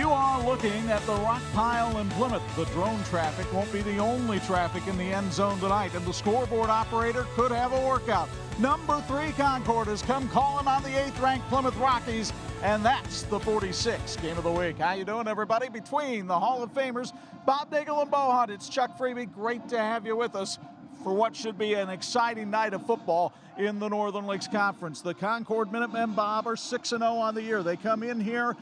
You are looking at the rock pile in Plymouth. The drone traffic won't be the only traffic in the end zone tonight, and the scoreboard operator could have a workout. Number 3 Concord has come calling on the 8th-ranked Plymouth Rockies, and that's the 46 game of the week. How you doing, everybody? Between the Hall of Famers, Bob Daigle and Bo Hunt, it's Chuck Freeby. Great to have you with us for what should be an exciting night of football in the Northern Lakes Conference. The Concord Minutemen, Bob, are 6-0 on the year. They come in here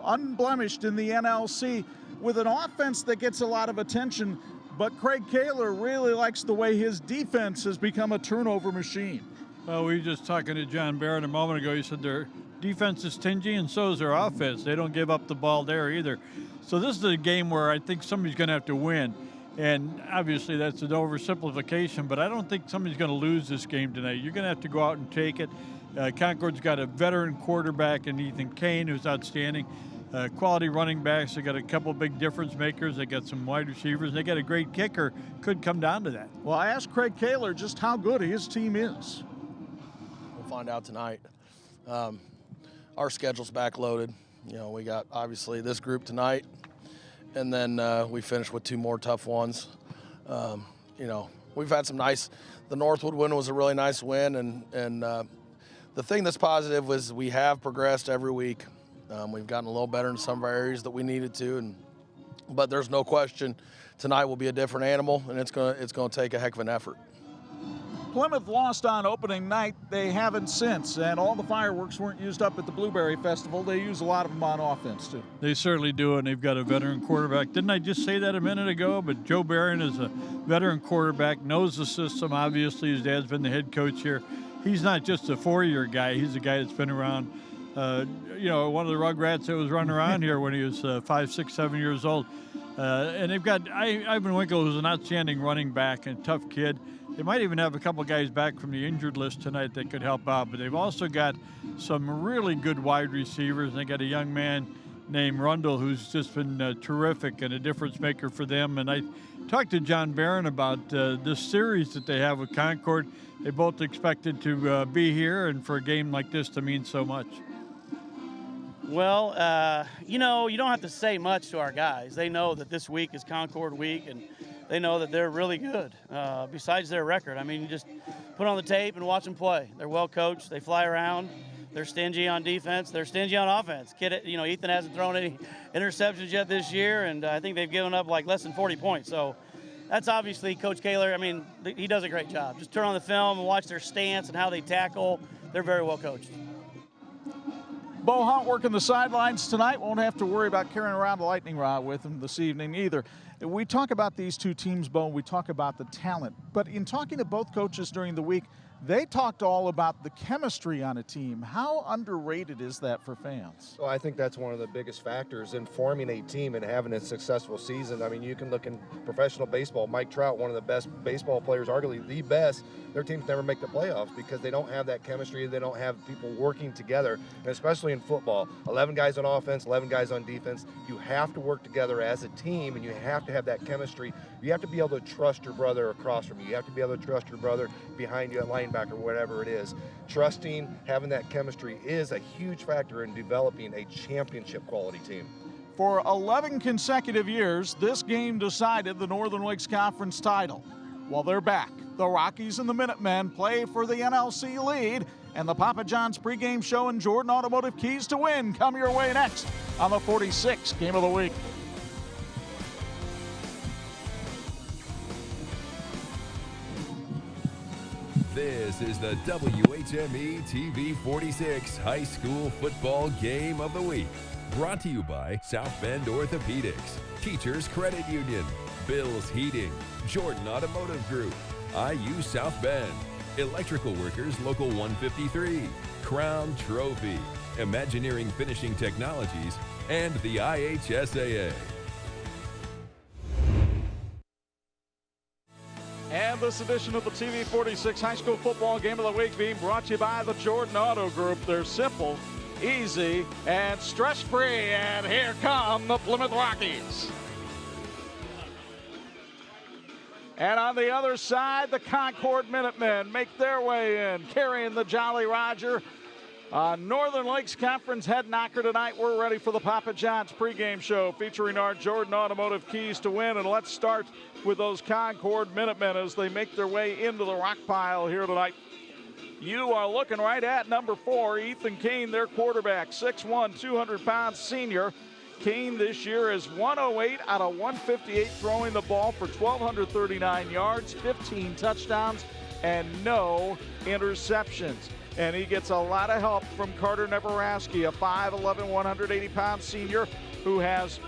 unblemished in the NLC with an offense that gets a lot of attention, but Craig Kaler really likes the way his defense has become a turnover machine. Well, we were just talking to John Barrett a moment ago. He said their defense is stingy and so is their offense. They don't give up the ball there either. So this is a game where I think somebody's going to have to win. And obviously that's an oversimplification, but I don't think somebody's going to lose this game tonight. You're going to have to go out and take it. Concord's got a veteran quarterback in Ethan Kane who's outstanding. Quality running backs. They got a couple big difference makers. They got some wide receivers. They got a great kicker. Could come down to that. Well, I asked Craig Kaler just how good his team is. We'll find out tonight. Our schedule's backloaded. You know, we got obviously this group tonight, and then we finish with 2 more tough ones. You know, we've had some nice. The Northwood win was a really nice win, and the thing that's positive was we have progressed every week. We've gotten a little better in some of our areas that we needed to, but there's no question tonight will be a different animal, and it's gonna take a heck of an effort. Plymouth lost on opening night. They haven't since, and all the fireworks weren't used up at the Blueberry Festival. They use a lot of them on offense, too. They certainly do, and they've got a veteran quarterback. Didn't I just say that a minute ago? But Joe Barron is a veteran quarterback, knows the system. Obviously, his dad's been the head coach here. He's not just a 4-year guy. He's a guy that's been around. You know, one of the Rugrats that was running around here when he was 5, 6, 7 years old. And they've got Ivan Winkle, who's an outstanding running back and tough kid. They might even have a couple guys back from the injured list tonight that could help out. But they've also got some really good wide receivers. And they got a young man named Rundle who's just been terrific and a difference maker for them. And I talked to John Barron about this series that they have with Concord. They both expected to be here and for a game like this to mean so much. Well, you know, you don't have to say much to our guys. They know that this week is Concord week, and they know that they're really good, besides their record. I mean, you just put on the tape and watch them play. They're well coached. They fly around. They're stingy on defense. They're stingy on offense. You know, Ethan hasn't thrown any interceptions yet this year, and I think they've given up like less than 40 points. So that's obviously Coach Kaler. I mean, he does a great job. Just turn on the film and watch their stance and how they tackle. They're very well coached. Bo Hunt working the sidelines tonight. Won't have to worry about carrying around a lightning rod with him this evening either. We talk about these two teams, Bo, and we talk about the talent. But in talking to both coaches during the week, they talked all about the chemistry on a team. How underrated is that for fans? Well, I think that's one of the biggest factors in forming a team and having a successful season. I mean, you can look in professional baseball. Mike Trout, one of the best baseball players, arguably the best, their teams never make the playoffs because they don't have that chemistry. They don't have people working together, and especially in football. 11 guys on offense, 11 guys on defense. You have to work together as a team, and you have to have that chemistry. You have to be able to trust your brother across from you. You have to be able to trust your brother behind you at linebacker, whatever it is. Trusting, having that chemistry is a huge factor in developing a championship quality team. For 11 consecutive years, this game decided the Northern Lakes Conference title. Well, they're back. The Rockies and the Minutemen play for the NLC lead, and the Papa John's pregame show and Jordan Automotive Keys to Win come your way next on the 46 game of the week. This is the WHME TV 46 High School Football Game of the Week. Brought to you by South Bend Orthopedics, Teachers Credit Union, Bill's Heating, Jordan Automotive Group, IU South Bend, Electrical Workers Local 153, Crown Trophy, Imagineering Finishing Technologies, and the IHSAA. And this edition of the TV 46 High School Football Game of the Week being brought to you by the Jordan Auto Group. They're simple, easy, and stress-free. And here come the Plymouth Rockies. And on the other side, the Concord Minutemen make their way in, carrying the Jolly Roger. Northern Lakes Conference head knocker tonight. We're ready for the Papa John's pregame show featuring our Jordan Automotive keys to win. And let's start with those Concord Minutemen as they make their way into the rock pile here tonight. You are looking right at number 4, Ethan Kane, their quarterback, 6'1", 200-pound senior. Kane this year is 108 out of 158 throwing the ball for 1,239 yards, 15 touchdowns, and no interceptions. And he gets a lot of help from Carter Neveraski, a 5'11", 180-pound senior who has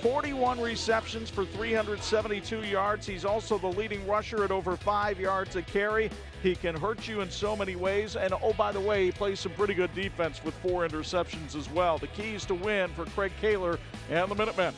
41 receptions for 372 yards. He's also the leading rusher at over 5 yards a carry. He can hurt you in so many ways. And oh, by the way, he plays some pretty good defense with 4 interceptions as well. The keys to win for Craig Kaler and the Minutemen.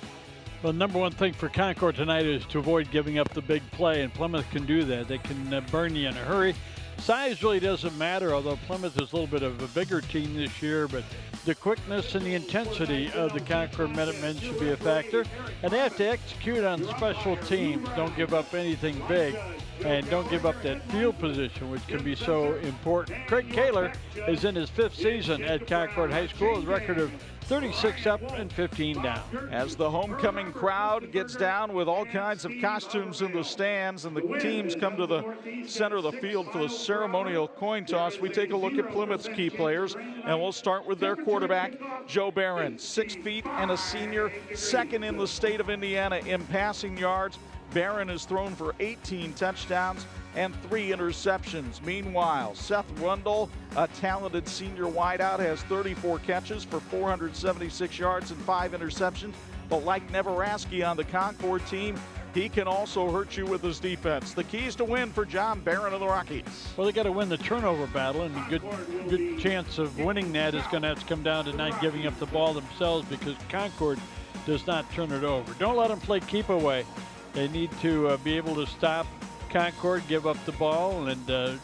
Well, number one thing for Concord tonight is to avoid giving up the big play, and Plymouth can do that. They can burn you in a hurry. Size really doesn't matter, although Plymouth is a little bit of a bigger team this year, but the quickness and the intensity of the Concord Minutemen should be a factor. And they have to execute on special teams. Don't give up anything big, and don't give up that field position, which can be so important. Craig Kaler is in his 5th season at Concord High School with a record of 36 up and 15 down. As the homecoming crowd gets down with all kinds of costumes in the stands and the teams come to the center of the field for the ceremonial coin toss, we take a look at Plymouth's key players, and we'll start with their quarterback, Joe Barron, 6 feet and a senior, 2nd in the state of Indiana in passing yards. Barron has thrown for 18 touchdowns and 3 interceptions. Meanwhile, Seth Rundle, a talented senior wideout, has 34 catches for 476 yards and 5 interceptions. But like Neveraski on the Concord team, he can also hurt you with his defense. The keys to win for John Barron of the Rockies. Well, they got to win the turnover battle, and a good chance of winning that is going to have to come down to not giving up the ball themselves, because Concord does not turn it over. Don't let them play keep away. They need to be able to stop Concord, give up the ball, and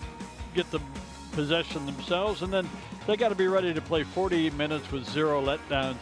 get the possession themselves. And then they got to be ready to play 48 minutes with 0 letdowns.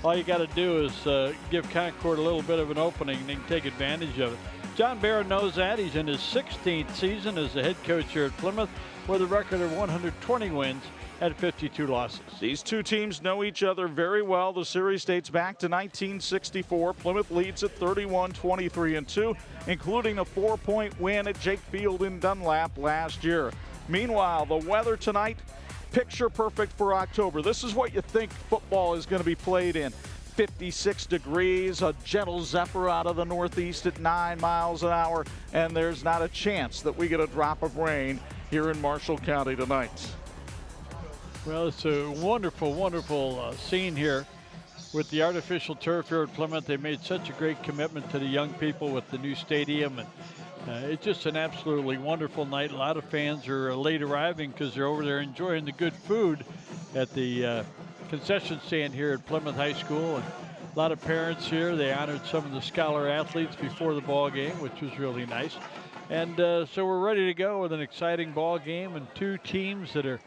All you got to do is give Concord a little bit of an opening, and they can take advantage of it. John Barron knows that. He's in his 16th season as the head coach here at Plymouth with a record of 120 wins and 52 losses. These two teams know each other very well. The series dates back to 1964. Plymouth leads at 31-23-2, including a 4-point win at Jake Field in Dunlap last year. Meanwhile, the weather tonight, picture perfect for October. This is what you think football is going to be played in. 56 degrees, a gentle zephyr out of the northeast at 9 miles an hour, and there's not a chance that we get a drop of rain here in Marshall County tonight. Well, it's a wonderful, wonderful scene here with the artificial turf here at Plymouth. They made such a great commitment to the young people with the new stadium, and it's just an absolutely wonderful night. A lot of fans are late arriving because they're over there enjoying the good food at the concession stand here at Plymouth High School. And a lot of parents here. They honored some of the scholar athletes before the ball game, which was really nice. And so we're ready to go with an exciting ball game and two teams that are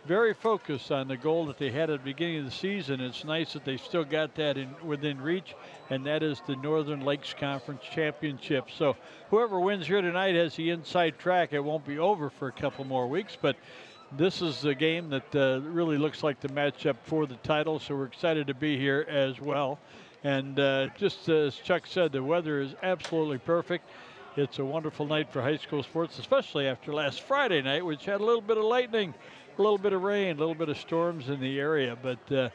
very focused on the goal that they had at the beginning of the season. It's nice that they still got that within reach, and that is the Northern Lakes Conference Championship. So whoever wins here tonight has the inside track. It won't be over for a couple more weeks, but this is a game that really looks like the matchup for the title, so we're excited to be here as well. And just as Chuck said, the weather is absolutely perfect. It's a wonderful night for high school sports, especially after last Friday night, which had a little bit of lightning, a little bit of rain, a little bit of storms in the area. But the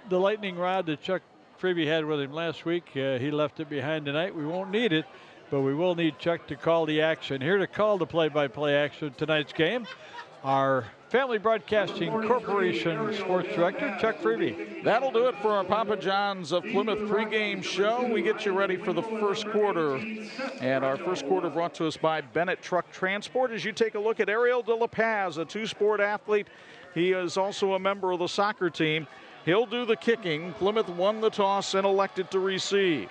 lightning rod that Chuck Freeby had with him last week, he left it behind tonight. We won't need it, but we will need Chuck to call the action. Here to call the play-by-play action of tonight's game, our Family Broadcasting Corporation Sports Director, Chuck Freeby. That'll do it for our Papa John's of Plymouth pregame show. We get you ready for the first quarter. And our first quarter brought to us by Bennett Truck Transport. As you take a look at Ariel De La Paz, a two-sport athlete. He is also a member of the soccer team. He'll do the kicking. Plymouth won the toss and elected to receive.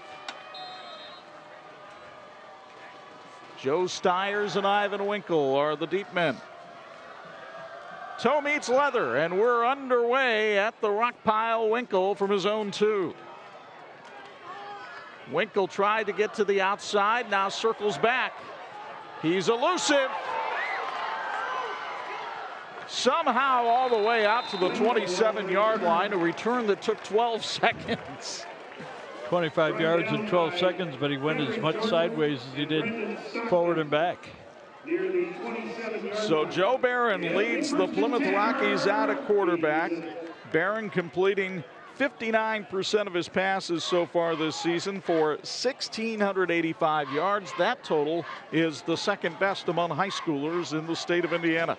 Joe Stiers and Ivan Winkle are the deep men. Toe meets leather, and we're underway at the rock pile. Winkle from his own 2. Winkle tried to get to the outside, now circles back. He's elusive. somehow all the way out to the 27-yard line, a return that took 12 seconds. 25 yards in 12 seconds, but he went as much sideways as he did forward and back. So Joe Barron leads the Plymouth Rockies out at quarterback. Barron completing 59% of his passes so far this season for 1,685 yards. That total is the second best among high schoolers in the state of Indiana.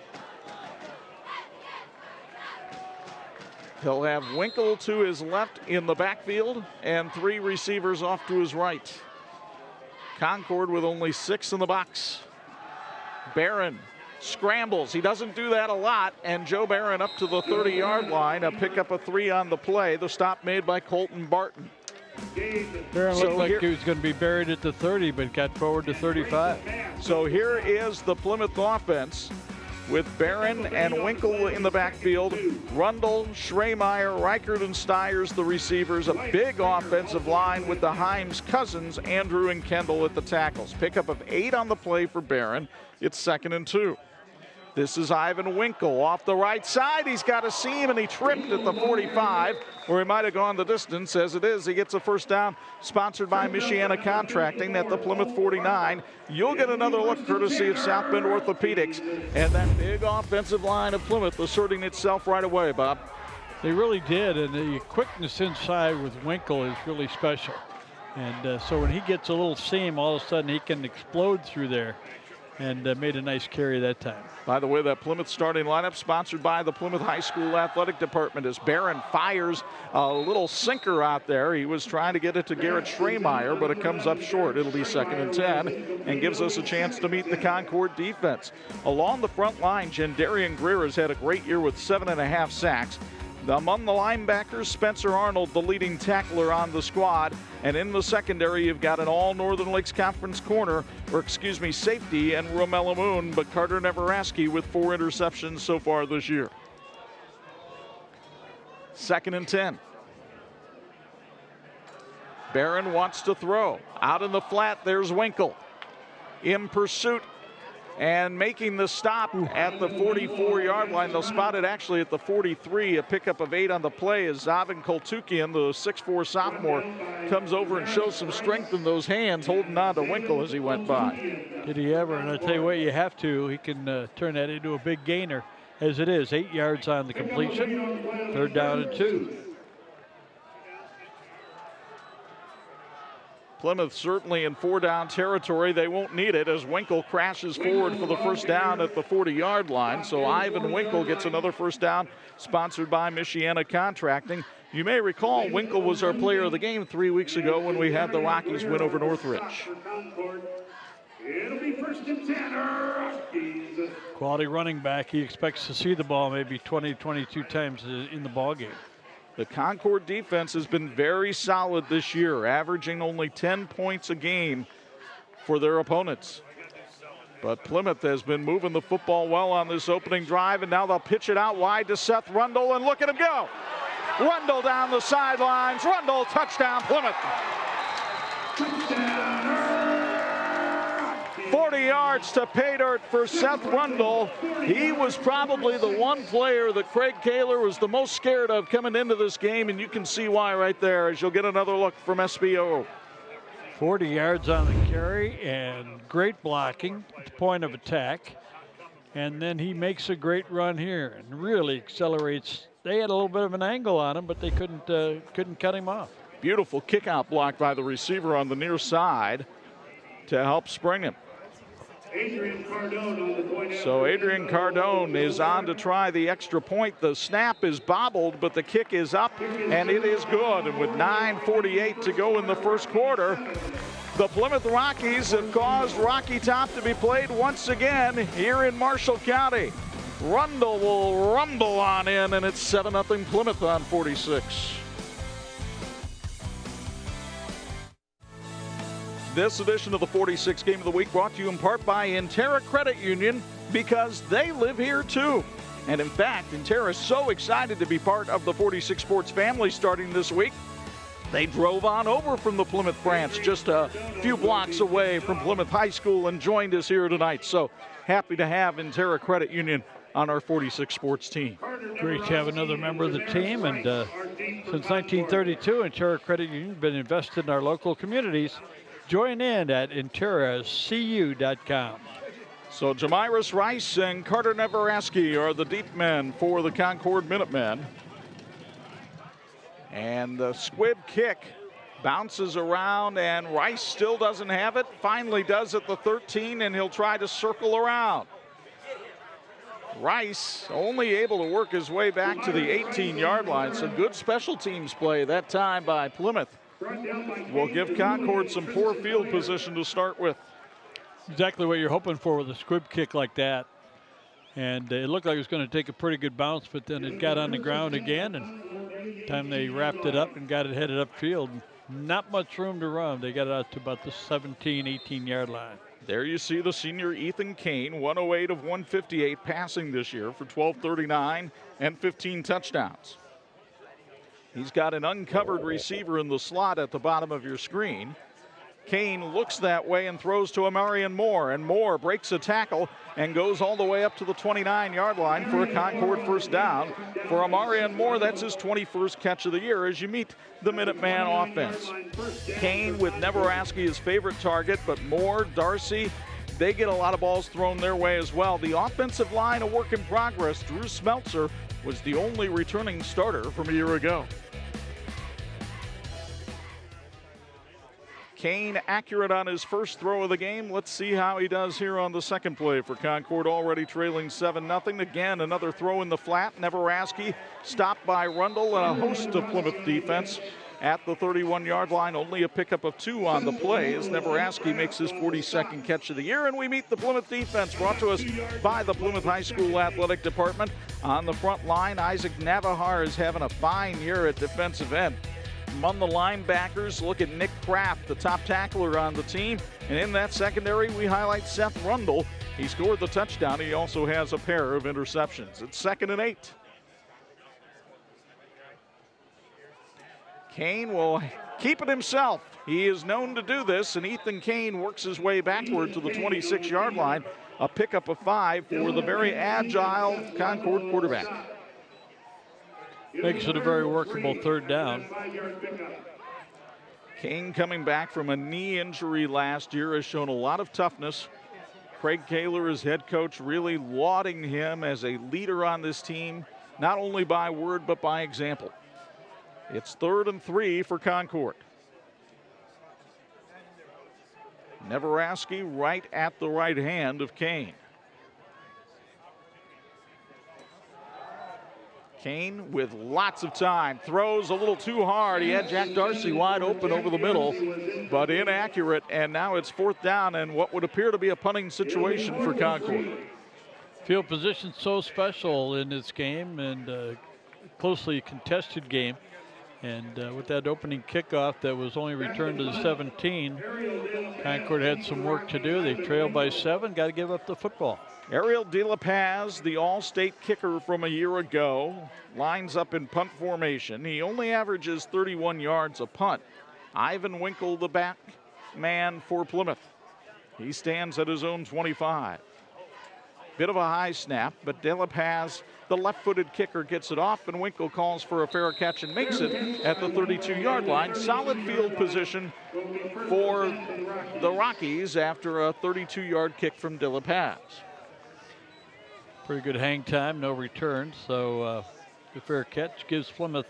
He'll have Winkle to his left in the backfield and 3 receivers off to his right. Concord with only 6 in the box. Barron scrambles. He doesn't do that a lot, and Joe Barron up to the 30-yard line. A pickup of 3 on the play. The stop made by Colton Barton. Barron looked like he was going to be buried at the 30, but got forward to 35. So here is the Plymouth offense with Barron and Winkle in the backfield. Rundle, Schremeyer, Reichert, and Stiers the receivers. A big offensive line with the Himes cousins, Andrew and Kendall at the tackles. Pickup of 8 on the play for Barron. It's 2nd and 2. This is Ivan Winkle off the right side. He's got a seam and he tripped at the 45, or he might have gone the distance. As it is, he gets a first down, sponsored by Michiana Contracting at the Plymouth 49. You'll get another look courtesy of South Bend Orthopedics, and that big offensive line of Plymouth asserting itself right away, Bob. They really did, and the quickness inside with Winkle is really special. And so when he gets a little seam, all of a sudden he can explode through there. And made a nice carry that time. By the way, that Plymouth starting lineup sponsored by the Plymouth High School Athletic Department as Barron fires a little sinker out there. He was trying to get it to Garrett Schremeyer, but it comes up short. It'll be 2nd and 10 and gives us a chance to meet the Concord defense. Along the front line, Jendarian Greer has had a great year with 7.5 sacks. Among the linebackers, Spencer Arnold, the leading tackler on the squad. And in the secondary, you've got an all Northern Lakes Conference safety, and Romella Moon, but Carter Neveraski with 4 interceptions so far this year. 2nd and 10. Barron wants to throw. Out in the flat, there's Winkle. In pursuit and making the stop at the 44-yard line. They'll spot it actually at the 43. A pickup of 8 on the play as Zavin Koltukian, the 6'4 sophomore, comes over and shows some strength in those hands, holding on to Winkle as he went by. Did he ever? And I tell you what, you have to. He can turn that into a big gainer. As it is, 8 yards on the completion. 3rd down and 2. Plymouth certainly in 4-down territory. They won't need it as Winkle crashes forward for the first down at the 40-yard line. So Ivan Winkle gets another first down, sponsored by Michiana Contracting. You may recall Winkle was our player of the game 3 weeks ago when we had the Rockies win over Northridge. It'll be 1st and 10, Rockies. Quality running back. He expects to see the ball maybe 20, 22 times in the ball game. The Concord defense has been very solid this year, averaging only 10 points a game for their opponents. But Plymouth has been moving the football well on this opening drive, and now they'll pitch it out wide to Seth Rundle, and look at him go. Rundle down the sidelines. Rundle, touchdown, Plymouth. 40 yards to pay dirt for Seth Rundle. He was probably the one player that Craig Kaler was the most scared of coming into this game, and you can see why right there as you'll get another look from SBO. 40 yards on the carry and great blocking at the point of attack. And then he makes a great run here and really accelerates. They had a little bit of an angle on him, but they couldn't cut him off. Beautiful kick-out block by the receiver on the near side to help spring him. So Adrian Cardone is on to try the extra point. The snap is bobbled, but the kick is up, and it is good. And with 9:48 to go in the first quarter, the Plymouth Rockies have caused Rocky Top to be played once again here in Marshall County. Rundle will rumble on in, and it's 7-0 Plymouth on 46. This edition of the 46 Game of the Week brought to you in part by Intera Credit Union, because they live here too. And in fact, Intera is so excited to be part of the 46 Sports family starting this week. They drove on over from the Plymouth branch just a few blocks away from Plymouth High School and joined us here tonight. So happy to have Intera Credit Union on our 46 Sports team. Great to have another member of the team, and since 1932, Interra Credit Union has been invested in our local communities. Join in at interascu.com. So Jamiris Rice and Carter Neveraski are the deep men for the Concord Minutemen. And the squib kick bounces around, and Rice still doesn't have it. Finally does at the 13, and he'll try to circle around. Rice only able to work his way back to the 18-yard line. So good special teams play that time by Plymouth. Will give Concord some poor field position to start with. Exactly what you're hoping for with a squib kick like that. And it looked like it was going to take a pretty good bounce, but then it got on the ground again, and time they wrapped it up and got it headed upfield, not much room to run. They got it out to about the 17, 18-yard line. There you see the senior Ethan Kane, 108 of 158 passing this year for 1239 and 15 touchdowns. He's got an uncovered receiver in the slot at the bottom of your screen. Kane looks that way and throws to Amarian Moore, and Moore breaks a tackle and goes all the way up to the 29-yard line for a Concord first down. For Amarian Moore, that's his 21st catch of the year as you meet the Minuteman offense. Kane with Neveraski his favorite target, but Moore, Darcy, they get a lot of balls thrown their way as well. The offensive line, a work in progress. Drew Smeltzer was the only returning starter from a year ago. Kane accurate on his first throw of the game. Let's see how he does here on the second play for Concord, already trailing 7-0. Again, another throw in the flat. Neveraski stopped by Rundle and a host of Plymouth defense at the 31-yard line. Only a pickup of 2 on the play as Neveraski makes his 42nd catch of the year. And we meet the Plymouth defense, brought to us by the Plymouth High School Athletic Department. On the front line, Isaac Navahar is having a fine year at defensive end. Among the linebackers, look at Nick Kraft, the top tackler on the team. And in that secondary, we highlight Seth Rundle. He scored the touchdown. He also has a pair of interceptions. It's 2nd and 8. Kane will keep it himself. He is known to do this, and Ethan Kane works his way backward to the 26-yard line. A pickup of 5 for the very agile Concord quarterback. Makes it a very workable third down. Kane, coming back from a knee injury last year, has shown a lot of toughness. Craig Kaler, his head coach, really lauding him as a leader on this team, not only by word but by example. It's 3rd and 3 for Concord. Neveraski right at the right hand of Kane. Kane with lots of time, throws a little too hard. He had Jack Darcy wide open over the middle, but inaccurate, and now it's 4th down and what would appear to be a punting situation for Concord. Field position so special in this game, and a closely contested game. And with that opening kickoff that was only returned to the 17, Concord had some work to do. They trailed by 7, got to give up the football. Ariel De La Paz, the all-state kicker from a year ago, lines up in punt formation. He only averages 31 yards a punt. Ivan Winkle, the back man for Plymouth. He stands at his own 25. Bit of a high snap, but De La Paz, the left-footed kicker, gets it off, and Winkle calls for a fair catch and makes it at the 32-yard line. Solid field position for the Rockies after a 32-yard kick from De La Paz. Pretty good hang time, no return, so the fair catch gives Plymouth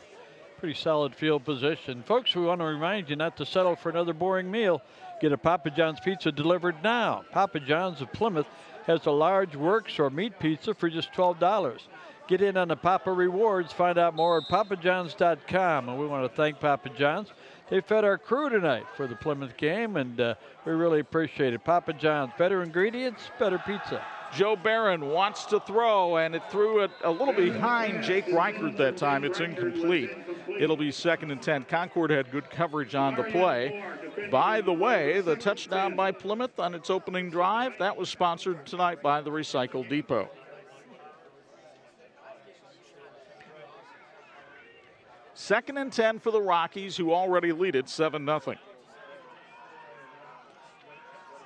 pretty solid field position. Folks, we want to remind you not to settle for another boring meal. Get a Papa John's pizza delivered now. Papa John's of Plymouth has a large works or meat pizza for just $12. Get in on the Papa Rewards. Find out more at papajohns.com. And we want to thank Papa John's. They fed our crew tonight for the Plymouth game, and we really appreciate it. Papa John's, better ingredients, better pizza. Joe Barron wants to throw, and it threw it a little behind Jake Reichert that time. It's incomplete. It'll be 2nd and 10. Concord had good coverage on the play. By the way, the touchdown by Plymouth on its opening drive, that was sponsored tonight by the Recycle Depot. Second and 10 for the Rockies, who already lead it 7-0.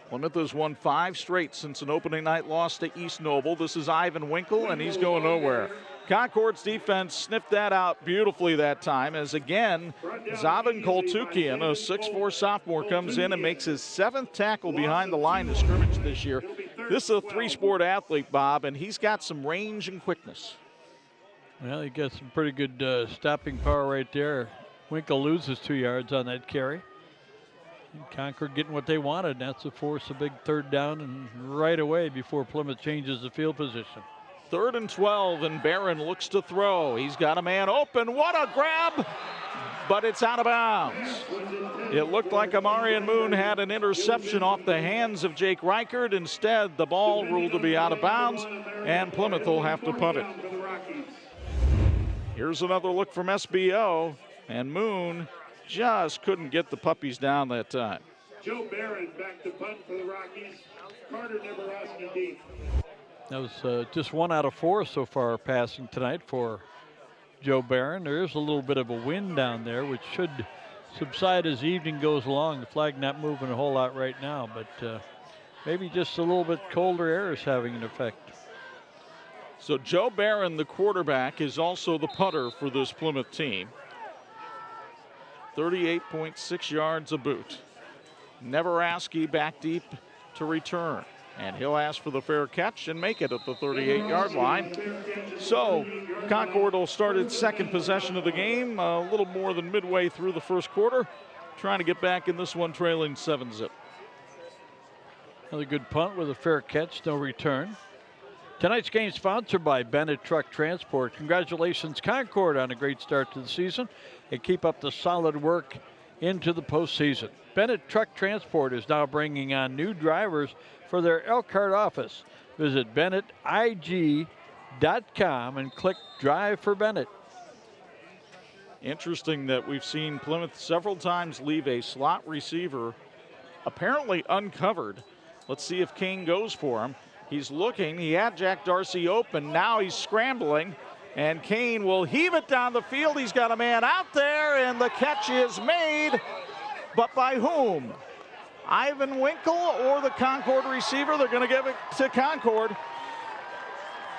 Plymouth has won 5 straight since an opening night loss to East Noble. This is Ivan Winkle, and he's going nowhere. Concord's defense sniffed that out beautifully that time, as again, Zavan Koltukian, a 6'4 sophomore, comes in and makes his 7th tackle behind the line of scrimmage this year. This is a 3-sport athlete, Bob, and he's got some range and quickness. Well, he got some pretty good stopping power right there. Winkle loses 2 yards on that carry. And Concord getting what they wanted, and that's to force a big 3rd down and right away before Plymouth changes the field position. 3rd and 12, and Barron looks to throw. He's got a man open. What a grab! But it's out of bounds. It looked like Amarian Moon had an interception off the hands of Jake Reichert. Instead, the ball ruled to be out of bounds, and Plymouth will have to punt it. Here's another look from SBO, and Moon just couldn't get the puppies down that time. Joe Barron back to punt for the Rockies. Carter Nebraska deep. That was just 1 out of 4 so far passing tonight for Joe Barron. There is a little bit of a wind down there, which should subside as evening goes along. The flag not moving a whole lot right now, but maybe just a little bit colder air is having an effect. So Joe Barron, the quarterback, is also the punter for this Plymouth team. 38.6 yards a boot. Neveraski back deep to return. And he'll ask for the fair catch and make it at the 38-yard line. So Concord will start its 2nd possession of the game, a little more than midway through the 1st quarter, trying to get back in this one trailing 7-zip. Another good punt with a fair catch, no return. Tonight's game sponsored by Bennett Truck Transport. Congratulations, Concord, on a great start to the season, and keep up the solid work into the postseason. Bennett Truck Transport is now bringing on new drivers for their Elkhart office. Visit BennettIG.com and click Drive for Bennett. Interesting that we've seen Plymouth several times leave a slot receiver apparently uncovered. Let's see if Kane goes for him. He's looking. He had Jack Darcy open. Now he's scrambling, and Kane will heave it down the field. He's got a man out there, and the catch is made. But by whom? Ivan Winkle or the Concord receiver? They're going to give it to Concord.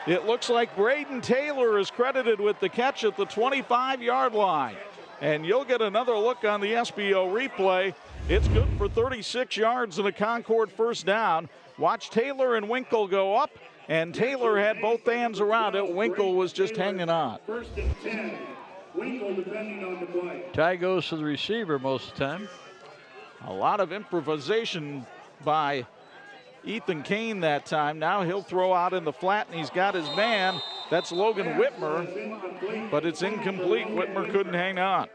It looks like Braden Taylor is credited with the catch at the 25-yard line. And you'll get another look on the SBO replay. It's good for 36 yards and a Concord 1st down. Watch Taylor and Winkle go up, and Taylor had both hands around it. Winkle was just hanging on. 1st and 10. Winkle depending on the play. Tie goes to the receiver most of the time. A lot of improvisation by Ethan Kane that time. Now he'll throw out in the flat, and he's got his man. That's Logan Whitmer, but it's incomplete. Whitmer couldn't hang on.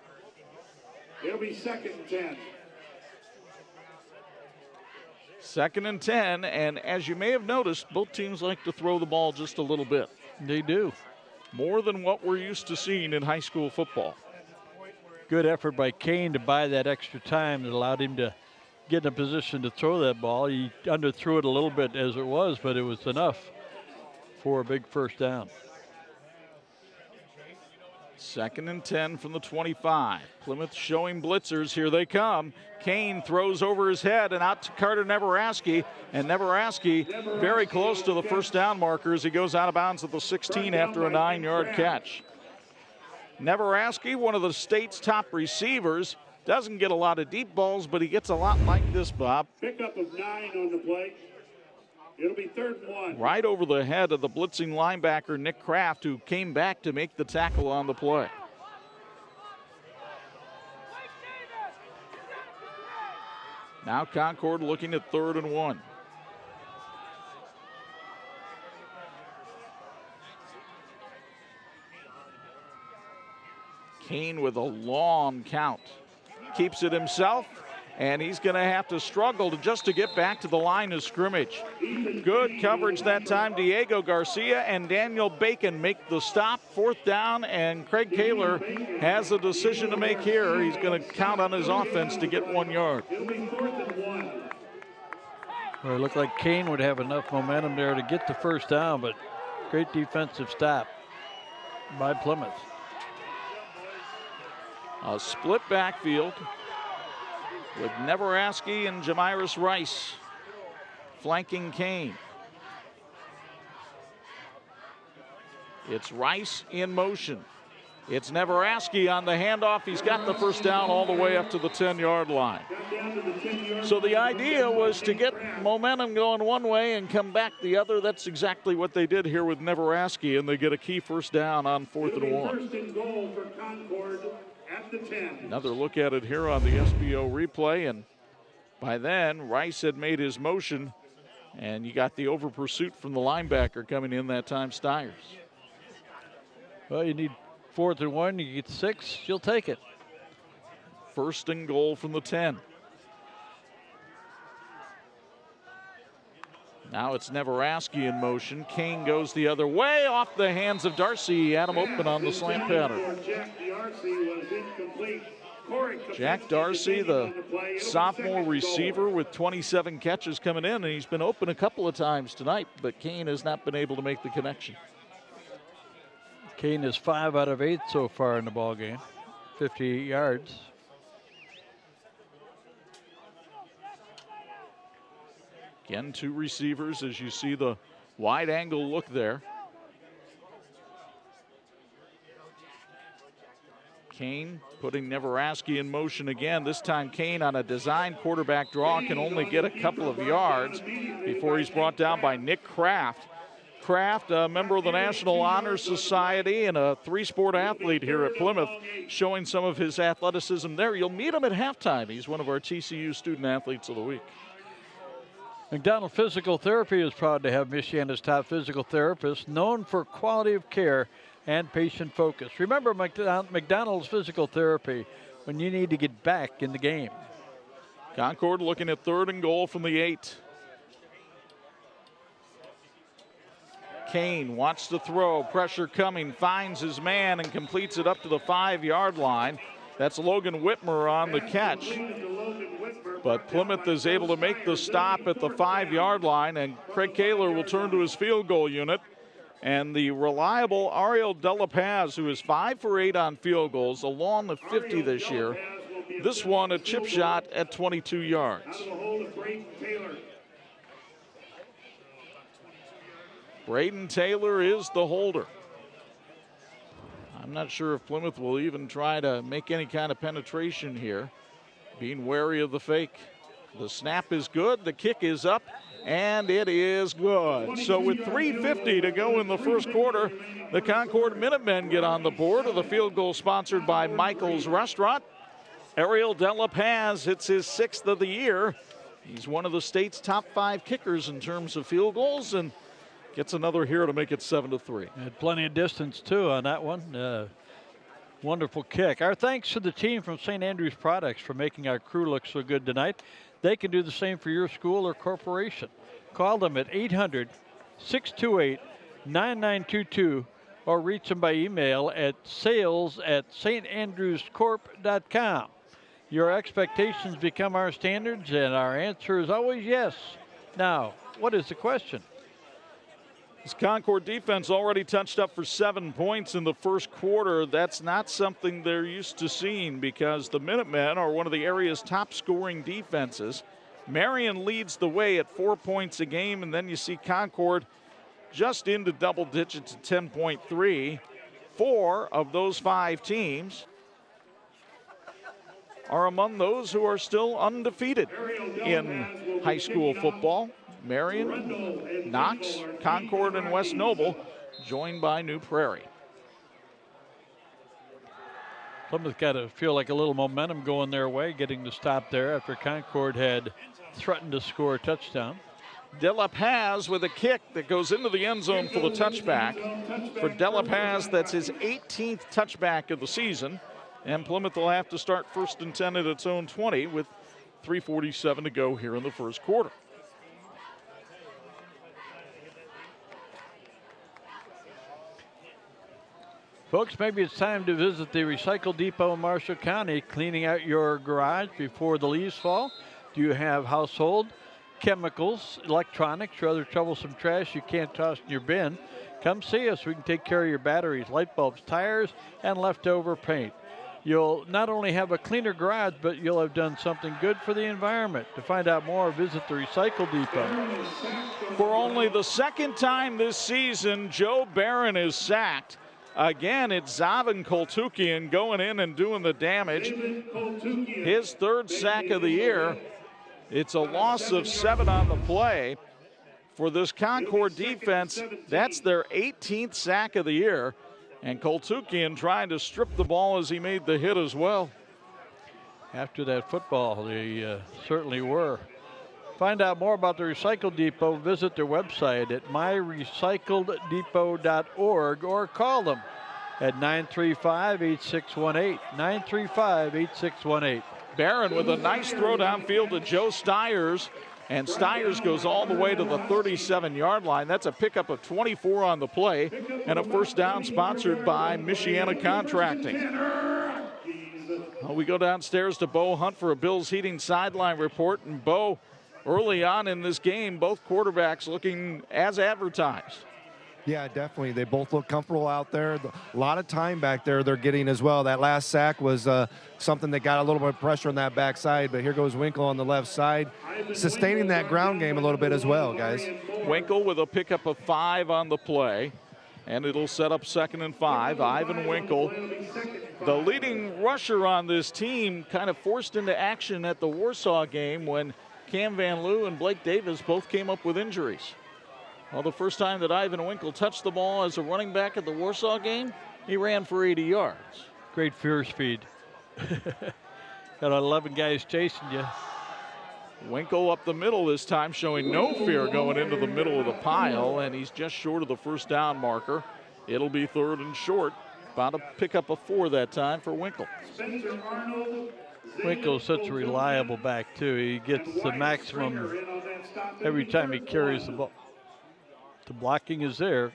It'll be 2nd and 10. 2nd and 10, and as you may have noticed, both teams like to throw the ball just a little bit. They do. More than what we're used to seeing in high school football. Good effort by Kane to buy that extra time that allowed him to get in a position to throw that ball. He underthrew it a little bit as it was, but it was enough for a big 1st down. 2nd and 10 from the 25. Plymouth showing blitzers. Here they come. Kane throws over his head and out to Carter Neveraski. And Neveraski very close to the 1st down marker as he goes out of bounds at the 16 after a 9-yard catch. Neveraski, one of the state's top receivers, doesn't get a lot of deep balls, but he gets a lot like this, Bob. Pickup of 9 on the play. It'll be 3rd and 1. Right over the head of the blitzing linebacker, Nick Kraft, who came back to make the tackle on the play. Now Concord looking at 3rd and 1. Kane with a long count. Keeps it himself, and he's going to have to struggle just to get back to the line of scrimmage. Good coverage that time. Diego Garcia and Daniel Bacon make the stop. 4th down, and Craig Kaler has a decision to make here. He's going to count on his offense to get 1 yard. Well, it looked like Kane would have enough momentum there to get the 1st down, but great defensive stop by Plymouth. A split backfield with Neveraski and Jamiris Rice. flanking Kane. It's Rice in motion. It's Neveraski on the handoff. He's got the first down all the way up to the 10-yard line. So the idea was to get momentum going one way and come back the other. That's exactly what they did here with Neveraski, and they get a key first down on 4th and 1. First and goal for Concord at the 10. Another look at it here on the SBO replay, and by then Rice had made his motion, and you got the over pursuit from the linebacker coming in that time, Stiers. Well, you need 4th and 1, you get 6, you'll take it. First and goal from the 10. Now it's Neveraski in motion. Kane goes the other way, off the hands of Darcy. He had him open on the slant pattern. Jack Darcy, the sophomore receiver with 27 catches coming in, and he's been open a couple of times tonight, but Kane has not been able to make the connection. Kane is 5 out of 8 so far in the ball game, 58 yards. Again, 2 receivers as you see the wide angle look there. Kane putting Neveraski in motion again. This time Kane on a design quarterback draw can only get a couple of yards before he's brought down by Nick Kraft. Kraft, a member of the National Honor Society and a 3-sport athlete here at Plymouth, showing some of his athleticism there. You'll meet him at halftime. He's one of our TCU Student Athletes of the Week. McDonald Physical Therapy is proud to have Michiana's top physical therapists, known for quality of care and patient focus. Remember McDonald's Physical Therapy when you need to get back in the game. Concord looking at 3rd and goal from the 8. Kane wants to throw, pressure coming, finds his man and completes it up to the 5-yard line. That's Logan Whitmer on the catch. But Plymouth is able to make the stop at the 5-yard line, and Craig Kaler will turn to his field goal unit. And the reliable Ariel De La Paz, who is 5 for 8 on field goals, along the 50 this year. This one a chip shot at 22 yards. Braden Taylor is the holder. I'm not sure if Plymouth will even try to make any kind of penetration here, being wary of the fake. The snap is good, the kick is up, and it is good. So with 3:50 to go in the first quarter, the Concord Minutemen get on the board with a field goal sponsored by Michael's Restaurant. Ariel De La Paz hits his 6th of the year. He's one of the state's top 5 kickers in terms of field goals, and gets another here to make it 7-3. Had plenty of distance, too, on that one. Wonderful kick. Our thanks to the team from St. Andrews Products for making our crew look so good tonight. They can do the same for your school or corporation. Call them at 800-628-9922 or reach them by email at sales@standrewscorp.com. Your expectations become our standards, and our answer is always yes. Now, what is the question? This Concord defense already touched up for 7 points in the first quarter. That's not something they're used to seeing because the Minutemen are one of the area's top scoring defenses. Marion leads the way at 4 points a game, and then you see Concord just into double digits at 10.3. 4 of those 5 teams are among those who are still undefeated in high school football. Marion, Knox, Concord, and West Noble, joined by New Prairie. Plymouth got to feel like a little momentum going their way, getting the stop there after Concord had threatened to score a touchdown. De La Paz with a kick that goes into the end zone for the touchback. For De La Paz, that's his 18th touchback of the season. And Plymouth will have to start 1st and 10 at its own 20 with 3:47 to go here in the first quarter. Folks, maybe it's time to visit the Recycle Depot in Marshall County, cleaning out your garage before the leaves fall. Do you have household, chemicals, electronics, or other troublesome trash you can't toss in your bin? Come see us. We can take care of your batteries, light bulbs, tires, and leftover paint. you'll not only have a cleaner garage, but you'll have done something good for the environment. To find out more, visit the Recycle Depot. For only the second time this season, Joe Barron is sacked. Again, it's Zavin Koltukian going in and doing the damage. His third sack of the year. It's a loss of 7 on the play. For this Concord defense, that's their 18th sack of the year. And Koltukian trying to strip the ball as he made the hit as well. After that football, they certainly were. Find out more about the Recycle Depot, visit their website at myrecycleddepot.org or call them at 935-8618, 935-8618. Barron with a nice throw downfield to Joe Stiers, and Stiers goes all the way to the 37-yard line. That's a pickup of 24 on the play, and a first down sponsored by Michiana Contracting. Well, we go downstairs to Bo Hunt for a Bills Heating sideline report, and Bo, early on in this game, both quarterbacks looking as advertised. Yeah, definitely. They both look comfortable out there. A lot of time back there they're getting as well. That last sack was something that got a little bit of pressure on that backside, but here goes Winkle on the left side, sustaining that ground game a little bit as well, guys. Winkle with a pickup of 5 on the play, and it'll set up 2nd and 5. Ivan Winkle, the leading rusher on this team, kind of forced into action at the Warsaw game when Cam Van Loo and Blake Davis both came up with injuries. Well, the first time that Ivan Winkle touched the ball as a running back at the Warsaw game, he ran for 80 yards. Great fear speed. Got 11 guys chasing you. Winkle up the middle this time, showing no fear going into the middle of the pile, and he's just short of the first down marker. It'll be 3rd and short. About a pickup of 4 that time for Winkle. Winkle's such a reliable back, too. He gets the maximum every time he carries the ball. The blocking is there.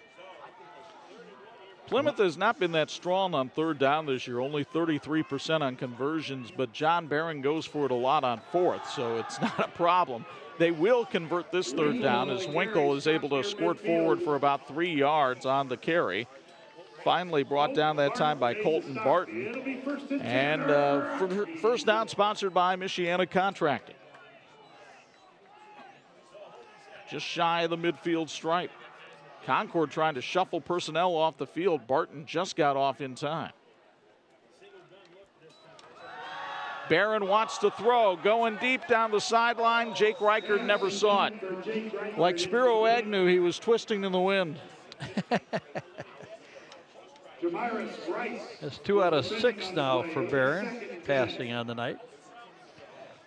Plymouth has not been that strong on 3rd down this year, only 33% on conversions, but John Barron goes for it a lot on 4th, so it's not a problem. They will convert this 3rd down as Winkle is able to squirt forward for about 3 yards on the carry. Finally brought down that time by Colton Barton. And first down sponsored by Michiana Contracting. Just shy of the midfield stripe. Concord trying to shuffle personnel off the field. Barton just got off in time. Barron wants to throw, going deep down the sideline. Jake Reichert never saw it. Like Spiro Agnew, he was twisting in the wind. That's 2 out of 6 now for Barron, passing on the night.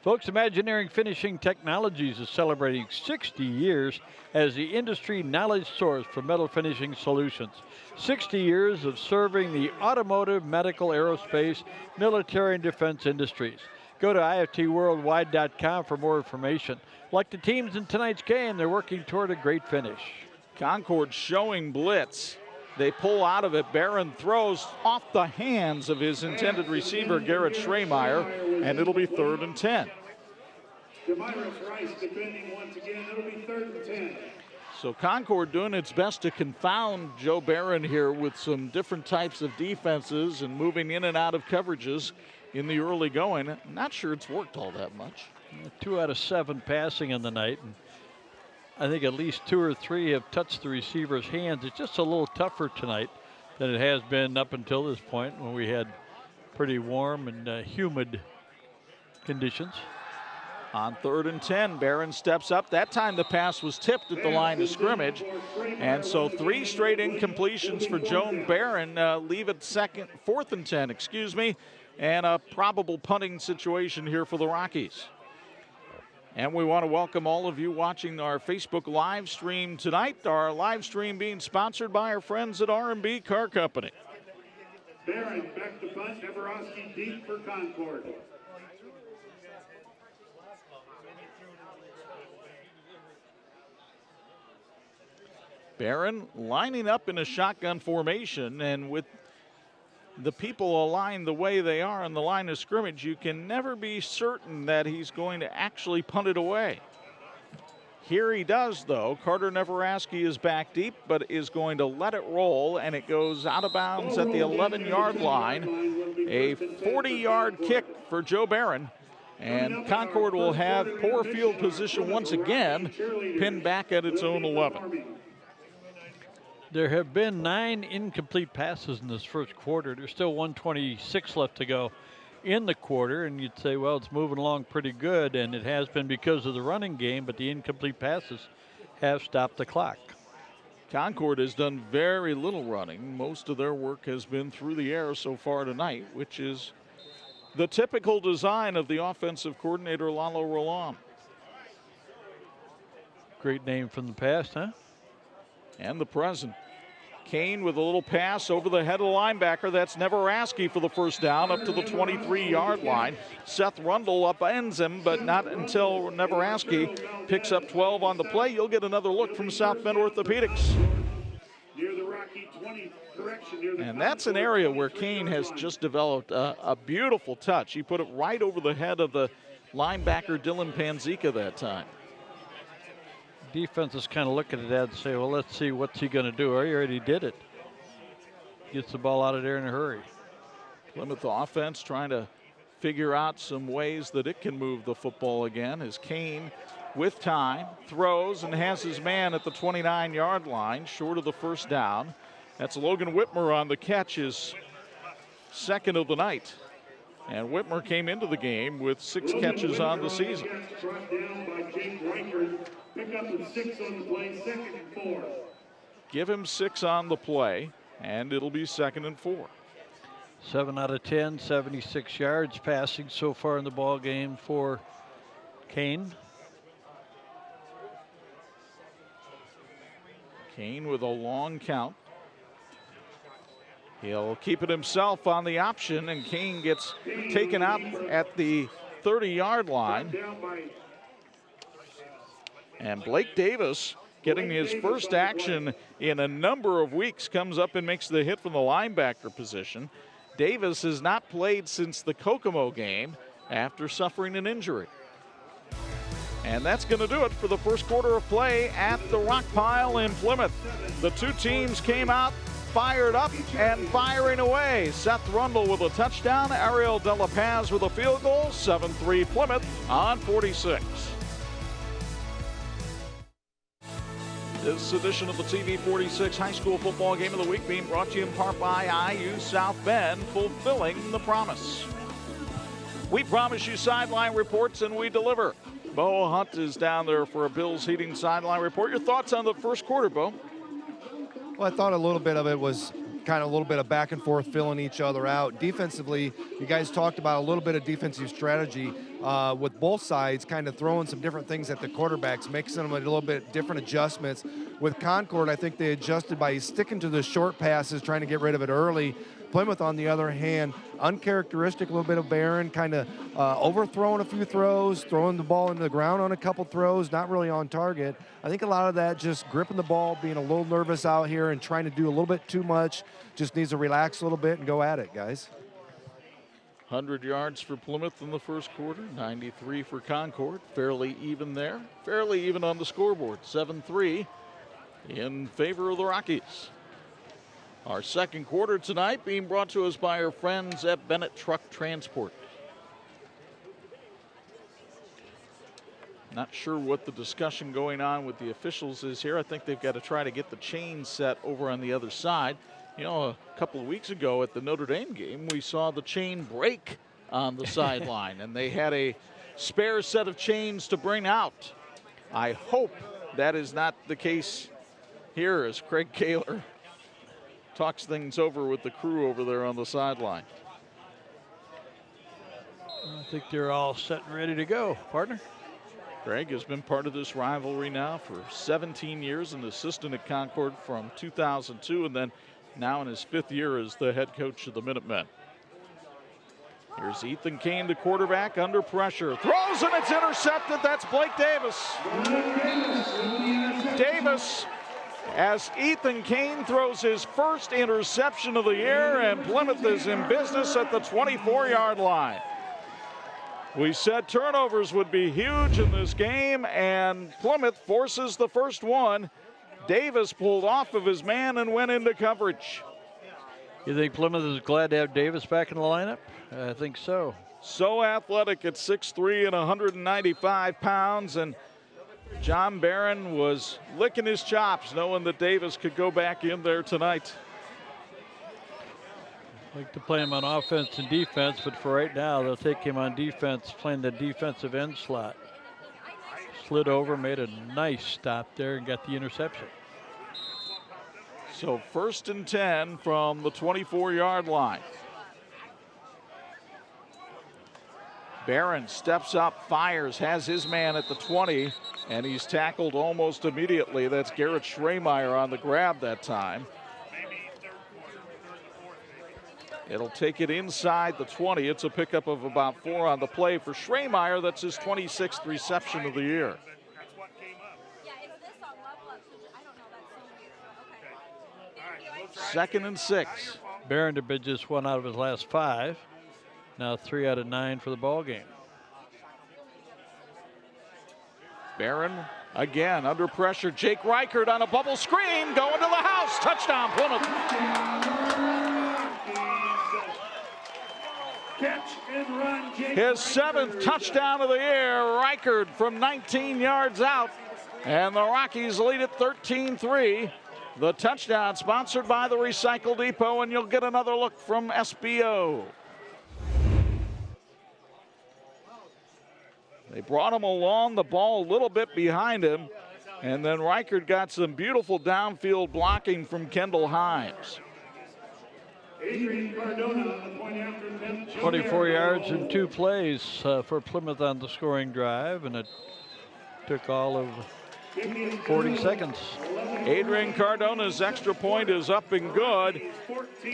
Folks, Imagineering Finishing Technologies is celebrating 60 years as the industry knowledge source for metal finishing solutions. 60 years of serving the automotive, medical, aerospace, military, and defense industries. Go to iftworldwide.com for more information. Like the teams in tonight's game, they're working toward a great finish. Concord showing blitz. They pull out of it. Barron throws off the hands of his intended receiver, Garrett Schremeyer, and it'll be 3rd and 10. So Concord doing its best to confound Joe Barron here with some different types of defenses and moving in and out of coverages in the early going. Not sure it's worked all that much. 2 out of 7 passing in the night. And I think at least 2 or 3 have touched the receiver's hands. It's just a little tougher tonight than it has been up until this point when we had pretty warm and humid conditions. On 3rd and 10, Barron steps up. That time the pass was tipped at the line of scrimmage. And so 3 straight incompletions for Joe Barron leave it 4th and 10, and a probable punting situation here for the Rockies. And we want to welcome all of you watching our Facebook live stream tonight. Our live stream being sponsored by our friends at R&B Car Company. Barron back to punt. Nebraska deep for Concord. Barron lining up in a shotgun formation, and with the people aligned the way they are on the line of scrimmage, you can never be certain that he's going to actually punt it away. Here he does, though. Carter Neveraski is back deep, but is going to let it roll, and it goes out of bounds at the 11-yard line. A 40-yard kick for Joe Barron. And Concord will have poor field position once again, pinned back at its own 11. There have been 9 incomplete passes in this first quarter. There's still 1:26 left to go in the quarter, and you'd say, well, it's moving along pretty good, and it has been because of the running game, but the incomplete passes have stopped the clock. Concord has done very little running. Most of their work has been through the air so far tonight, which is the typical design of the offensive coordinator, Lalo Roland. Great name from the past, huh? And the present. Kane with a little pass over the head of the linebacker. That's Neveraski for the first down up to the 23-yard line. Seth Rundle upends him, but not until Neveraski picks up 12 on the play. You'll get another look from South Bend Orthopedics. And that's an area where Kane has just developed a beautiful touch. He put it right over the head of the linebacker Dylan Panzika that time. Defense is kind of looking at that and say, well, let's see what's he going to do. He already did it. Gets the ball out of there in a hurry. Plymouth offense trying to figure out some ways that it can move the football again as Kane, with time, throws and has his man at the 29-yard line, short of the first down. That's Logan Whitmer on the catch, his second of the night. And Whitmer came into the game with 6 catches on the season. Give him 6 on the play, and it'll be 2nd and 4. 7 out of 10, 76 yards passing so far in the ball game for Kane. Kane with a long count. He'll keep it himself on the option, and Kane gets taken out at the 30-yard line. And Blake Davis, getting his first action in a number of weeks, comes up and makes the hit from the linebacker position. Davis has not played since the Kokomo game after suffering an injury. And that's going to do it for the first quarter of play at the Rock Pile in Plymouth. The two teams came out fired up and firing away. Seth Rundle with a touchdown, Ariel De La Paz with a field goal, 7-3 Plymouth on 46. This edition of the TV 46 High School Football Game of the Week being brought to you in part by IU South Bend, fulfilling the promise. We promise you sideline reports and we deliver. Bo Hunt is down there for a Bills Heating sideline report. Your thoughts on the first quarter, Bo? Well, I thought a little bit of it was kind of a little bit of back and forth, filling each other out. Defensively, you guys talked about a little bit of defensive strategy with both sides, kind of throwing some different things at the quarterbacks, making them a little bit different adjustments. With Concord, I think they adjusted by sticking to the short passes, trying to get rid of it early. Plymouth, on the other hand, uncharacteristic, a little bit of Barron, kind of overthrowing a few throws, throwing the ball into the ground on a couple throws, not really on target. I think a lot of that just gripping the ball, being a little nervous out here and trying to do a little bit too much. Just needs to relax a little bit and go at it, guys. 100 yards for Plymouth in the first quarter, 93 for Concord. Fairly even there, fairly even on the scoreboard, 7-3 in favor of the Rockies. Our second quarter tonight being brought to us by our friends at Bennett Truck Transport. Not sure what the discussion going on with the officials is here. I think they've got to try to get the chain set over on the other side. You know, a couple of weeks ago at the Notre Dame game, we saw the chain break on the sideline, and they had a spare set of chains to bring out. I hope that is not the case here as Craig Kaler talks things over with the crew over there on the sideline. I think they're all set and ready to go, partner. Craig has been part of this rivalry now for 17 years, an assistant at Concord from 2002, and then now in his 5th year as the head coach of the Minutemen. Here's Ethan Kane, the quarterback, under pressure. Throws and it's intercepted. That's Blake Davis. Davis, as Ethan Kane throws his first interception of the year, and Plymouth is in business at the 24-yard line. We said turnovers would be huge in this game, and Plymouth forces the first one. Davis pulled off of his man and went into coverage. You think Plymouth is glad to have Davis back in the lineup? I think so. So athletic at 6'3" and 195 pounds, and John Barron was licking his chops knowing that Davis could go back in there tonight. Like to play him on offense and defense, but for right now, they'll take him on defense, playing the defensive end slot. Slid over, made a nice stop there, and got the interception. So 1st and 10 from the 24-yard line. Barron steps up, fires, has his man at the 20, and he's tackled almost immediately. That's Garrett Schremeyer on the grab that time. It'll take it inside the 20. It's a pickup of about 4 on the play for Schremeyer. That's his 26th reception of the year. 2nd and 6. Barron had been just 1 out of his last 5. Now 3 out of 9 for the ball game. Barron again under pressure. Jake Reichert on a bubble screen, going to the house. Touchdown, Plymouth. His 7th touchdown of the year. Reichert from 19 yards out, and the Rockies lead it 13-3. The touchdown sponsored by the Recycle Depot, and you'll get another look from SBO. They brought him along, the ball a little bit behind him, and then Reichert got some beautiful downfield blocking from Kendall Himes. 24 yards in 2 plays for Plymouth on the scoring drive, and it took all of 40 seconds. Adrian Cardona's extra point is up and good.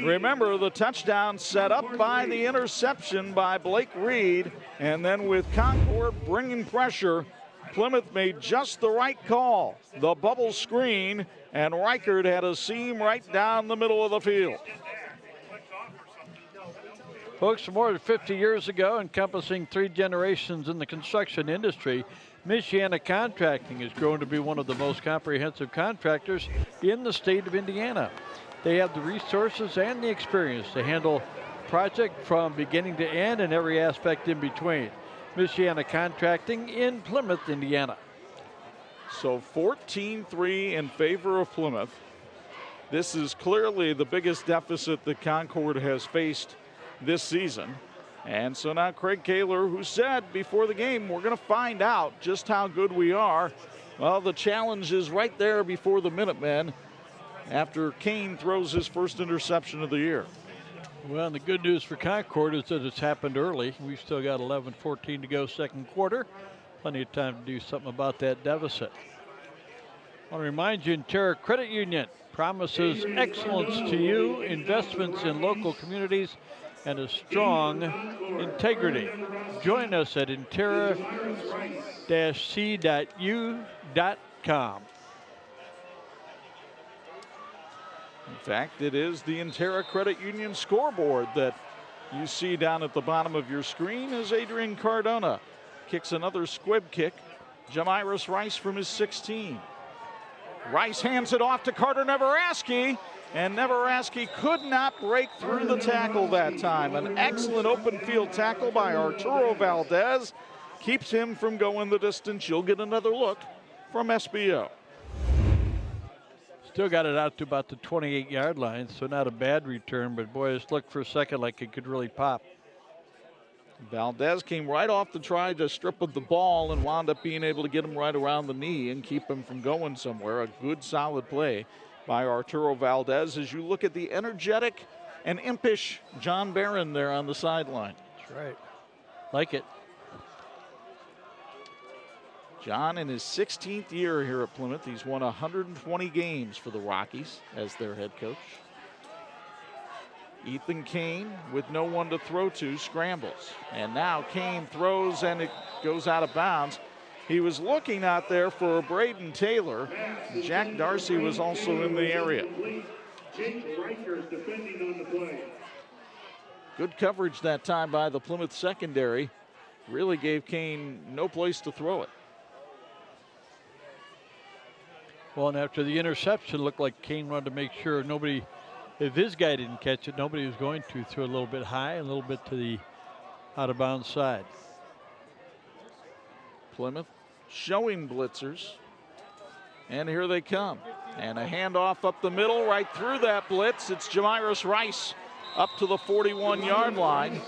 Remember, the touchdown set up by the interception by Blake Reed, and then with Concord bringing pressure, Plymouth made just the right call. The bubble screen, and Reichert had a seam right down the middle of the field. Folks, more than 50 years ago, encompassing 3 generations in the construction industry, Michiana Contracting has grown to be one of the most comprehensive contractors in the state of Indiana. They have the resources and the experience to handle project from beginning to end and every aspect in between. Michiana Contracting in Plymouth, Indiana. So 14-3 in favor of Plymouth. This is clearly the biggest deficit that Concord has faced this season. And so now Craig Kaler, who said before the game, we're going to find out just how good we are. Well, the challenge is right there before the Minutemen after Kane throws his first interception of the year. Well, and the good news for Concord is that it's happened early. We've still got 11-14 to go second quarter. Plenty of time to do something about that deficit. I want to remind you, Intera Credit Union promises excellence to you, investments in local communities, and a strong integrity. Join us at intera-c.u.com. In fact, it is the Intera Credit Union scoreboard that you see down at the bottom of your screen as Adrian Cardona kicks another squib kick. Jamiris Rice from his 16. Rice hands it off to Carter Neveraski, and Neveraski could not break through the tackle that time. An excellent open field tackle by Arturo Valdez keeps him from going the distance. You'll get another look from SBO. Still got it out to about the 28-yard line, so not a bad return, but boy, it looked for a second like it could really pop. Valdez came right off to try to strip of the ball and wound up being able to get him right around the knee and keep him from going somewhere. A good, solid play by Arturo Valdez as you look at the energetic and impish John Barron there on the sideline. That's right. Like it. John in his 16th year here at Plymouth. He's won 120 games for the Rockies as their head coach. Ethan Kane, with no one to throw to, scrambles. And now Kane throws and it goes out of bounds. He was looking out there for Braden Taylor. Jack Darcy was also in the area. Good coverage that time by the Plymouth secondary. really gave Kane no place to throw it. Well, and after the interception, looked like Kane wanted to make sure nobody, if his guy didn't catch it, nobody was going to throw a little bit high, a little bit to the out-of-bounds side. Plymouth showing blitzers. And here they come. And a handoff up the middle, right through that blitz. It's Jamirus Rice up to the 41-yard line.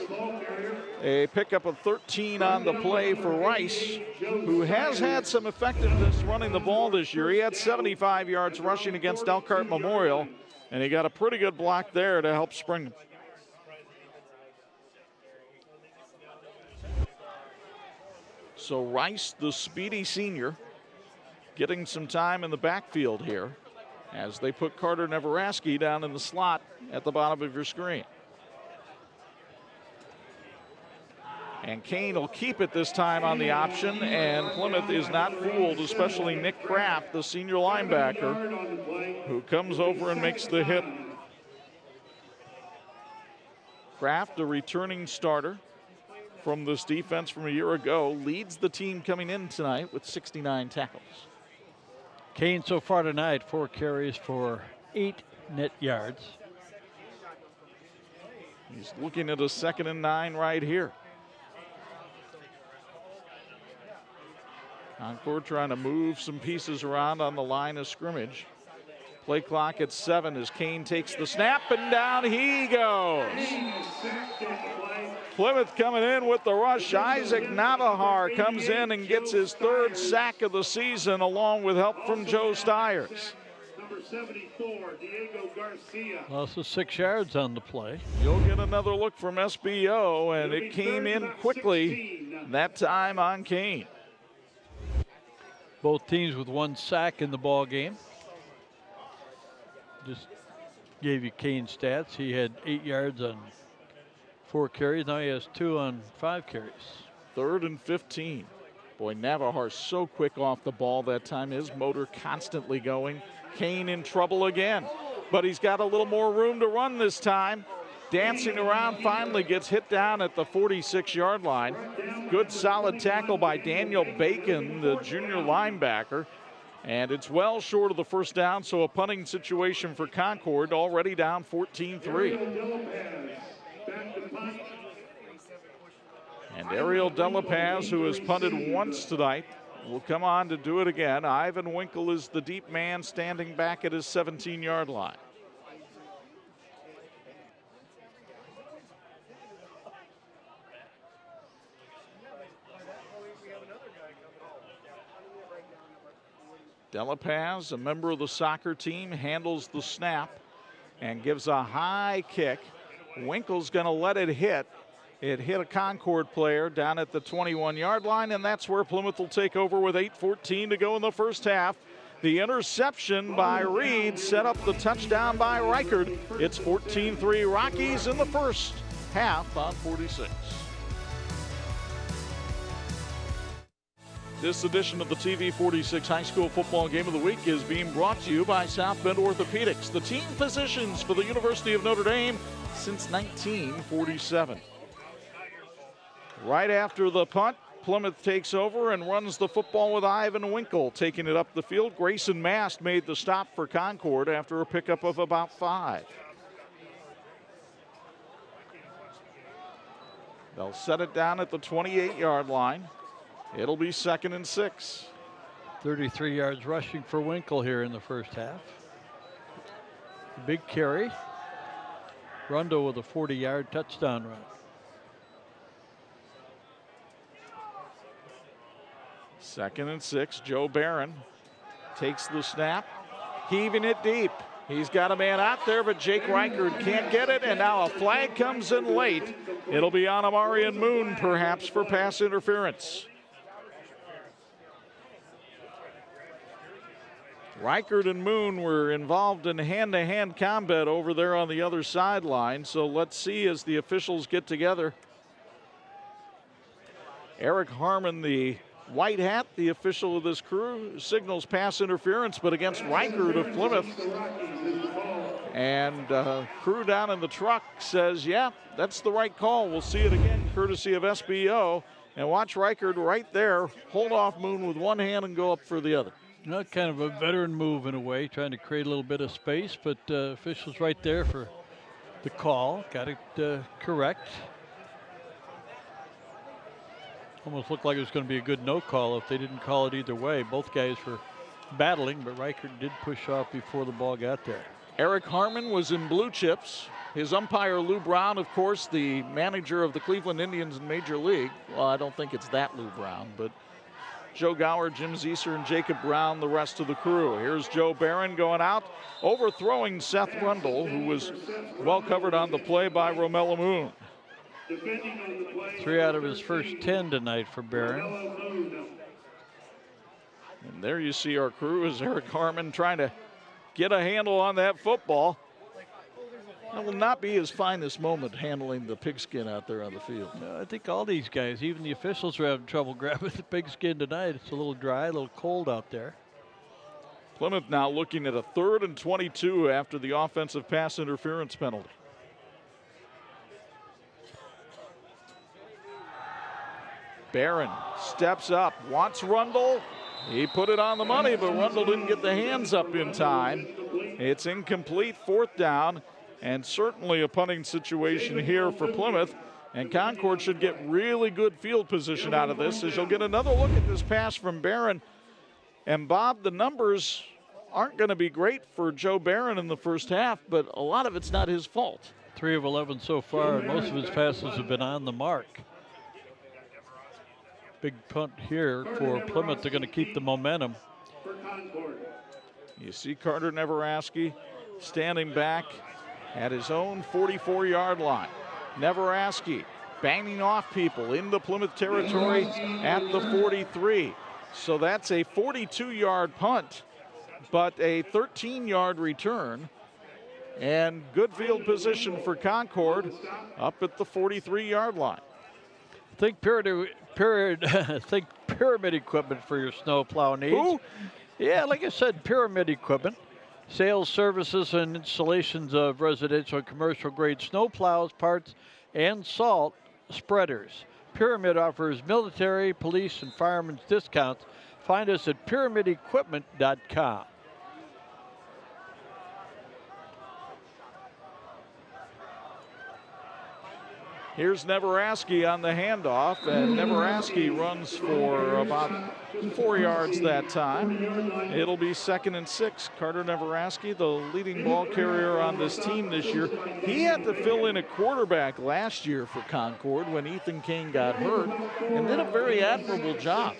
A pickup of 13 on the play for Rice, who has had some effectiveness running the ball this year. He had 75 yards rushing against Elkhart Memorial, and he got a pretty good block there to help spring him. So Rice, the speedy senior, getting some time in the backfield here as they put Carter Neveraski down in the slot at the bottom of your screen. And Kane will keep it this time on the option, and Plymouth is not fooled, especially Nick Kraft, the senior linebacker, who comes over and makes the hit. Kraft, a returning starter from this defense from a year ago, leads the team coming in tonight with 69 tackles. Kane so far tonight, 4 carries for 8 net yards. He's looking at a 2nd and 9 right here. Concord trying to move some pieces around on the line of scrimmage. Play clock at 7 as Kane takes the snap, and down he goes. Plymouth coming in with the rush. Isaac Navahar comes in and gets his 3rd sack of the season, along with help from Joe Stiers. Number 74, Diego Garcia. Loss of 6 yards on the play. You'll get another look from SBO, and it came in quickly, that time on Kane. Both teams with 1 sack in the ball game. Just gave you Kane's stats. He had 8 yards on 4 carries. Now he has 2 on 5 carries. 3rd and 15. Boy, Navajar's so quick off the ball that time. His motor constantly going. Kane in trouble again, but he's got a little more room to run this time. Dancing around, finally gets hit down at the 46-yard line. Good solid tackle by Daniel Bacon, the junior linebacker. And it's well short of the first down, so a punting situation for Concord, already down 14-3. And Ariel Delapaz, who has punted once tonight, will come on to do it again. Ivan Winkle is the deep man standing back at his 17-yard line. Delapaz, a member of the soccer team, handles the snap and gives a high kick. Winkle's going to let it hit. It hit a Concord player down at the 21-yard line, and that's where Plymouth will take over with 8:14 to go in the first half. The interception by Reed set up the touchdown by Reichard. It's 14-3 Rockies in the first half on 46. This edition of the TV 46 High School Football Game of the Week is being brought to you by South Bend Orthopedics, the team physicians for the University of Notre Dame since 1947. Right after the punt, Plymouth takes over and runs the football with Ivan Winkle taking it up the field. Grayson Mast made the stop for Concord after a pickup of about 5. They'll set it down at the 28-yard line. It'll be 2nd and 6. 33 yards rushing for Winkle here in the first half. Big carry. Rundo with a 40-yard touchdown run. 2nd and 6. Joe Barron takes the snap, heaving it deep. He's got a man out there, but Jake Reichard can't get it, and now a flag comes in late. It'll be on Amarian Moon, perhaps, for pass interference. Reichard and Moon were involved in hand-to-hand combat over there on the other sideline, so let's see as the officials get together. Eric Harmon, the white hat, the official of this crew, signals pass interference, but against Reichard of Plymouth. And crew down in the truck says, yeah, that's the right call. We'll see it again, courtesy of SBO. And watch Reichard right there hold off Moon with one hand and go up for the other. Not kind of a veteran move in a way, trying to create a little bit of space, but officials right there for the call. Got it correct. Almost looked like it was going to be a good no call if they didn't call it either way. Both guys were battling, but Reichard did push off before the ball got there. Eric Harmon was in blue chips. His umpire, Lou Brown, of course, the manager of the Cleveland Indians in Major League. Well, I don't think it's that Lou Brown, but Joe Gower, Jim Zieser, and Jacob Brown, the rest of the crew. Here's Joe Barron going out, overthrowing Seth Rundle, who was well covered on the play by Romello Moon. 3 out of his first 10 tonight for Barron. And there you see our crew is Eric Harmon trying to get a handle on that football. That will not be his finest moment handling the pigskin out there on the field. I think all these guys, even the officials, are having trouble grabbing the pigskin tonight. It's a little dry, a little cold out there. Plymouth now looking at a 3rd and 22 after the offensive pass interference penalty. Barron steps up, wants Rundle. He put it on the money, but Rundle didn't get the hands up in time. It's incomplete, 4th down, and certainly a punting situation here for Plymouth. And Concord should get really good field position out of this, as you'll get another look at this pass from Barron. And Bob, the numbers aren't going to be great for Joe Barron in the first half, but a lot of it's not his fault. 3 of 11 so far, and most of his passes have been on the mark. Big punt here for Plymouth. They're going to keep the momentum. You see Carter Neveraski standing back at his own 44-yard line. Neveraski banging off people into Plymouth territory at the 43. So that's a 42-yard punt, but a 13-yard return. And good field position for Concord up at the 43-yard line. Think pyramid equipment for your snowplow needs. Ooh. Yeah, like I said, pyramid equipment. Sales, services, and installations of residential and commercial grade snowplows, parts, and salt spreaders. Pyramid offers military, police, and firemen's discounts. Find us at pyramidequipment.com. Here's Neveraski on the handoff, and Neveraski runs for about 4 yards that time. It'll be 2nd and 6. Carter Neveraski, the leading ball carrier on this team this year. He had to fill in a quarterback last year for Concord when Ethan Kane got hurt, and did a very admirable job.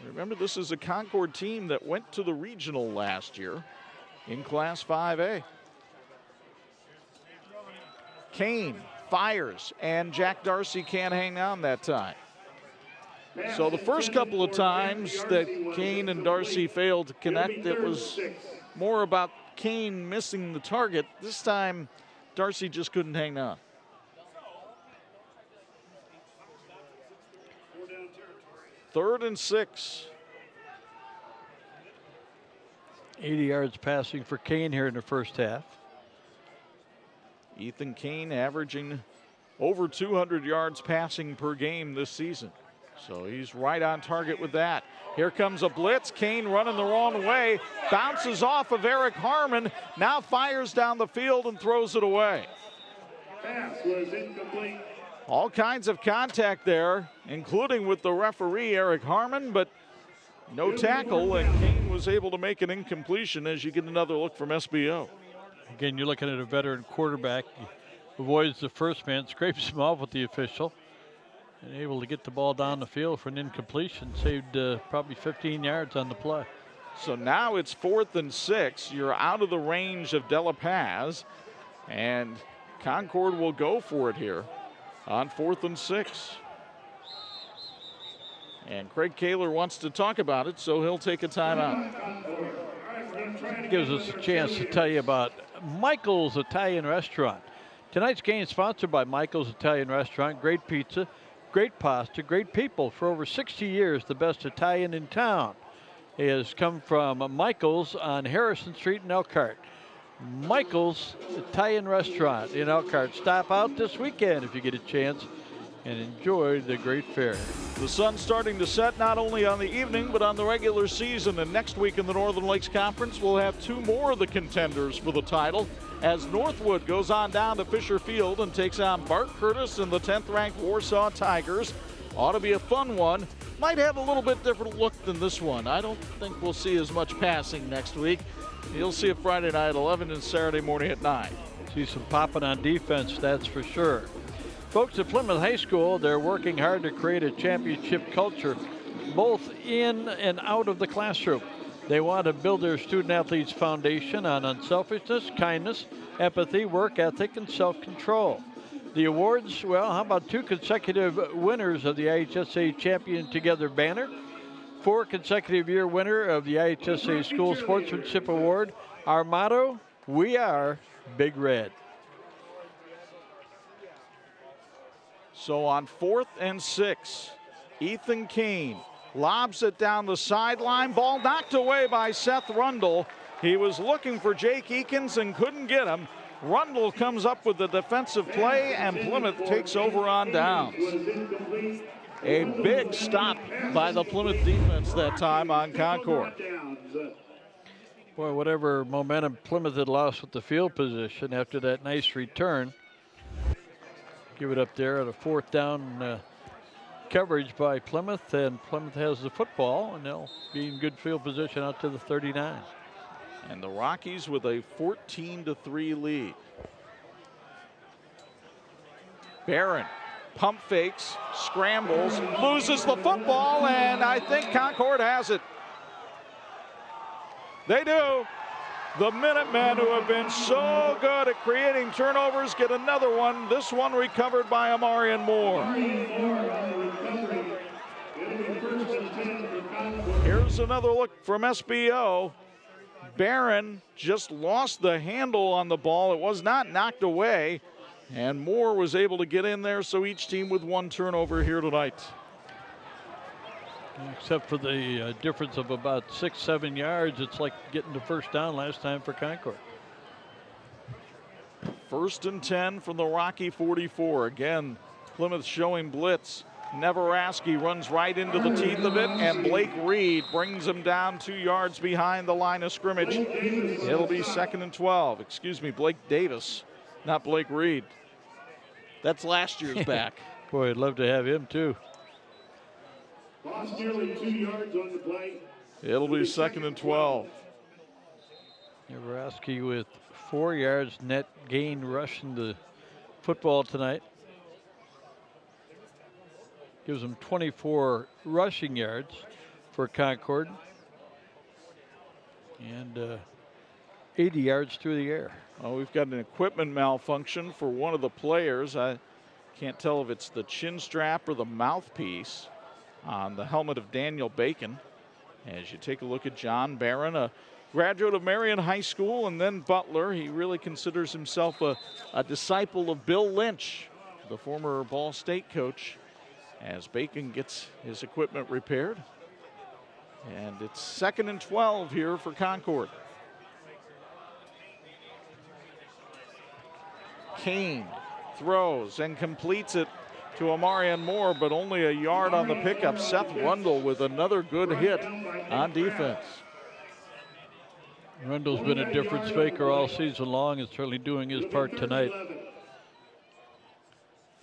Remember, this is a Concord team that went to the regional last year in Class 5A. Kane fires, and Jack Darcy can't hang on that time. So the first couple of times that Kane and Darcy failed to connect, it was more about Kane missing the target. This time, Darcy just couldn't hang on. Third and 6. 80 yards passing for Kane here in the first half. Ethan Kane averaging over 200 yards passing per game this season. So he's right on target with that. Here comes a blitz. Kane running the wrong way. Bounces off of Eric Harmon. Now fires down the field and throws it away. Pass was incomplete. All kinds of contact there, including with the referee, Eric Harmon, but no tackle, and Kane was able to make an incompletion as you get another look from SBO. Again, you're looking at a veteran quarterback. He avoids the first man, scrapes him off with the official, and able to get the ball down the field for an incompletion. Saved probably 15 yards on the play. So now it's 4th and 6. You're out of the range of De La Paz, and Concord will go for it here on 4th and 6. And Craig Kaler wants to talk about it, so he'll take a timeout. Gives us a chance to tell you about Michael's Italian Restaurant. Tonight's game is sponsored by Michael's Italian Restaurant. Great pizza, great pasta, great people. For over 60 years, the best Italian in town has come from Michael's on Harrison Street in Elkhart. Michael's Italian Restaurant in Elkhart. Stop out this weekend if you get a chance and enjoy the great fair. The sun's starting to set not only on the evening but on the regular season, and next week in the Northern Lakes Conference we'll have 2 more of the contenders for the title as Northwood goes on down to Fisher Field and takes on Bart Curtis and the 10th ranked Warsaw Tigers. Ought to be a fun one. Might have a little bit different look than this one. I don't think we'll see as much passing next week. You'll see it Friday night at 11 and Saturday morning at 9. See some popping on defense, that's for sure. Folks at Plymouth High School, they're working hard to create a championship culture both in and out of the classroom. They want to build their student athletes' foundation on unselfishness, kindness, empathy, work ethic, and self-control. The awards, well, how about 2 consecutive winners of the IHSA Champion Together banner, 4 consecutive year winner of the IHSA School Sportsmanship Award. Our motto, we are Big Red. So on 4th and 6, Ethan Kane lobs it down the sideline. Ball knocked away by Seth Rundle. He was looking for Jake Eakins and couldn't get him. Rundle comes up with the defensive play, and Plymouth takes over on downs. A big stop by the Plymouth defense that time on Concord. Boy, whatever momentum Plymouth had lost with the field position after that nice return. Give it up there at a 4th down coverage by Plymouth, and Plymouth has the football, and they'll be in good field position out to the 39. And the Rockies with a 14-3 lead. Barron pump fakes, scrambles, loses the football, and I think Concord has it. They do. The Minutemen, who have been so good at creating turnovers, get another one. This one recovered by Amarian Moore. Here's another look from SBO. Barron just lost the handle on the ball. It was not knocked away, and Moore was able to get in there, so each team with 1 turnover here tonight. Except for the difference of about 6-7 yards, it's like getting the first down last time for Concord. 1st and 10 from the Rocky 44. Again, Plymouth showing blitz. Neveraski runs right into the teeth of it, and Blake Reed brings him down 2 yards behind the line of scrimmage. It'll be 2nd and 12. Excuse me, Blake Davis, not Blake Reed. That's last year's back. Boy, I'd love to have him too. Lost nearly 2 yards on the play. It'll be 2nd and 12. Neveraski with 4 yards net gain rushing the football tonight. Gives them 24 rushing yards for Concord and 80 yards through the air. Oh, we've got an equipment malfunction for one of the players. I can't tell if it's the chin strap or the mouthpiece on the helmet of Daniel Bacon. As you take a look at John Barron, a graduate of Marion High School and then Butler. He really considers himself a disciple of Bill Lynch, the former Ball State coach, as Bacon gets his equipment repaired. And it's 2nd and 12 here for Concord. Kane throws and completes it to Amarian Moore, but only a yard on the pickup. Seth Rundle with another good hit on defense. Rundle's been a difference maker all season long and certainly doing his part tonight.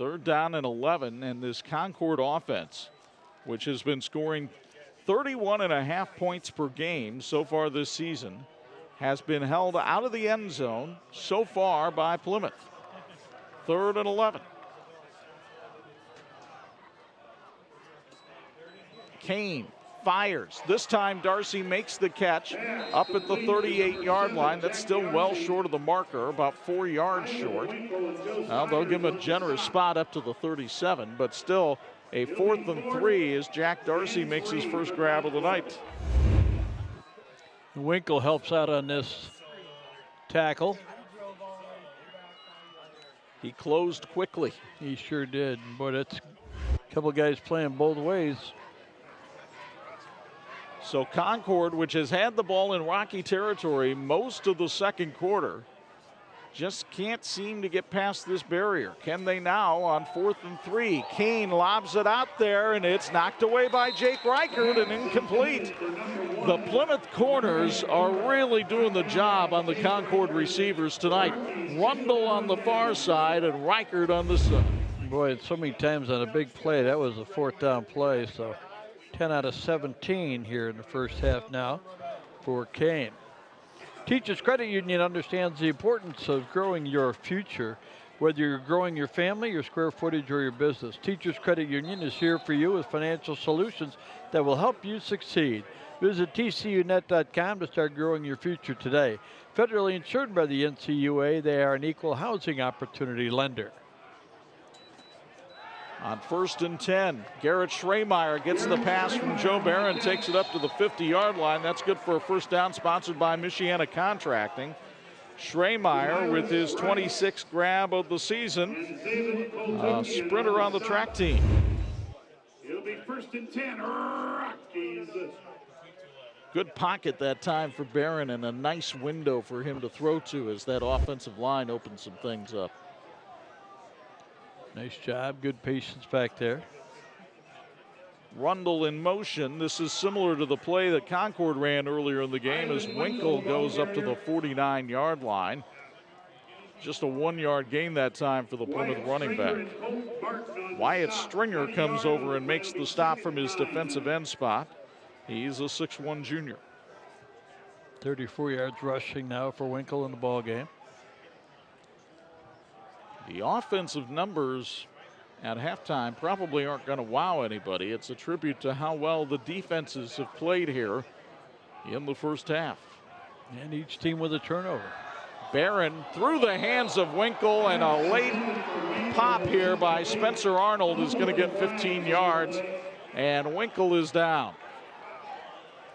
3rd down and 11, and this Concord offense, which has been scoring 31.5 points per game so far this season, has been held out of the end zone so far by Plymouth. 3rd and 11. Kane fires. This time Darcy makes the catch up at the 38-yard line. That's still well short of the marker, about 4 yards short. Well, they'll give him a generous spot up to the 37, but still a 4th and 3 as Jack Darcy makes his first grab of the night. Winkle helps out on this tackle. He closed quickly. He sure did. Boy, that's a couple guys playing both ways. So Concord, which has had the ball in Rocky territory most of the second quarter, just can't seem to get past this barrier. Can they now on 4th and 3? Kane lobs it out there, and it's knocked away by Jake Reichert and incomplete. The Plymouth corners are really doing the job on the Concord receivers tonight. Rundle on the far side and Reichert on the side. Boy, so many times on a big play. That was a 4th down play, so 10 out of 17 here in the first half now for Kane. Teachers Credit Union understands the importance of growing your future, whether you're growing your family, your square footage, or your business. Teachers Credit Union is here for you with financial solutions that will help you succeed. Visit tcunet.com to start growing your future today. Federally insured by the NCUA, they are an equal housing opportunity lender. On 1st and 10, Garrett Schremeyer gets the pass from Joe Barron, takes it up to the 50-yard line. That's good for a first down, sponsored by Michiana Contracting. Schremeyer with his 26th grab of the season. Sprinter on the track team. It'll be 1st and 10, Rockies. Good pocket that time for Barron and a nice window for him to throw to as that offensive line opens some things up. Nice job, good patience back there. Rundle in motion. This is similar to the play that Concord ran earlier in the game as Winkle goes up to the 49-yard line. Just a 1-yard gain that time for the Plymouth running back. Wyatt Stringer comes over and makes the stop from his defensive end spot. He's a 6'1 junior. 34 yards rushing now for Winkle in the ball game. The offensive numbers at halftime probably aren't going to wow anybody. It's a tribute to how well the defenses have played here in the first half. And each team with a turnover. Barron through the hands of Winkle, and a late pop here by Spencer Arnold is going to get 15 yards, and Winkle is down.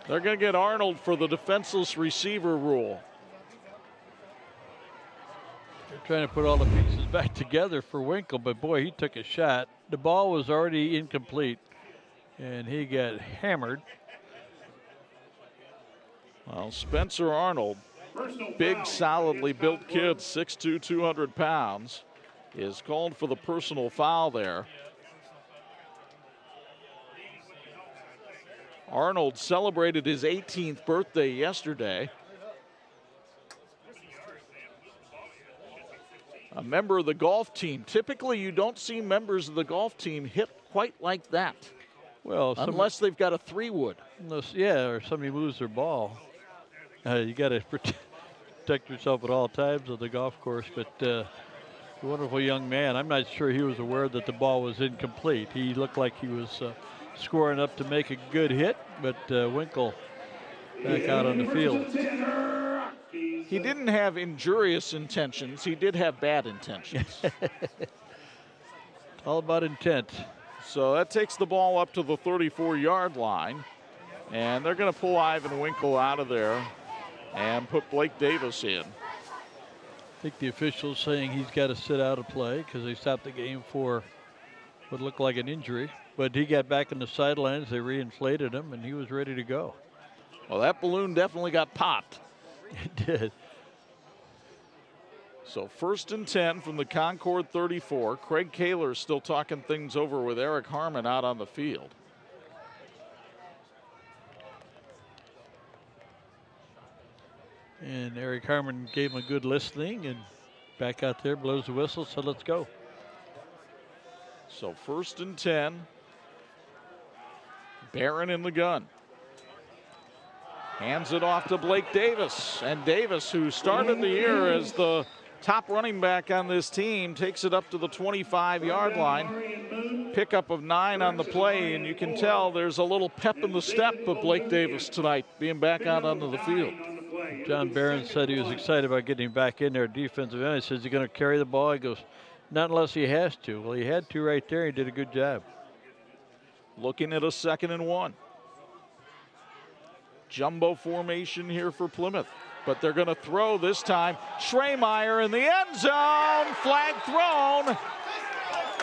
They're going to get Arnold for the defenseless receiver rule. They're trying to put all the pieces back together for Winkle, but boy, he took a shot. The ball was already incomplete, and he got hammered. Well, Spencer Arnold, big, solidly built kid, 6'2", 200 pounds, is called for the personal foul there. Arnold celebrated his 18th birthday yesterday. A member of the golf team. Typically, you don't see members of the golf team hit quite like that. Well, unless they've got a 3-wood. Yeah, or somebody moves their ball. You got to protect yourself at all times on the golf course. But a wonderful young man. I'm not sure he was aware that the ball was incomplete. He looked like he was scoring up to make a good hit, but Winkle back out on the field. He didn't have injurious intentions. He did have bad intentions. All about intent. So that takes the ball up to the 34-yard line. And they're going to pull Ivan Winkle out of there and put Blake Davis in. I think the official's saying he's got to sit out of play because they stopped the game for what looked like an injury. But he got back in the sidelines. They reinflated him, and he was ready to go. Well, that balloon definitely got popped. It did. So 1st and 10 from the Concord 34. Craig Kaler still talking things over with Eric Harmon out on the field. And Eric Harmon gave him a good listening, and back out there, blows the whistle, so let's go. So 1st and 10. Barron in the gun. Hands it off to Blake Davis. And Davis, who started the year as the top running back on this team, takes it up to the 25-yard line. Pickup of 9 on the play, and you can tell there's a little pep in the step of Blake Davis tonight, being back out onto the field. John Barron said he was excited about getting back in there defensive end. He says he's going to carry the ball. He goes, not unless he has to. Well, he had to right there. He did a good job. Looking at a 2nd and 1. Jumbo formation here for Plymouth, but they're going to throw this time. Schremeyer in the end zone, flag thrown.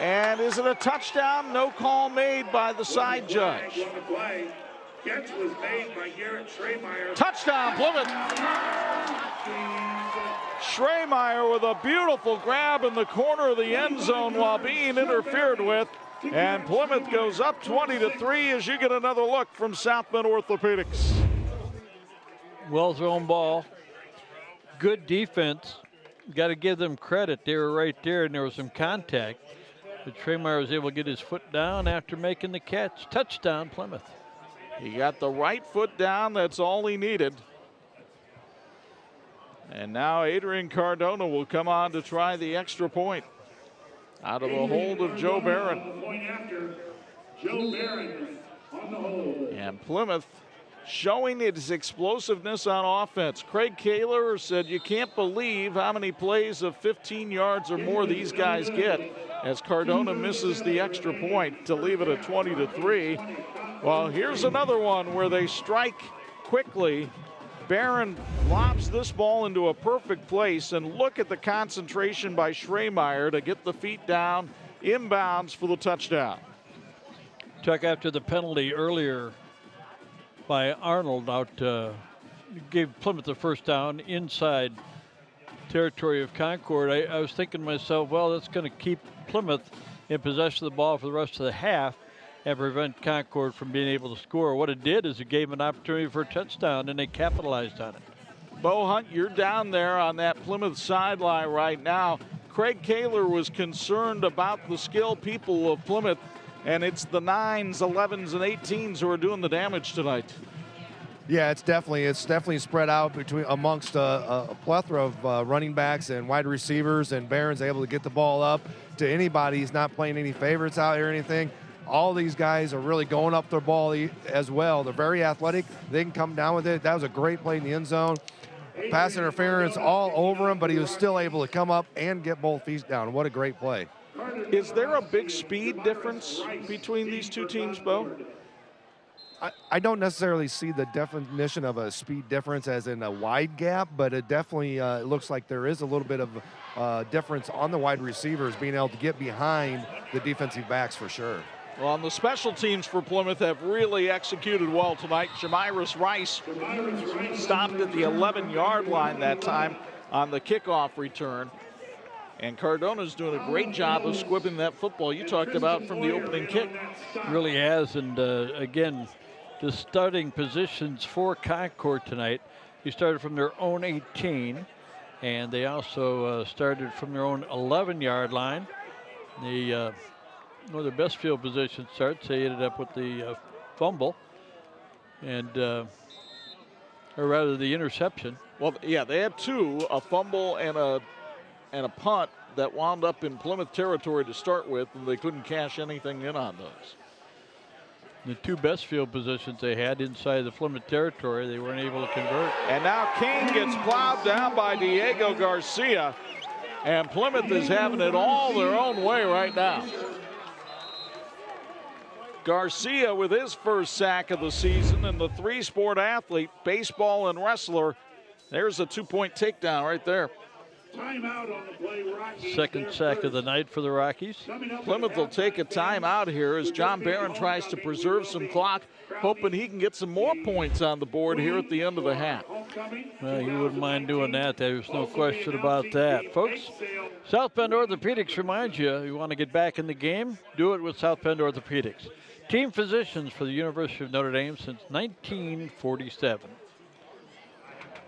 And is it a touchdown? No call made by the side judge. Catch was made by Garrett Schremeyer. Touchdown, Plymouth. Schremeyer with a beautiful grab in the corner of the end zone while being interfered with. And Plymouth goes up 20-3 as you get another look from South Bend Orthopedics. Well thrown ball. Good defense. Got to give them credit. They were right there, and there was some contact. But Schremeyer was able to get his foot down after making the catch. Touchdown, Plymouth. He got the right foot down. That's all he needed. And now Adrian Cardona will come on to try the extra point out of the hold of Joe Barron. And Plymouth showing its explosiveness on offense. Craig Kaler said you can't believe how many plays of 15 yards or more these guys get as Cardona misses the extra point to leave it at 20-3. Well, here's another one where they strike quickly. Barron lobs this ball into a perfect place, and look at the concentration by Schremeyer to get the feet down, inbounds for the touchdown. Chuck, after the penalty earlier by Arnold gave Plymouth the first down inside territory of Concord, I was thinking to myself, well, that's going to keep Plymouth in possession of the ball for the rest of the half and prevent Concord from being able to score. What it did is it gave them an opportunity for a touchdown, and they capitalized on it. Bo Hunt, you're down there on that Plymouth sideline right now. Craig Kaler was concerned about the skilled people of Plymouth, and it's the 9s, 11s, and 18s who are doing the damage tonight. Yeah, it's definitely spread out amongst a plethora of running backs and wide receivers, and Barron's able to get the ball up to anybody. He's not playing any favorites out here or anything. All these guys are really going up their ball as well. They're very athletic. They can come down with it. That was a great play in the end zone. Pass interference all over him, but he was still able to come up and get both feet down. What a great play. Is there a big speed difference between these two teams, Bo? I don't necessarily see the definition of a speed difference as in a wide gap, but it definitely looks like there is a little bit of difference on the wide receivers being able to get behind the defensive backs for sure. Well, and the special teams for Plymouth have really executed well tonight. Shamiris Rice stopped at the 11-yard line that time on the kickoff return. And Cardona's doing a great job of squibbing that football you talked about from the opening kick. Really has, and again, the starting positions for Concord tonight, they started from their own 18, and they also started from their own 11-yard line. They one of their best field position starts, they ended up with the fumble, and or rather the interception. Well, yeah, they had two, a fumble and a punt that wound up in Plymouth territory to start with, and they couldn't cash anything in on those. The two best field positions they had inside the Plymouth territory, they weren't able to convert. And now Kane gets plowed down by Diego Garcia, and Plymouth is having it all their own way right now. Garcia with his first sack of the season, and the three-sport athlete, baseball and wrestler. There's a two-point takedown right there. Timeout on the play, Rockies. Second sack of the night for the Rockies. Plymouth will take a timeout here as John Barron tries to preserve some clock, hoping he can get some more points on the board here at the end of the half. Well, you wouldn't mind doing that. There's no question about that. Folks, South Bend Orthopedics reminds you want to get back in the game, do it with South Bend Orthopedics. Team physicians for the University of Notre Dame since 1947.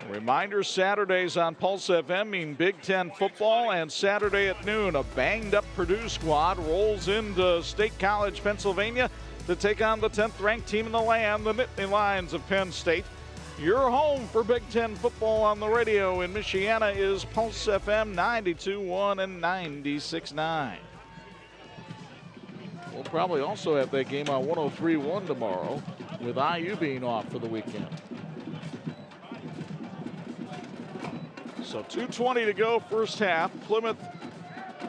Reminder, Saturdays on Pulse FM mean Big Ten football, and Saturday at noon, a banged-up Purdue squad rolls into State College, Pennsylvania to take on the 10th-ranked team in the land, the Nittany Lions of Penn State. Your home for Big Ten football on the radio in Michiana is Pulse FM 92.1 and 96.9. We'll probably also have that game on 103.1 tomorrow, with IU being off for the weekend. So 2:20 to go, first half. Plymouth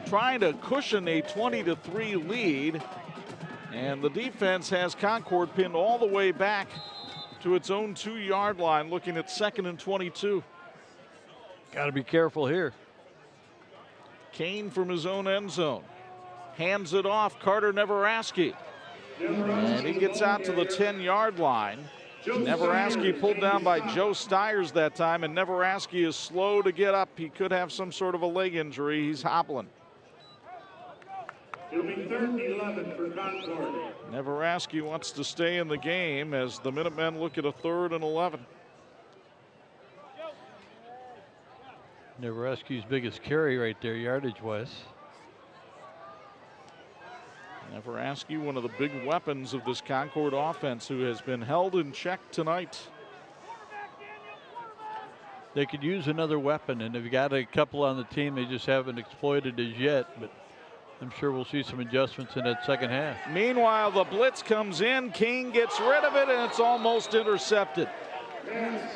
trying to cushion a 20-3 lead, and the defense has Concord pinned all the way back to its own 2-yard line, looking at 2nd and 22. Got to be careful here. Kane from his own end zone. Hands it off, Carter Neveraski. And he gets out to the 10-yard line. Neveraski pulled down by Joe Stiers that time, and Neveraski is slow to get up. He could have some sort of a leg injury. He's hobbling. It'll be 3rd and 11 for Concord. Neveraski wants to stay in the game as the Minutemen look at a 3rd and 11. Neveraski's biggest carry right there, yardage-wise. Neveraski, one of the big weapons of this Concord offense, who has been held in check tonight. They could use another weapon, and they've got a couple on the team they just haven't exploited as yet, but I'm sure we'll see some adjustments in that second half. Meanwhile, the blitz comes in. Kane gets rid of it, and it's almost intercepted.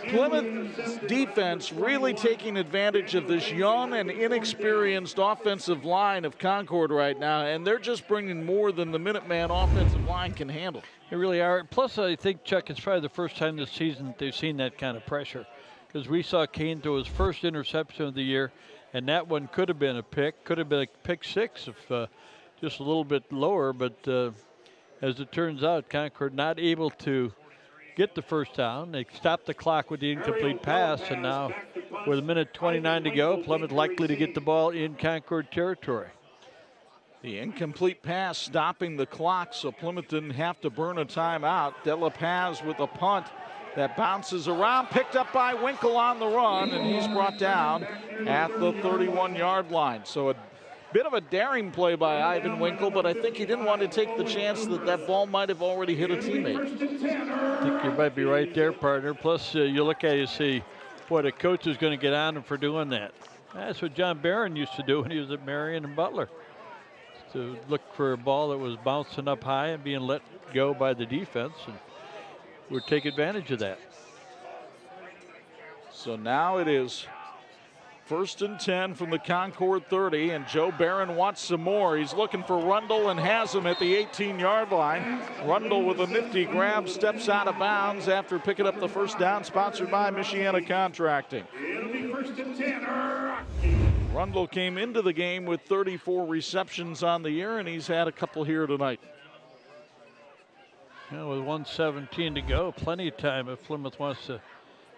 Plymouth's defense really taking advantage of this young and inexperienced offensive line of Concord right now, and they're just bringing more than the Minuteman offensive line can handle. They really are. Plus, I think, Chuck, it's probably the first time this season that they've seen that kind of pressure, because we saw Kane throw his first interception of the year, and that one could have been a pick, could have been a pick six if just a little bit lower, but as it turns out, Concord not able to get the first down. They stopped the clock with the incomplete pass, and now with 1:29 to go, Plymouth likely to get the ball in Concord territory. The incomplete pass stopping the clock, so Plymouth didn't have to burn a timeout. De La Paz with a punt that bounces around, picked up by Winkle on the run, and he's brought down at the 31-yard line. So a bit of a daring play by Ivan Winkle, but I think he didn't want to take the chance that that ball might have already hit a teammate. I think you might be right there, partner. Plus, you look at it and see, boy, the coach is going to get on him for doing that. That's what John Barron used to do when he was at Marion and Butler, to look for a ball that was bouncing up high and being let go by the defense, and would take advantage of that. So now it is 1st and 10 from the Concord 30, and Joe Barron wants some more. He's looking for Rundle and has him at the 18-yard line. Rundle with a nifty grab steps out of bounds after picking up the first down, sponsored by Michiana Contracting. It'll be 1st and 10. Rundle came into the game with 34 receptions on the year, and he's had a couple here tonight. Well, with 1:17 to go, plenty of time if Plymouth wants to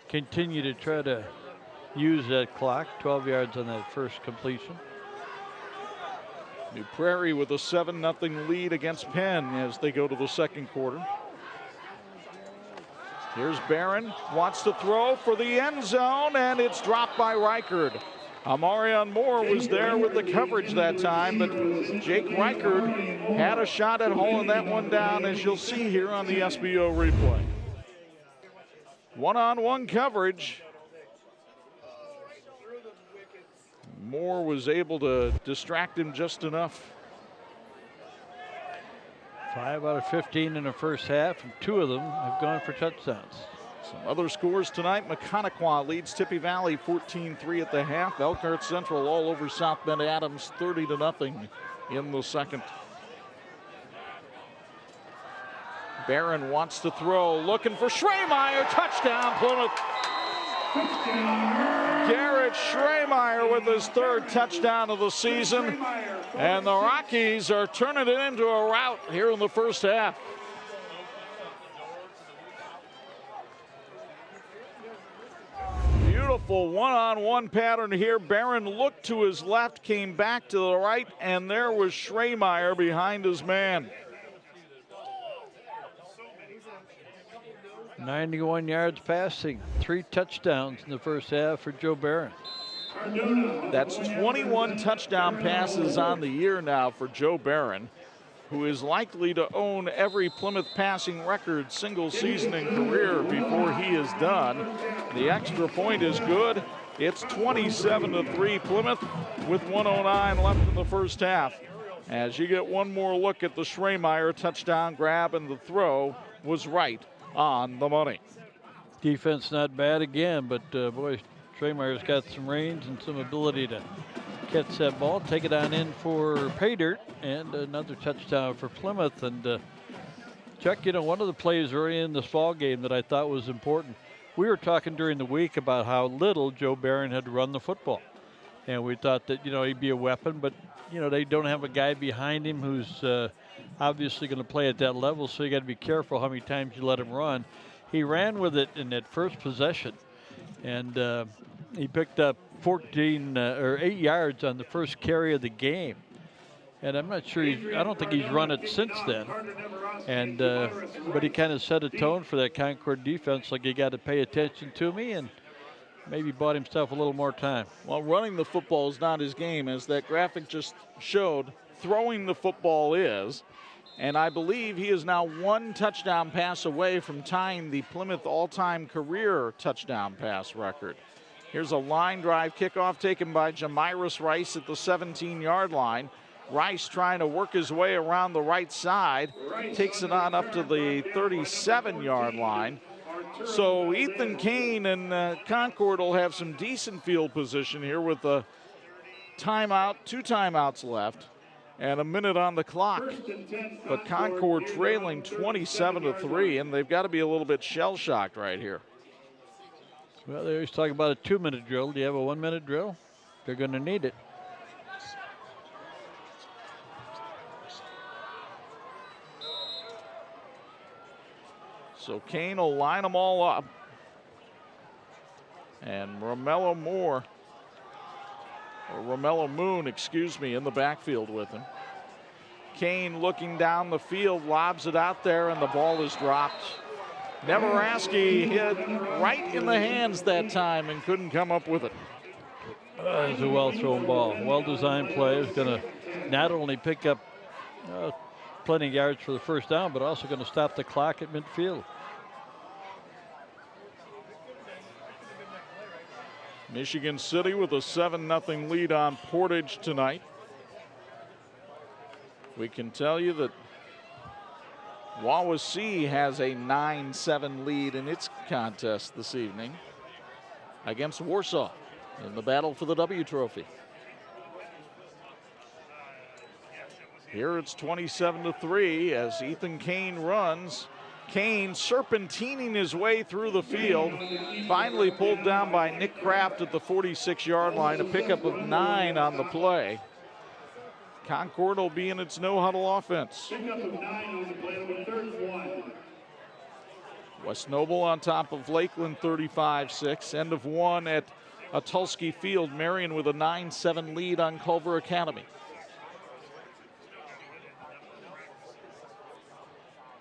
continue to try to use that clock. 12 yards on that first completion. New Prairie with a 7-0 lead against Penn as they go to the second quarter. Here's Barron, wants to throw for the end zone, and it's dropped by Reichard. Amarion Moore was there with the coverage that time, but Jake Reichard had a shot at hauling that one down, as you'll see here on the SBO replay. One-on-one coverage. Moore was able to distract him just enough. 5 out of 15 in the first half, and 2 of them have gone for touchdowns. Some other scores tonight. Mechaniqua leads Tippy Valley 14-3 at the half. Elkhart Central all over South Bend Adams 30-0 in the second. Barron wants to throw, looking for Schremeyer. Touchdown, Plymouth. Garrett Schremeyer with his 3rd touchdown of the season. And the Rockies are turning it into a rout here in the first half. Beautiful one-on-one pattern here. Barron looked to his left, came back to the right, and there was Schremeyer behind his man. 91 yards passing, 3 touchdowns in the first half for Joe Barron. That's 21 touchdown passes on the year now for Joe Barron, who is likely to own every Plymouth passing record single season and career before he is done. The extra point is good. It's 27-3 Plymouth with 1:09 left in the first half. As you get one more look at the Schremeyer touchdown grab, and the throw was right on the money. Defense not bad again, but boy, Schreemeyer's got some range and some ability to catch that ball, take it on in for pay dirt, and another touchdown for Plymouth. And Chuck, you know, one of the plays early in this ball game that I thought was important, we were talking during the week about how little Joe Barron had run the football, and we thought that, you know, he'd be a weapon, but you know, they don't have a guy behind him who's obviously going to play at that level, so you got to be careful how many times you let him run. he ran with it in that first possession, and he picked up 8 yards on the first carry of the game. And I'm not sure, I don't think he's run it since then. And but he kind of set a tone for that Concord defense, like, you got to pay attention to me, and maybe bought himself a little more time. Well, running the football is not his game, as that graphic just showed. Throwing the football is. And I believe he is now 1 touchdown pass away from tying the Plymouth all-time career touchdown pass record. Here's a line drive kickoff taken by Jamirus Rice at the 17-yard line. Rice trying to work his way around the right side, takes it on up to the 37-yard line. So Ethan Kane and Concord will have some decent field position here with a timeout, 2 timeouts left, and a minute on the clock. But Concord trailing 27-3, and they've got to be a little bit shell-shocked right here. Well, they always talk about a 2-minute drill. Do you have a 1-minute drill? They're going to need it. So Kane will line them all up. And Romello Moon, in the backfield with him. Kane looking down the field, lobs it out there, and the ball is dropped. Neveraski hit right in the hands that time and couldn't come up with it. It's a well-thrown ball. Well-designed play. Is going to not only pick up plenty of yards for the first down, but also going to stop the clock at midfield. Michigan City with a 7-0 lead on Portage tonight. We can tell you that Wawasee has a 9-7 lead in its contest this evening against Warsaw in the battle for the W Trophy. Here it's 27-3 as Ethan Kane runs. Kane serpentining his way through the field, finally pulled down by Nick Kraft at the 46-yard line, a pickup of 9 on the play. Concord will be in its no-huddle offense. West Noble on top of Lakeland 35-6. End of 1 at Atulski Field. Marion with a 9-7 lead on Culver Academy.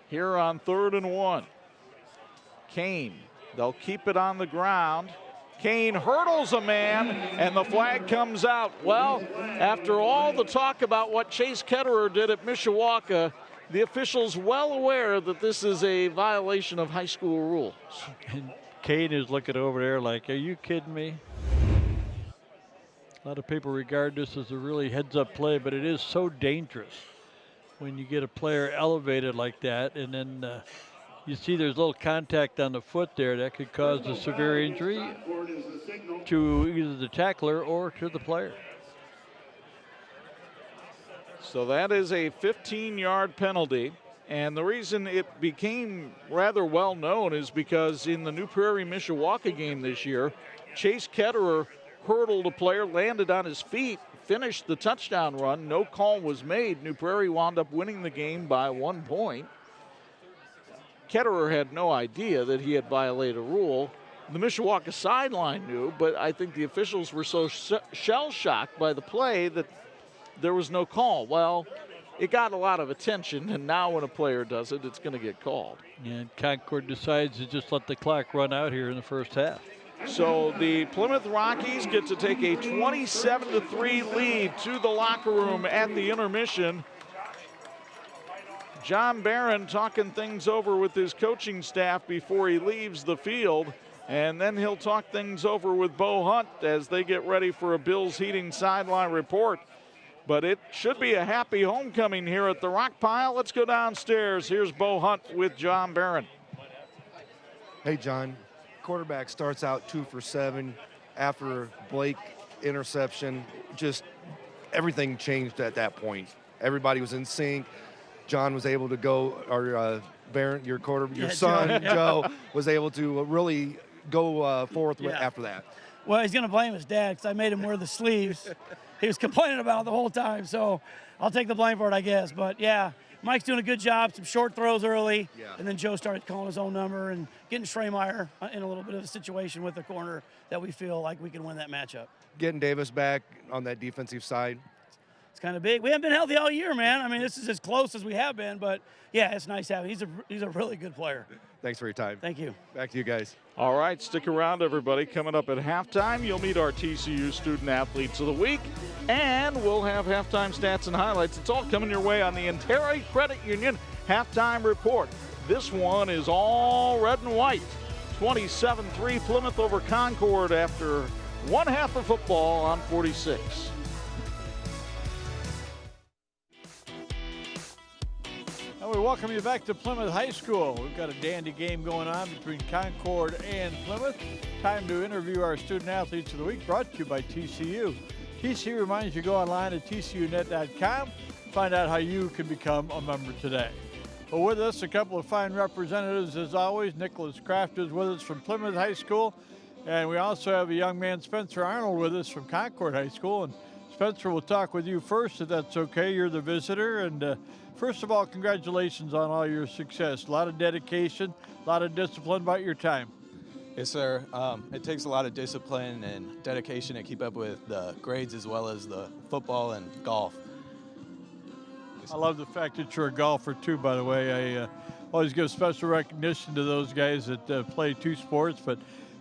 Here on 3rd and 1. Kane, they'll keep it on the ground. Kane hurdles a man, and the flag comes out. Well, after all the talk about what Chase Ketterer did at Mishawaka, the officials well aware that this is a violation of high school rules. And Kane is looking over there like, are you kidding me? A lot of people regard this as a really heads-up play, but it is so dangerous when you get a player elevated like that, and then you see there's a little contact on the foot there that could cause a severe injury to either the tackler or to the player. So that is a 15-yard penalty, and the reason it became rather well known is because in the New Prairie Mishawaka game this year, Chase Ketterer hurdled a player, landed on his feet, finished the touchdown run. No call was made. New Prairie wound up winning the game by 1 point. Ketterer had no idea that he had violated a rule. The Mishawaka sideline knew, but I think the officials were so shell-shocked by the play that there was no call. Well, it got a lot of attention, and now when a player does it, it's going to get called. And Concord decides to just let the clock run out here in the first half. So the Plymouth Rockies get to take a 27-3 lead to the locker room at the intermission. John Barron talking things over with his coaching staff before he leaves the field, and then he'll talk things over with Bo Hunt as they get ready for a Bills Heating sideline report. But it should be a happy homecoming here at the Rock Pile. Let's go downstairs. Here's Bo Hunt with John Barron. Hey, John. Quarterback starts out 2 for 7 after Blake interception. Just everything changed at that point. Everybody was in sync. John was able to go, or Barron, your son, Joe, was able to really go forth with after that. Well, he's going to blame his dad because I made him wear the sleeves. He was complaining about it the whole time, so I'll take the blame for it, I guess. But, yeah, Mike's doing a good job, some short throws early, Yeah. and then Joe started calling his own number and getting Schremeyer in a little bit of a situation with the corner that we feel like we can win that matchup. Getting Davis back on that defensive side. It's kind of big. We haven't been healthy all year, man. I mean, this is as close as we have been, but yeah, it's nice having. He's a really good player. Thanks for your time. Thank you. Back to you guys. All right, stick around, everybody. Coming up at halftime, you'll meet our TCU Student Athletes of the Week, and we'll have halftime stats and highlights. It's all coming your way on the Interi Credit Union Halftime Report. This one is all red and white. 27-3 Plymouth over Concord after one half of football on 46. And we welcome you back to Plymouth High School. We've got a dandy game going on between Concord and Plymouth. Time to interview our Student Athletes of the Week, brought to you by TCU. TCU reminds you to go online at tcunet.com. Find out how you can become a member today. Well, with us, a couple of fine representatives as always. Nicholas Kraft is with us from Plymouth High School. And we also have a young man, Spencer Arnold, with us from Concord High School. And Spencer, we'll talk with you first, if that's okay. You're the visitor. And first of all, congratulations on all your success. A lot of dedication, a lot of discipline about your time. Yes, sir. It takes a lot of discipline and dedication to keep up with the grades as well as the football and golf. I love the fact that you're a golfer, too, by the way. I always give special recognition to those guys that play two sports, but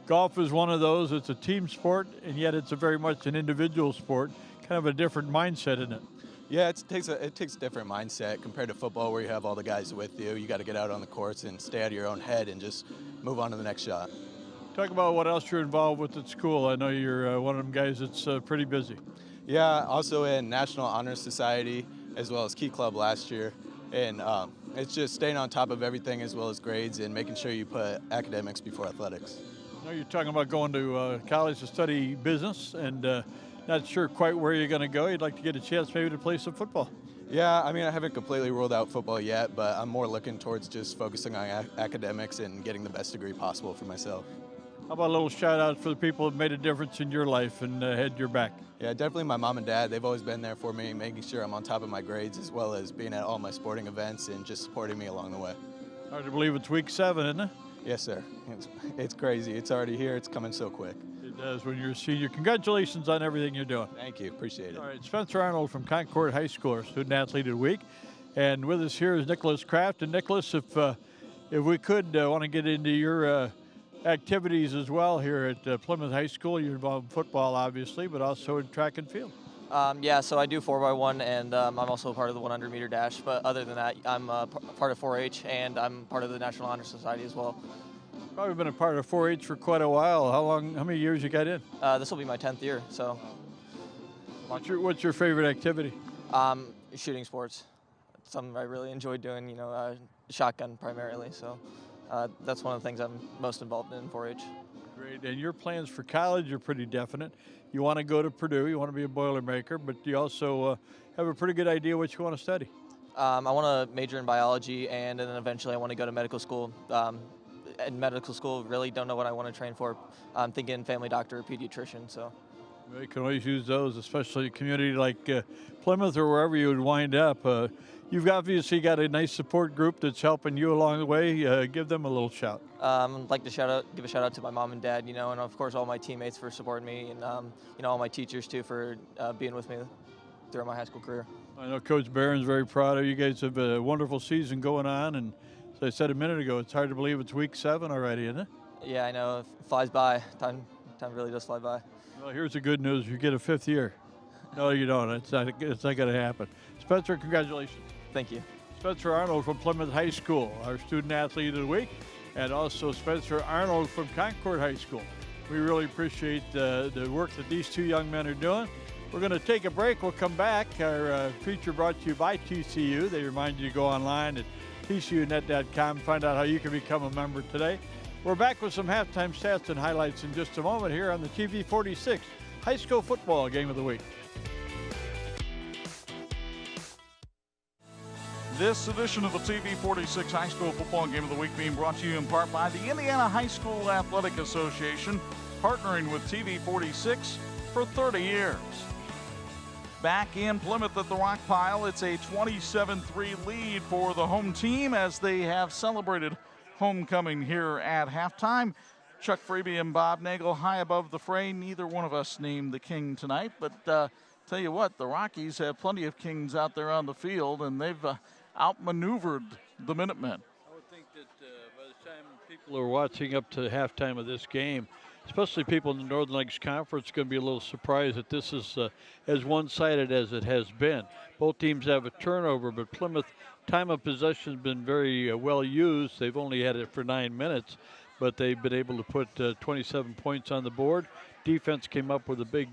golf is one of those. It's a team sport, and yet it's a very much an individual sport. Kind of a different mindset, isn't it? Yeah, it takes a different mindset compared to football where you have all the guys with you. You got to get out on the courts and stay out of your own head and just move on to the next shot. Talk about what else you're involved with at school. I know you're one of them guys that's pretty busy. Yeah, also in National Honor Society as well as Key Club last year. And it's just staying on top of everything as well as grades and making sure you put academics before athletics. I know you're talking about going to college to study business and not sure quite where you're going to go. You'd like to get a chance maybe to play some football. Yeah, I mean, I haven't completely ruled out football yet, but I'm more looking towards just focusing on academics and getting the best degree possible for myself. How about a little shout out for the people that made a difference in your life and had your back? Yeah, definitely my mom and dad. They've always been there for me, making sure I'm on top of my grades as well as being at all my sporting events and just supporting me along the way. Hard to believe it's week 7, isn't it? Yes, sir. It's crazy. It's already here. It's coming so quick. It does when you're a senior. Congratulations on everything you're doing. Thank you. Appreciate it. All right, Spencer Arnold from Concord High School, our Student Athlete of the Week. And with us here is Nicholas Kraft. And Nicholas, if we could want to get into your activities as well here at Plymouth High School. You're involved in football, obviously, but also in track and field. Yeah, so I do 4x1, and I'm also a part of the 100-meter dash. But other than that, I'm part of 4-H, and I'm part of the National Honor Society as well. Probably been a part of 4-H for quite a while. How many years you got in? This will be my 10th year, so. What's your favorite activity? Shooting sports. It's something I really enjoy doing, shotgun primarily. So that's one of the things I'm most involved in 4-H. Great. And your plans for college are pretty definite. You want to go to Purdue, you want to be a Boilermaker, but you also have a pretty good idea what you want to study. I want to major in biology, and then eventually I want to go to medical school. In medical school, really don't know what I want to train for. I'm thinking family doctor or pediatrician. So. Well, you can always use those, especially a community like Plymouth or wherever you would wind up. You've obviously got a nice support group that's helping you along the way. Give them a little shout. I'd like to give a shout out to my mom and dad, and of course all my teammates for supporting me, and all my teachers too for being with me throughout my high school career. I know Coach Barron's very proud of you. Guys have a wonderful season going on, and as I said a minute ago, it's hard to believe it's week 7 already, isn't it? Yeah, I know. It flies by. Time really does fly by. Well, here's the good news. You get a 5th year. No, you don't. It's not going to happen. Spencer, congratulations. Thank you. Spencer Arnold from Plymouth High School, our Student Athlete of the Week, and also Spencer Arnold from Concord High School. We really appreciate the work that these two young men are doing. We're going to take a break. We'll come back. Our feature brought to you by TCU. They remind you to go online at tcunet.com, find out how you can become a member today. We're back with some halftime stats and highlights in just a moment here on the TV 46 High School Football Game of the Week. This edition of the TV 46 High School Football Game of the Week being brought to you in part by the Indiana High School Athletic Association, partnering with TV 46 for 30 years. back in Plymouth at the Rock Pile. It's a 27-3 lead for the home team as they have celebrated homecoming here at halftime. Chuck Freeby and Bob Nagel high above the fray. Neither one of us named the king tonight, but tell you what, the Rockies have plenty of kings out there on the field, and they've outmaneuvered the Minutemen. I would think that by the time people are watching up to halftime of this game, especially people in the Northern Lakes Conference, going to be a little surprised that this is as one-sided as it has been. Both teams have a turnover, but Plymouth time of possession has been very well used. They've only had it for 9 minutes, but they've been able to put 27 points on the board. Defense came up with a big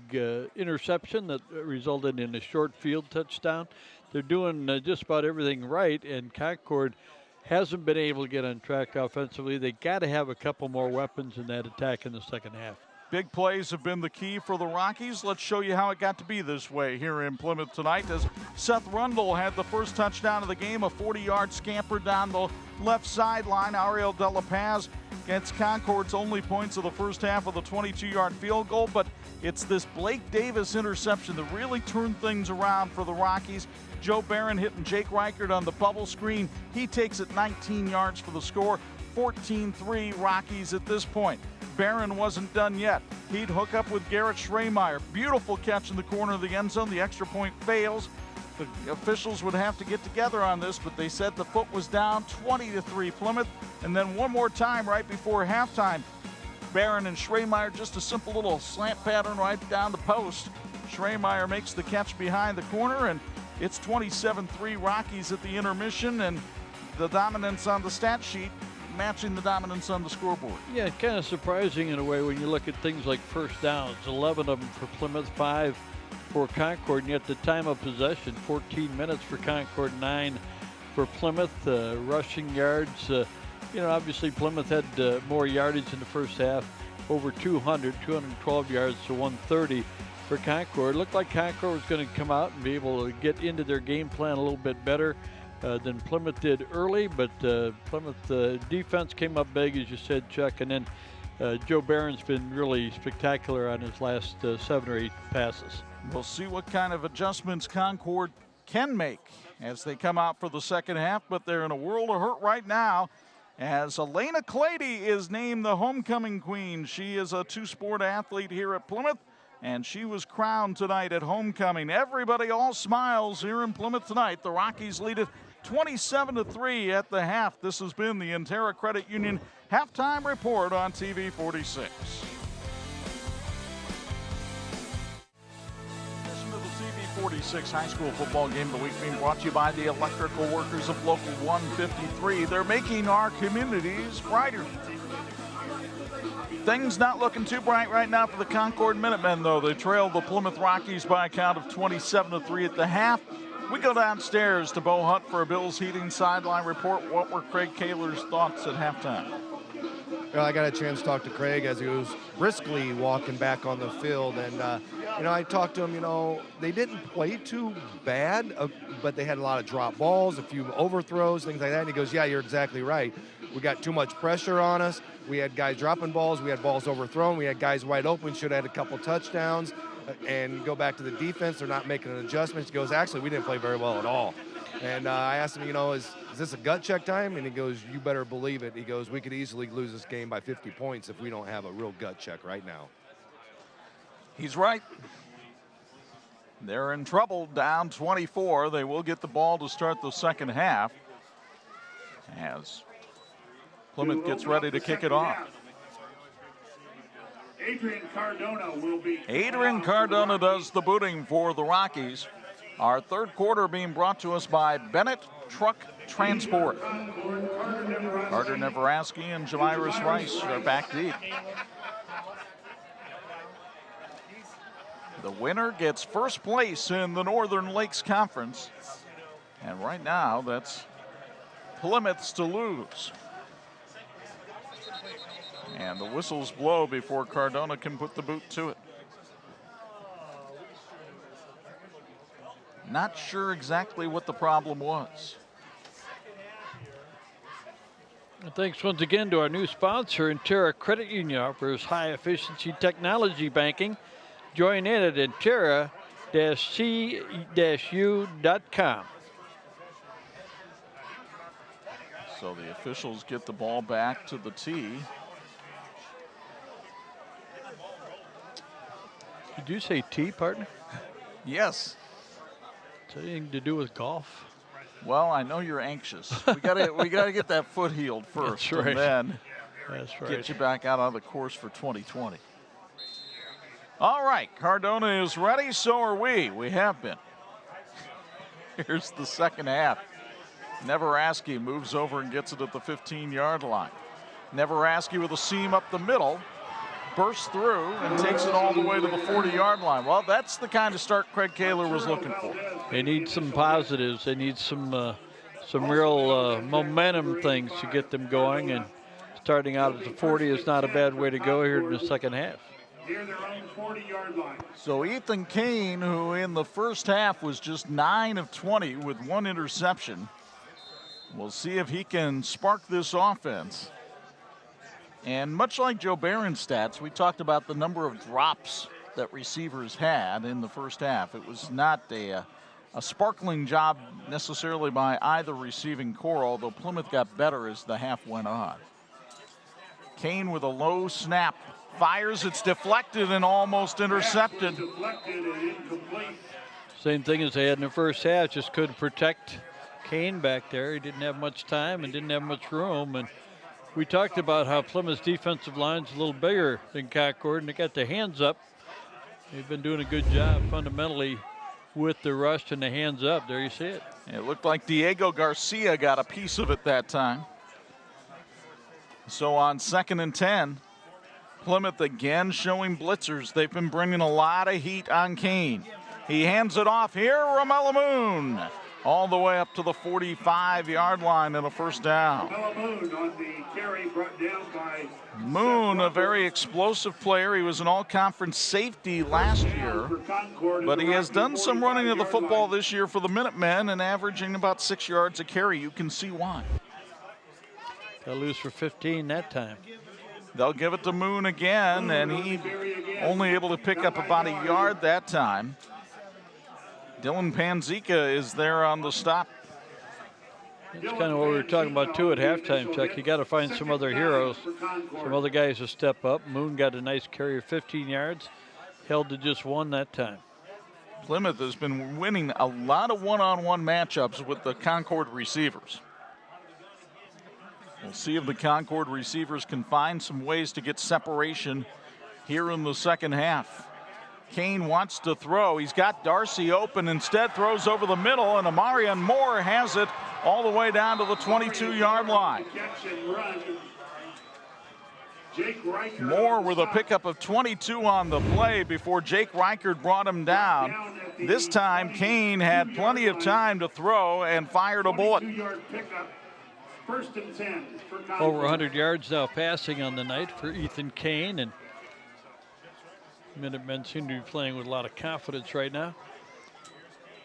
interception that resulted in a short field touchdown. They're doing just about everything right, and Concord hasn't been able to get on track offensively. They got to have a couple more weapons in that attack in the second half. Big plays have been the key for the Rockies. Let's show you how it got to be this way here in Plymouth tonight as Seth Rundle had the first touchdown of the game, a 40-yard scamper down the left sideline. Ariel De La Paz gets Concord's only points of the first half of the 22-yard field goal, but it's this Blake Davis interception that really turned things around for the Rockies. Joe Barron hitting Jake Reichert on the bubble screen. He takes it 19 yards for the score. 14-3 Rockies at this point. Barron wasn't done yet. He'd hook up with Garrett Schremeyer. Beautiful catch in the corner of the end zone. The extra point fails. The officials would have to get together on this, but they said the foot was down. 20-3 Plymouth. And then one more time right before halftime, Barron and Schremeyer, just a simple little slant pattern right down the post. Schremeyer makes the catch behind the corner, and it's 27-3 Rockies at the intermission, and the dominance on the stat sheet matching the dominance on the scoreboard. Yeah, kind of surprising in a way when you look at things like first downs. 11 of them for Plymouth, 5 for Concord, and yet the time of possession, 14 minutes for Concord, 9 for Plymouth. Rushing yards, obviously Plymouth had more yardage in the first half, over 212 yards to 130 for Concord. It looked like Concord was going to come out and be able to get into their game plan a little bit better than Plymouth did early, but Plymouth defense came up big, as you said, Chuck, and then Joe Barron's been really spectacular on his last 7 or 8 passes. We'll see what kind of adjustments Concord can make as they come out for the second half, but they're in a world of hurt right now as Elena Clady is named the homecoming queen. She is a two-sport athlete here at Plymouth, and she was crowned tonight at homecoming. Everybody all smiles here in Plymouth tonight. The Rockies lead it 27-3 at the half. This has been the Intera Credit Union halftime report on TV 46. Listen to the TV 46 high school football game of the week being brought to you by the electrical workers of Local 153. They're making our communities brighter. Things not looking too bright right now for the Concord Minutemen, though. They trail the Plymouth Rockies by a count of 27-3 at the half. We go downstairs to Bo Hunt for a Bills Heating sideline report. What were Craig Kaler's thoughts at halftime? Well, I got a chance to talk to Craig as he was briskly walking back on the field. And, I talked to him, they didn't play too bad, but they had a lot of drop balls, a few overthrows, things like that. And he goes, yeah, you're exactly right. We got too much pressure on us. We had guys dropping balls. We had balls overthrown. We had guys wide open. Should have had a couple touchdowns. And you go back to the defense. They're not making an adjustment. He goes, actually, we didn't play very well at all. And I asked him, is this a gut check time? And he goes, you better believe it. He goes, we could easily lose this game by 50 points if we don't have a real gut check right now. He's right. They're in trouble, down 24. They will get the ball to start the second half as Plymouth gets ready to kick it off. Adrian Cardona will be. Adrian Cardona does the booting for the Rockies. Our third quarter being brought to us by Bennett Truck Transport. Carter Neveraski and Jamiris Rice are back deep. The winner gets first place in the Northern Lakes Conference. And right now, that's Plymouth's to lose. And the whistles blow before Cardona can put the boot to it. Not sure exactly what the problem was. Thanks once again to our new sponsor, Intera Credit Union offers high-efficiency technology banking. Join in at Intera cu.com. So the officials get the ball back to the tee. Did you say tee, partner? Yes. Is that anything to do with golf? Well, I know you're anxious. We gotta get that foot healed first, That's right. and then That's right. get you back out on the course for 2020. All right, Cardona is ready. So are we. We have been. Here's the second half. Neveraski moves over and gets it at the 15-yard line. Neveraski with a seam up the middle, bursts through and takes it all the way to the 40-yard line. Well, that's the kind of start Craig Kaler was looking for. They need some positives. They need some real momentum things to get them going. And starting out at the 40 is not a bad way to go here in the second half. Near their own 40-yard line. So Ethan Kane, who in the first half was just 9 of 20 with 1 interception, we'll see if he can spark this offense. And much like Joe Barron's stats, we talked about the number of drops that receivers had in the first half. It was not a sparkling job necessarily by either receiving core, although Plymouth got better as the half went on. Kane with a low snap, fires, it's deflected and almost intercepted. Same thing as they had in the first half, just couldn't protect Kane back there. He didn't have much time and didn't have much room. And we talked about how Plymouth's defensive line's a little bigger than Concord, and they got their hands up. They've been doing a good job fundamentally with the rush and the hands up. There you see it. It looked like Diego Garcia got a piece of it that time. So on 2nd and 10, Plymouth again showing blitzers. They've been bringing a lot of heat on Kane. He hands it off here, Romella Moon, all the way up to the 45-yard line and a first down. Moon on the carry brought down by Moon, a very explosive player. He was an all-conference safety last year, but he has done some running of the football this year for the Minutemen and averaging about 6 yards a carry. You can see why. Got loose for 15 that time. They'll give it to Moon again, and he only able to pick up about a yard that time. Dylan Panzica is there on the stop. That's kind of what we were talking about, too, at halftime, Chuck. You got to find some other heroes, some other guys to step up. Moon got a nice carry of 15 yards, held to just 1 that time. Plymouth has been winning a lot of one-on-one matchups with the Concord receivers. We'll see if the Concord receivers can find some ways to get separation here in the second half. Kane wants to throw. He's got Darcy open. Instead, throws over the middle, and Amarian Moore has it all the way down to the 22-yard line. Moore with a pickup of 22 on the play before Jake Reichert brought him down. This time, Kane had plenty of time to throw and fired a bullet. First and 10 for Concord. Over 100 yards now passing on the night for Ethan Kane, and Minutemen seem to be playing with a lot of confidence right now.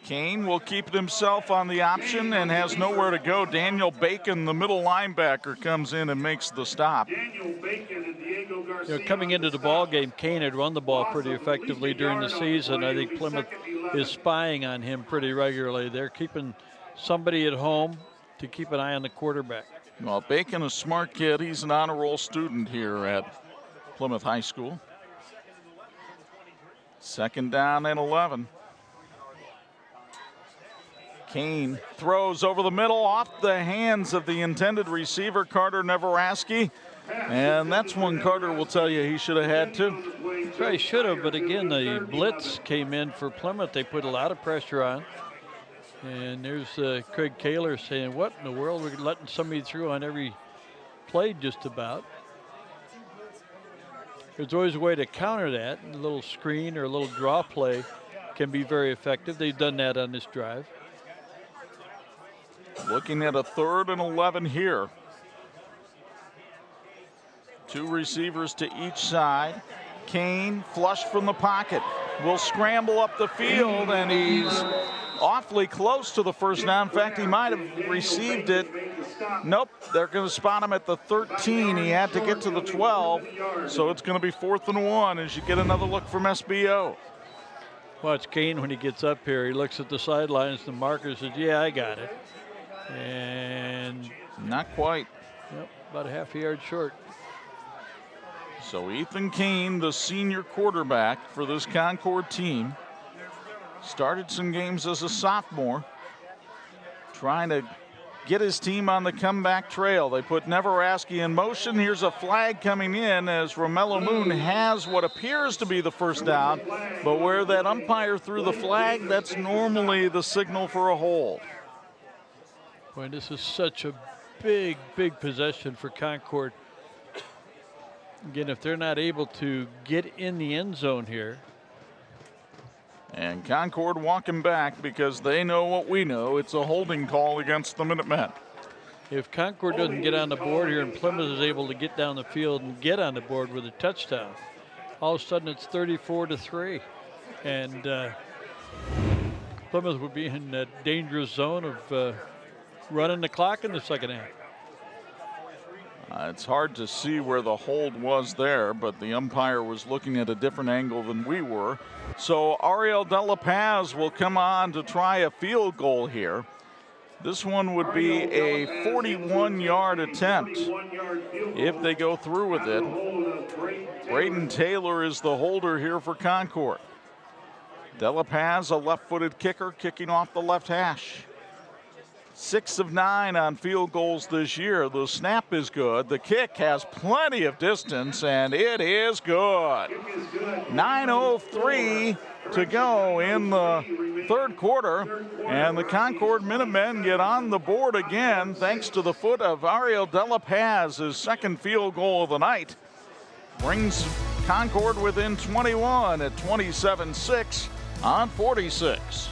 Kane will keep it himself on the option and has nowhere to go. Daniel Bacon, the middle linebacker, comes in and makes the stop. Daniel Bacon and Diego Garcia. Coming into the ball game, Kane had run the ball pretty effectively during the season. I think Plymouth is spying on him pretty regularly. They're keeping somebody at home to keep an eye on the quarterback. Well, Bacon, a smart kid. He's an honor roll student here at Plymouth High School. 2nd down and 11. Kane throws over the middle off the hands of the intended receiver, Carter Neveraski. And that's one Carter will tell you he should have had too. Probably should have, but again, the blitz came in for Plymouth. They put a lot of pressure on. And there's Craig Kaler saying, what in the world? We're letting somebody through on every play just about. There's always a way to counter that. A little screen or a little draw play can be very effective. They've done that on this drive. Looking at a 3rd and 11 here. 2 receivers to each side. Kane flushed from the pocket. Will scramble up the field, and he's awfully close to the first down. In fact, he might have received it. Nope, they're going to spot him at the 13. He had to get to the 12, so it's going to be 4th and 1 as you get another look from SBO. Watch Kane when he gets up here. He looks at the sidelines. The marker says, yeah, I got it. And not quite. Yep, about a half a yard short. So Ethan Kane, the senior quarterback for this Concord team, started some games as a sophomore, trying to get his team on the comeback trail. They put Neveraski in motion. Here's a flag coming in as Romello Moon has what appears to be the first down, but where that umpire threw the flag, that's normally the signal for a hold. Boy, this is such a big, big possession for Concord. Again, if they're not able to get in the end zone here. And Concord walking back because they know what we know. It's a holding call against the Minutemen. If Concord doesn't get on the board here and Plymouth is able to get down the field and get on the board with a touchdown, all of a sudden it's 34-3. And Plymouth would be in a dangerous zone of running the clock in the second half. It's hard to see where the hold was there, but the umpire was looking at a different angle than we were. So Ariel De La Paz will come on to try a field goal here. This one would be a 41-yard attempt if they go through with it. Braden Taylor is the holder here for Concord. De La Paz, a left-footed kicker, kicking off the left hash. 6 of 9 on field goals this year. The snap is good. The kick has plenty of distance, and it is good. 9:03 to go in the third quarter, and the Concord Minutemen get on the board again thanks to the foot of Ariel De La Paz. His second field goal of the night brings Concord within 21 at 27-6 on 46.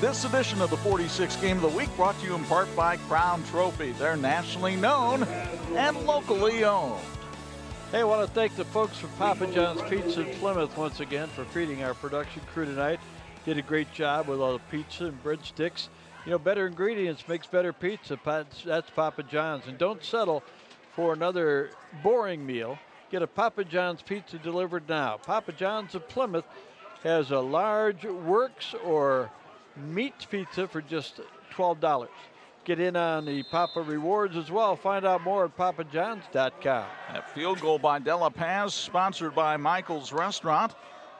This edition of the 46 Game of the Week brought to you in part by Crown Trophy. They're nationally known and locally owned. Hey, I want to thank the folks from Papa John's Pizza in Plymouth once again for feeding our production crew tonight. Did a great job with all the pizza and breadsticks. You know, better ingredients makes better pizza. That's Papa John's. And don't settle for another boring meal. Get a Papa John's pizza delivered now. Papa John's of Plymouth has a large works or meat pizza for just $12. Get in on the Papa Rewards as well. Find out more at papajohns.com. That field goal by De La Paz, sponsored by Michael's Restaurant.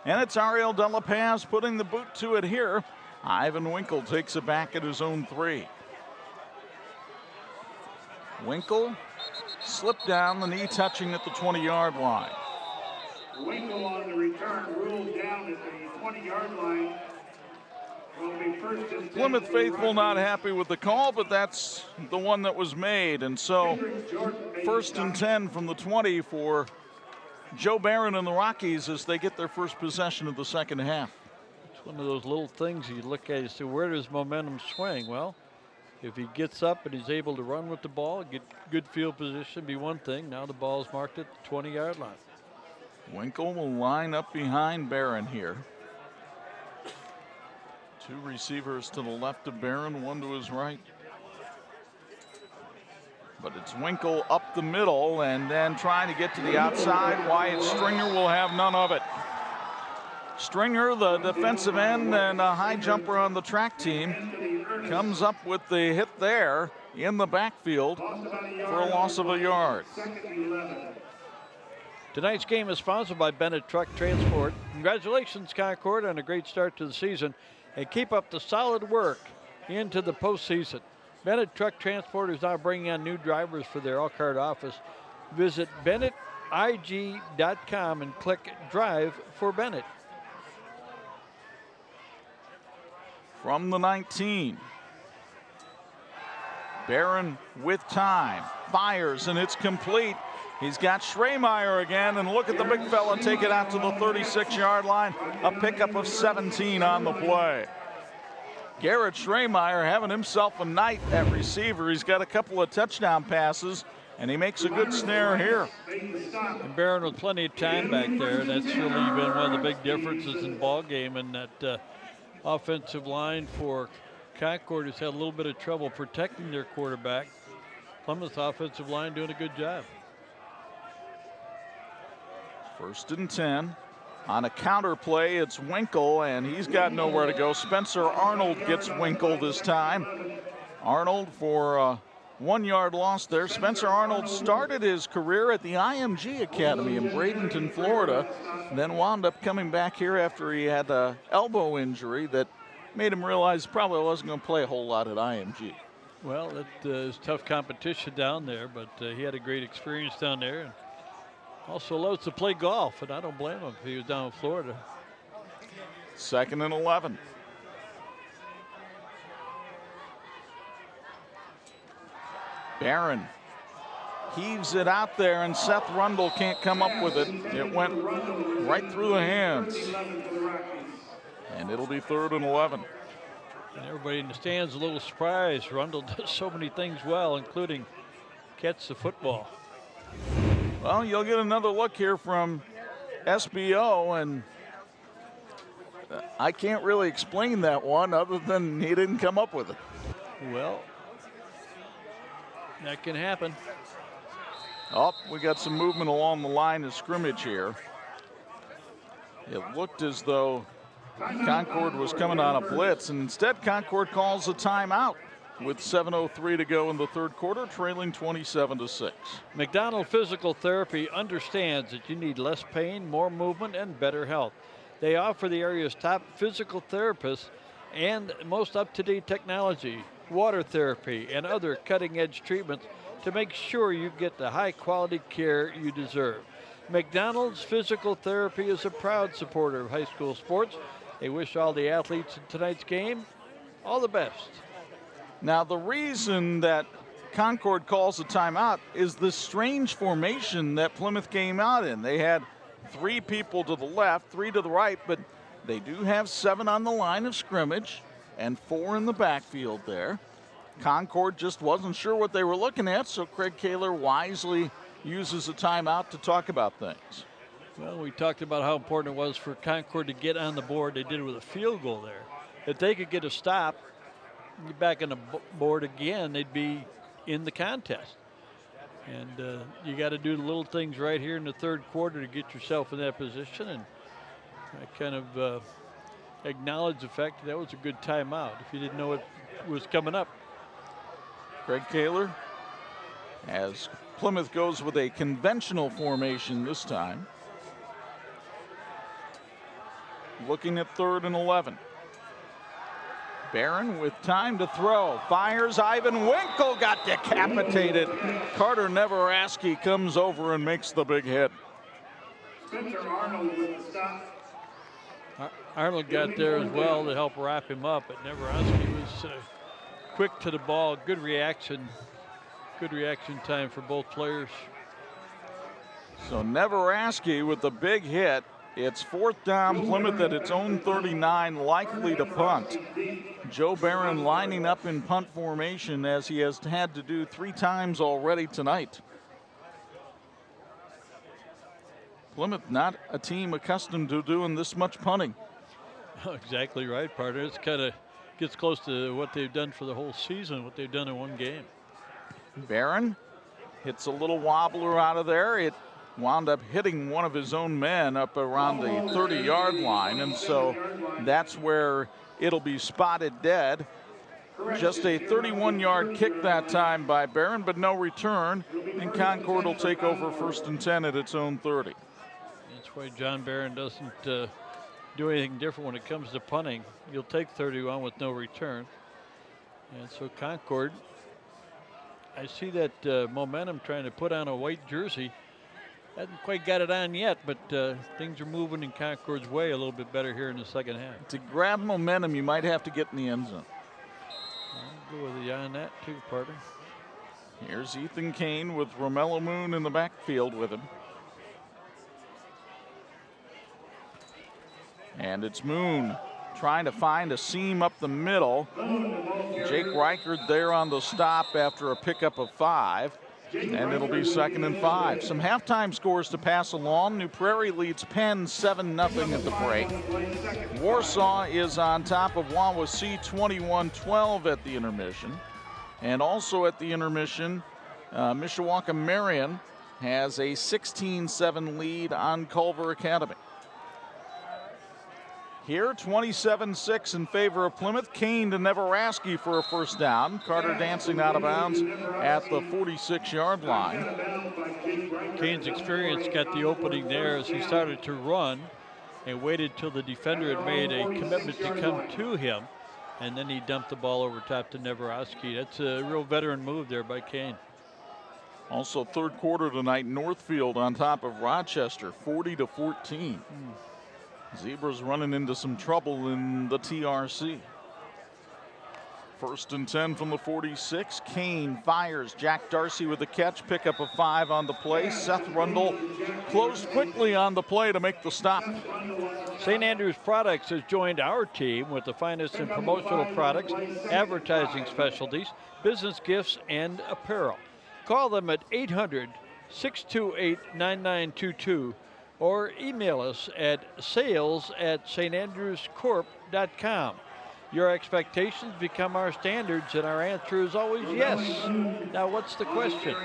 And it's Ariel De La Paz putting the boot to it here. Ivan Winkle takes it back at his own 3. Winkle slipped down, the knee touching at the 20-yard line. Winkle on the return ruled down at the 20-yard line. Plymouth faithful not happy with the call, but that's the one that was made. And so 1st and 10 from the 20 for Joe Barron and the Rockies as they get their first possession of the second half. It's one of those little things you look at and say, where does momentum swing? Well, if he gets up and he's able to run with the ball, get good field position, be one thing. Now the ball's marked at the 20-yard line. Winkle will line up behind Barron here. 2 receivers to the left of Barron, 1 to his right. But it's Winkle up the middle and then trying to get to the outside. Wyatt Stringer will have none of it. Stringer, the defensive end and a high jumper on the track team, comes up with the hit there in the backfield for a loss of a yard. Tonight's game is sponsored by Bennett Truck Transport. Congratulations, Concord, on a great start to the season. And keep up the solid work into the postseason. Bennett Truck Transport is now bringing on new drivers for their Elkhart office. Visit BennettIG.com and click Drive for Bennett. From the 19. Barron with time. Fires and it's complete. He's got Schremeyer again, and look at the big fella take it out to the 36-yard line. A pickup of 17 on the play. Garrett Schremeyer having himself a night at receiver. He's got a couple of touchdown passes, and he makes a good snare here. And Barron with plenty of time back there. That's really been one of the big differences in the ball game, and that offensive line for Concord has had a little bit of trouble protecting their quarterback. Plymouth offensive line doing a good job. First and 10. On a counter play, it's Winkle, and he's got nowhere to go. Spencer Arnold gets Winkle this time. Arnold for a 1-yard loss there. Spencer Arnold started his career at the IMG Academy in Bradenton, Florida, then wound up coming back here after he had an elbow injury that made him realize probably wasn't going to play a whole lot at IMG. Well, it is tough competition down there, but he had a great experience down there. And also loves to play golf, and I don't blame him if he was down in Florida. 2nd and 11. Barron heaves it out there, and Seth Rundle can't come up with it. It went right through the hands. And it'll be 3rd and 11. And everybody in the stands a little surprised. Rundle does so many things well, including catch the football. Well, you'll get another look here from SBO, and I can't really explain that one other than he didn't come up with it. Well, that can happen. Oh, we got some movement along the line of scrimmage here. It looked as though Concord was coming on a blitz, and instead Concord calls a timeout with 7:03 to go in the 3rd quarter, trailing 27-6. McDonald Physical Therapy understands that you need less pain, more movement, and better health. They offer the area's top physical therapists and most up-to-date technology, water therapy, and other cutting-edge treatments to make sure you get the high-quality care you deserve. McDonald's Physical Therapy is a proud supporter of high school sports. They wish all the athletes in tonight's game all the best. Now, the reason that Concord calls a timeout is the strange formation that Plymouth came out in. They had 3 people to the left, 3 to the right, but they do have 7 on the line of scrimmage and 4 in the backfield there. Concord just wasn't sure what they were looking at, so Craig Kaler wisely uses a timeout to talk about things. Well, we talked about how important it was for Concord to get on the board. They did it with a field goal there. If they could get a stop, get back on the board again, they'd be in the contest. And you got to do the little things right here in the 3rd quarter to get yourself in that position. And I kind of acknowledge the fact that was a good timeout if you didn't know it was coming up. Craig Kaler, as Plymouth goes with a conventional formation this time. Looking at 3rd and 11. Barron with time to throw. Fires. Ivan Winkle got decapitated. Carter Neveraski comes over and makes the big hit. Arnold got there as well to help wrap him up, but Neveraski was quick to the ball. Good reaction time for both players. So Neveraski with the big hit. It's 4th down, Plymouth at its own 39, likely to punt. Joe Barron lining up in punt formation as he has had to do 3 times already tonight. Plymouth not a team accustomed to doing this much punting. Exactly right, partner. It's kind of gets close to what they've done for the whole season, what they've done in one game. Barron hits a little wobbler out of there. It wound up hitting one of his own men up around the 30-yard line, and so that's where it'll be spotted dead. Just a 31-yard kick that time by Barron, but no return, and Concord will take over 1st and 10 at its own 30. That's why John Barron doesn't do anything different when it comes to punting. You'll take 31 with no return. And so Concord, I see that momentum trying to put on a white jersey. Hasn't quite got it on yet, but things are moving in Concord's way a little bit better here in the 2nd half. To grab momentum, you might have to get in the end zone. I'll go with you on that too, partner. Here's Ethan Kane with Romello Moon in the backfield with him. And it's Moon trying to find a seam up the middle. Jake Reichard there on the stop after a pickup of 5. And it'll be 2nd and 5. Some halftime scores to pass along. New Prairie leads Penn 7-0 at the break. Warsaw is on top of Wawasee 21-12 at the intermission. And also at the intermission, Mishawaka Marion has a 16-7 lead on Culver Academy. Here, 27-6 in favor of Plymouth. Kane to Neveraski for a first down. Carter dancing out of bounds at the 46-yard line. Kane's experience got the opening there as he started to run and waited till the defender had made a commitment to come to him, and then he dumped the ball over top to Neveraski. That's a real veteran move there by Kane. Also, third quarter tonight, Northfield on top of Rochester, 40-14. Zebras running into some trouble in the TRC. First and 10 from the 46. Kane fires. Jack Darcy with the catch. Pickup of 5 on the play. Seth Rundle closed quickly on the play to make the stop. St. Andrews Products has joined our team with the finest in promotional products, advertising specialties, business gifts, and apparel. Call them at 800-628-9922 or email us at sales@standrewscorp.com. Your expectations become our standards, and our answer is always yes. Now, what's the question?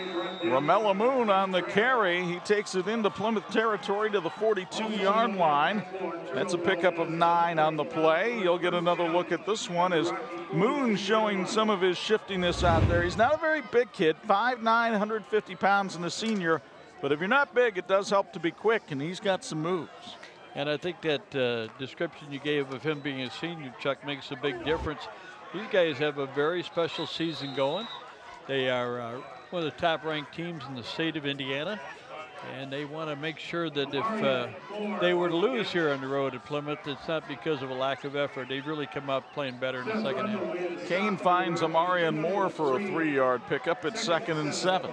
Romello Moon on the carry. He takes it into Plymouth territory to the 42-yard line. That's a pickup of 9 on the play. You'll get another look at this one as Moon showing some of his shiftiness out there. He's not a very big kid, 5'9", 150 pounds and a senior. But if you're not big, it does help to be quick, and he's got some moves. And I think that description you gave of him being a senior, Chuck, makes a big difference. These guys have a very special season going. They are one of the top-ranked teams in the state of Indiana, and they want to make sure that if they were to lose here on the road at Plymouth, it's not because of a lack of effort. They've really come out playing better in the second half. Kane finds Amarian Moore for a 3-yard pickup at 2nd and 7.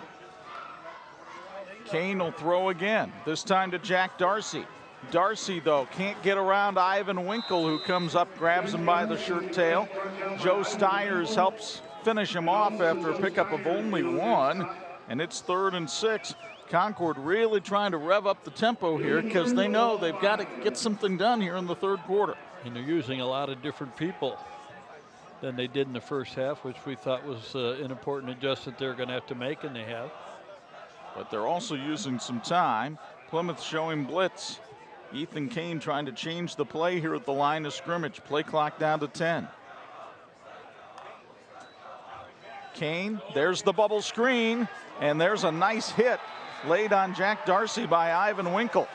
Kane will throw again, this time to Jack Darcy. Darcy, though, can't get around Ivan Winkle, who comes up, grabs him by the shirt tail. Joe Stiers helps finish him off after a pickup of only 1, and it's 3rd and 6. Concord really trying to rev up the tempo here because they know they've got to get something done here in the third quarter. And they're using a lot of different people than they did in the first half, which we thought was an important adjustment they're going to have to make, and they have. But they're also using some time. Plymouth showing blitz. Ethan Kane trying to change the play here at the line of scrimmage. Play clock down to 10. Kane, there's the bubble screen, and there's a nice hit laid on Jack Darcy by Ivan Winkle.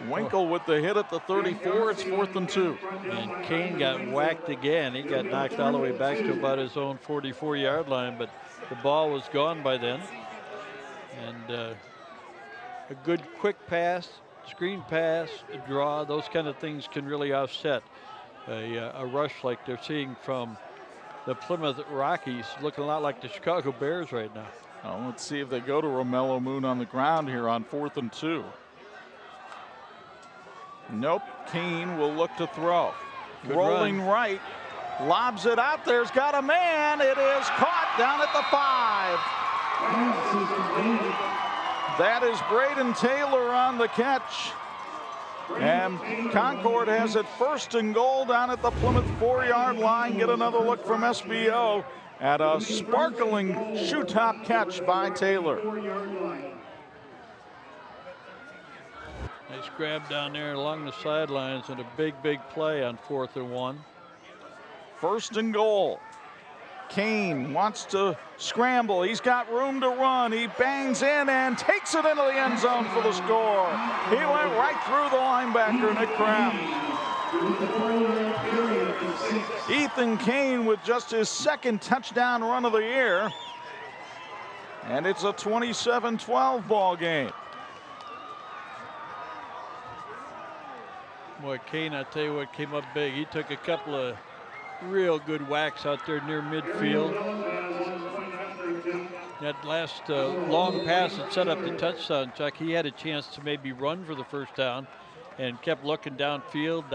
Winkle with the hit at the 34. It's 4th and 2. And Kane got whacked again. He got knocked all the way back to about his own 44-yard line, but the ball was gone by then. And a good quick pass, screen pass, a draw, those kind of things can really offset a rush like they're seeing from the Plymouth Rockies, looking a lot like the Chicago Bears right now. Oh, let's see if they go to Romello Moon on the ground here on 4th and 2. Nope, Kane will look to throw. Good rolling run. Right, lobs it out there's got a man. It is caught down at the 5. That is Braden Taylor on the catch. And Concord has it 1st and goal down at the Plymouth 4-yard line. Get another look from SBO at a sparkling shoe top catch by Taylor. Nice grab down there along the sidelines and a big play on 4th and 1. 1st and goal. Kane wants to scramble. He's got room to run. He bangs in and takes it into the end zone for the score. He went right through the linebacker, Nick Kraft. Ethan Kane with just his 2nd touchdown run of the year. And it's a 27-12 ball game. Boy, Kane, I tell you what, came up big. He took a couple of real good whacks out there near midfield. That last long pass that set up the touchdown, Chuck, he had a chance to maybe run for the first down and kept looking downfield,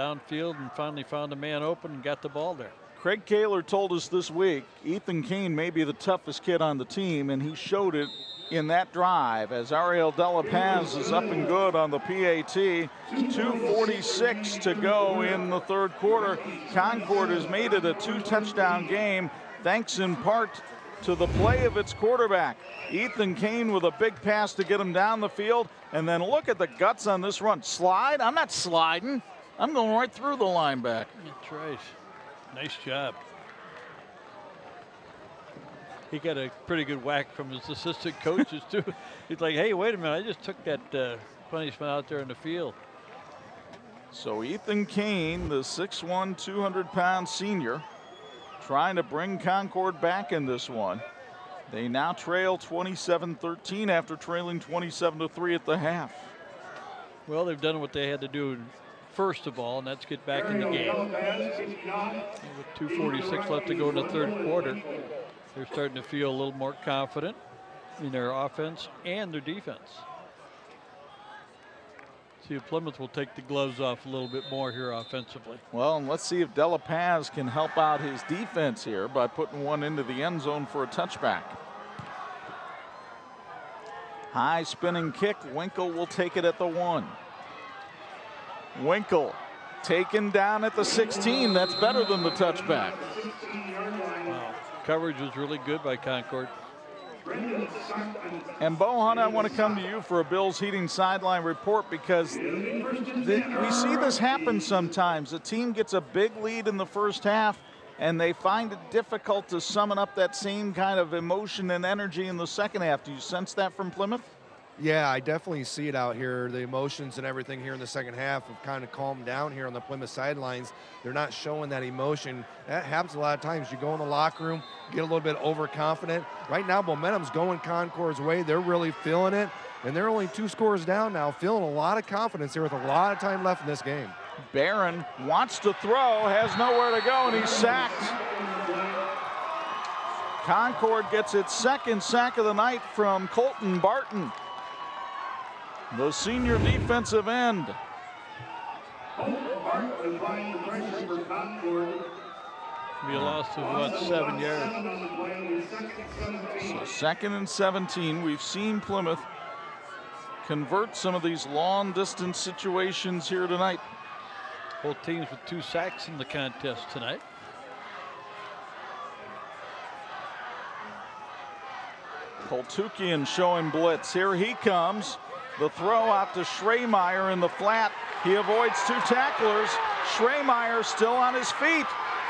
and finally found a man open and got the ball there. Craig Kaler told us this week Ethan Kane may be the toughest kid on the team, and he showed it in that drive as Ariel Della Paz is up and good on the PAT. 2:46 to go in the third quarter. Concord has made it a 2-touchdown game thanks in part to the play of its quarterback. Ethan Kane with a big pass to get him down the field. And then look at the guts on this run. Slide? I'm not sliding. I'm going right through the linebacker. That's right. Nice job. He got a pretty good whack from his assistant coaches, too. He's like, hey, wait a minute. I just took that punishment out there in the field. So Ethan Kane, the 6'1", 200-pound senior, trying to bring Concord back in this one. They now trail 27-13 after trailing 27-3 at the half. Well, they've done what they had to do first of all, and that's get back in the game. With 2:46 left to go in the third quarter, they're starting to feel a little more confident in their offense and their defense. See if Plymouth will take the gloves off a little bit more here offensively. Well, and let's see if De La Paz can help out his defense here by putting one into the end zone for a touchback. High spinning kick. Winkle will take it at the 1. Winkle taken down at the 16. That's better than the touchback. Wow. Coverage was really good by Concord. And Bohan, I want to come to you for a Bills Heating sideline report, because we see this happen sometimes. A team gets a big lead in the first half and they find it difficult to summon up that same kind of emotion and energy in the second half. Do you sense that from Plymouth? Yeah, I definitely see it out here. The emotions and everything here in the second half have kind of calmed down here on the Plymouth sidelines. They're not showing that emotion. That happens a lot of times. You go in the locker room, get a little bit overconfident. Right now, momentum's going Concord's way. They're really feeling it, and they're only 2 scores down now, feeling a lot of confidence here with a lot of time left in this game. Barron wants to throw, has nowhere to go, and he's sacked. Concord gets its second sack of the night from Colton Barton, the senior defensive end. Be a loss of what, 7 yards? So 2nd and 17. We've seen Plymouth convert some of these long distance situations here tonight. Both teams with 2 sacks in the contest tonight. Koltukian showing blitz. Here he comes. The throw out to Schremeyer in the flat. He avoids 2 tacklers. Schremeyer still on his feet.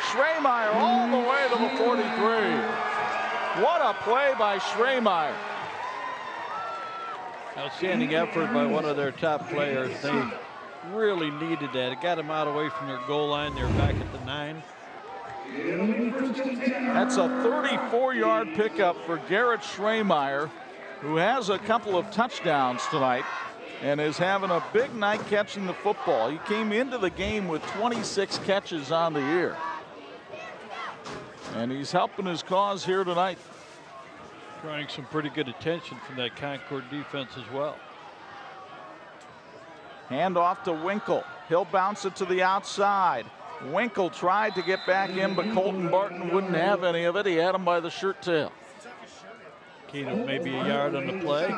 Schremeyer all the way to the 43. What a play by Schremeyer. Outstanding effort by one of their top players. They really needed that. It got them out away from their goal line. They're back at the 9. That's a 34-yard pickup for Garrett Schremeyer, who has a couple of touchdowns tonight and is having a big night catching the football. He came into the game with 26 catches on the year, and he's helping his cause here tonight. Drawing some pretty good attention from that Concord defense as well. Hand off to Winkle. He'll bounce it to the outside. Winkle tried to get back in, but Colton Barton wouldn't have any of it. He had him by the shirt tail. Kane maybe a yard on the play.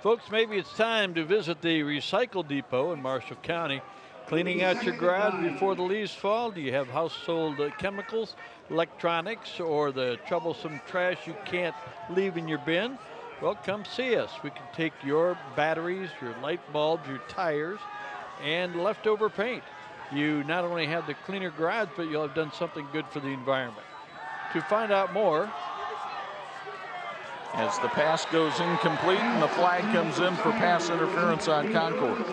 Folks, maybe it's time to visit the Recycle Depot in Marshall County. Cleaning out your garage before the leaves fall? Do you have household chemicals, electronics, or the troublesome trash you can't leave in your bin? Well, come see us. We can take your batteries, your light bulbs, your tires, and leftover paint. You not only have the cleaner garage, but you'll have done something good for the environment. To find out more, as the pass goes incomplete and the flag comes in for pass interference on Concord.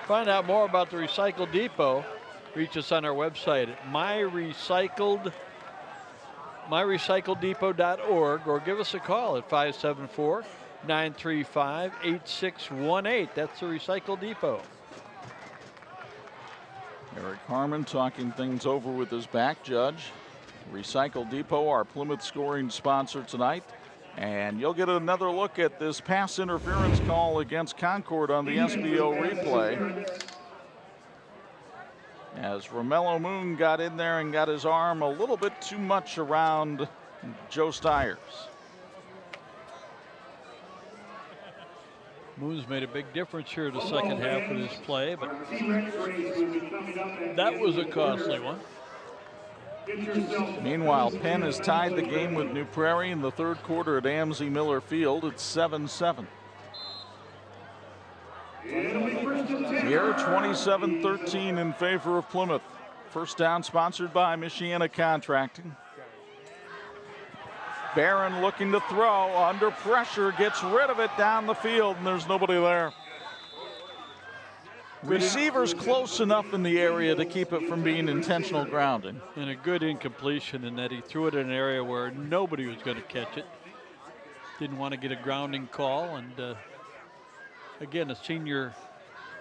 Find out more about the Recycle Depot. Reach us on our website at myrecycledepot.org or give us a call at 574-935-8618. That's the Recycle Depot. Eric Harmon talking things over with his back judge. Recycle Depot, our Plymouth scoring sponsor tonight. And you'll get another look at this pass interference call against Concord on the SBO replay. As Romello Moon got in there and got his arm a little bit too much around Joe Stiers. Moon's made a big difference here in the second half of this play, but that was a costly one. Meanwhile, Penn has tied the game with New Prairie in the third quarter at AMC Miller Field. It's 7-7. Here, 27-13 in favor of Plymouth. First down sponsored by Michiana Contracting. Barron looking to throw, under pressure, gets rid of it down the field, and there's nobody there. Receivers close enough in the area to keep it from being intentional grounding. And a good incompletion in that he threw it in an area where nobody was going to catch it. Didn't want to get a grounding call, and again, a senior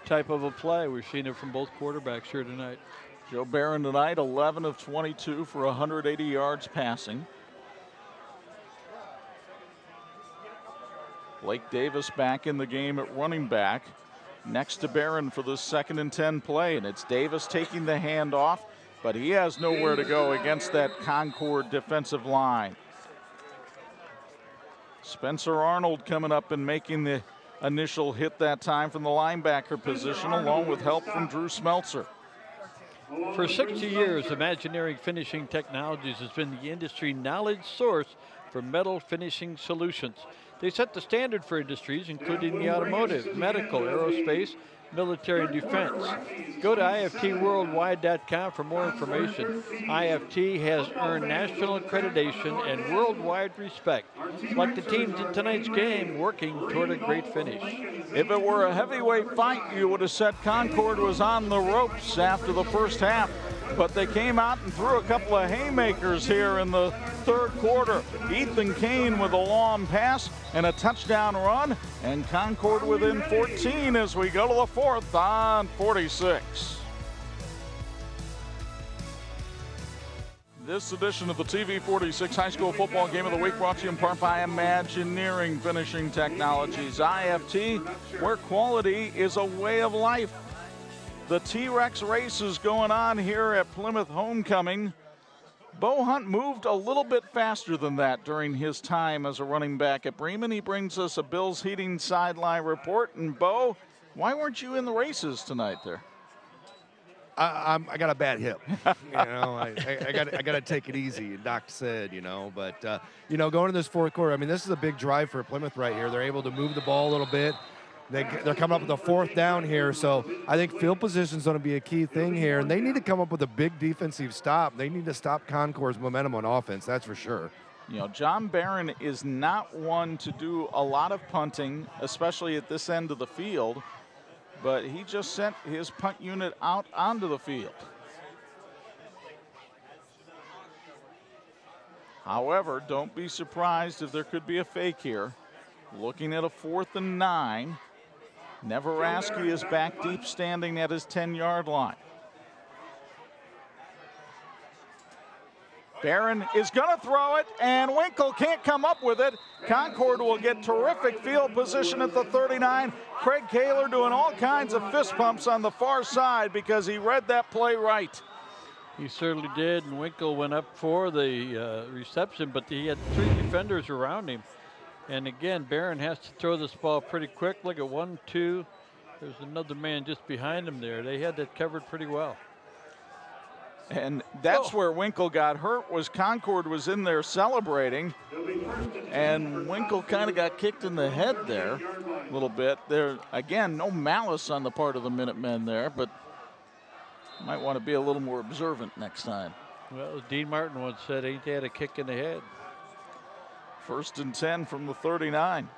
type of a play. We've seen it from both quarterbacks here tonight. Joe Barron tonight, 11 of 22 for 180 yards passing. Blake Davis back in the game at running back, next to Barron for the 2nd and 10 play, and it's Davis taking the handoff, but he has nowhere to go against that Concord defensive line. Spencer Arnold coming up and making the initial hit that time from the linebacker position, along with help from Drew Smeltzer. For 60 years, Imaginary Finishing Technologies has been the industry knowledge source for metal finishing solutions. They set the standard for industries, including the automotive, medical, aerospace, military, and defense. Go to IFTworldwide.com for more information. IFT has earned national accreditation and worldwide respect, like the teams in tonight's game working toward a great finish. If it were a heavyweight fight, you would have said Concord was on the ropes after the first half, but they came out and threw a couple of haymakers here in the third quarter. Ethan Kane with a long pass and a touchdown run, and Concord within 14 as we go to the fourth on 46. This edition of the TV 46 High School Football Game of the Week brought to you in part by Imagineering Finishing Technologies, IFT, where quality is a way of life. The T-Rex race is going on here at Plymouth Homecoming. Bo Hunt moved a little bit faster than that during his time as a running back at Bremen. He brings us a Bills Heating sideline report. And Bo, why weren't you in the races tonight there? I got a bad hip. I got to take it easy. Doc said, but going in this fourth quarter, I mean, this is a big drive for Plymouth right here. They're able to move the ball a little bit. They're coming up with a fourth down here, so I think field position is going to be a key thing here, and they need to come up with a big defensive stop. They need to stop Concord's momentum on offense, that's for sure. John Barron is not one to do a lot of punting, especially at this end of the field, but he just sent his punt unit out onto the field. However, don't be surprised if there could be a fake here. Looking at a 4th and 9. Neveraski is back deep, standing at his 10-yard line. Barron is going to throw it, and Winkle can't come up with it. Concord will get terrific field position at the 39. Craig Kaler doing all kinds of fist pumps on the far side because he read that play right. He certainly did, and Winkle went up for the reception, but he had 3 defenders around him. And again, Barron has to throw this ball pretty quick. Look at 1, 2. There's another man just behind him there. They had that covered pretty well. And that's where Winkle got hurt, was Concord was in there celebrating. And Winkle kind of got kicked in the head there a little bit. There, again, no malice on the part of the Minutemen there, but might want to be a little more observant next time. Well, as Dean Martin once said, ain't that a kick in the head? 1st and 10 from the 39.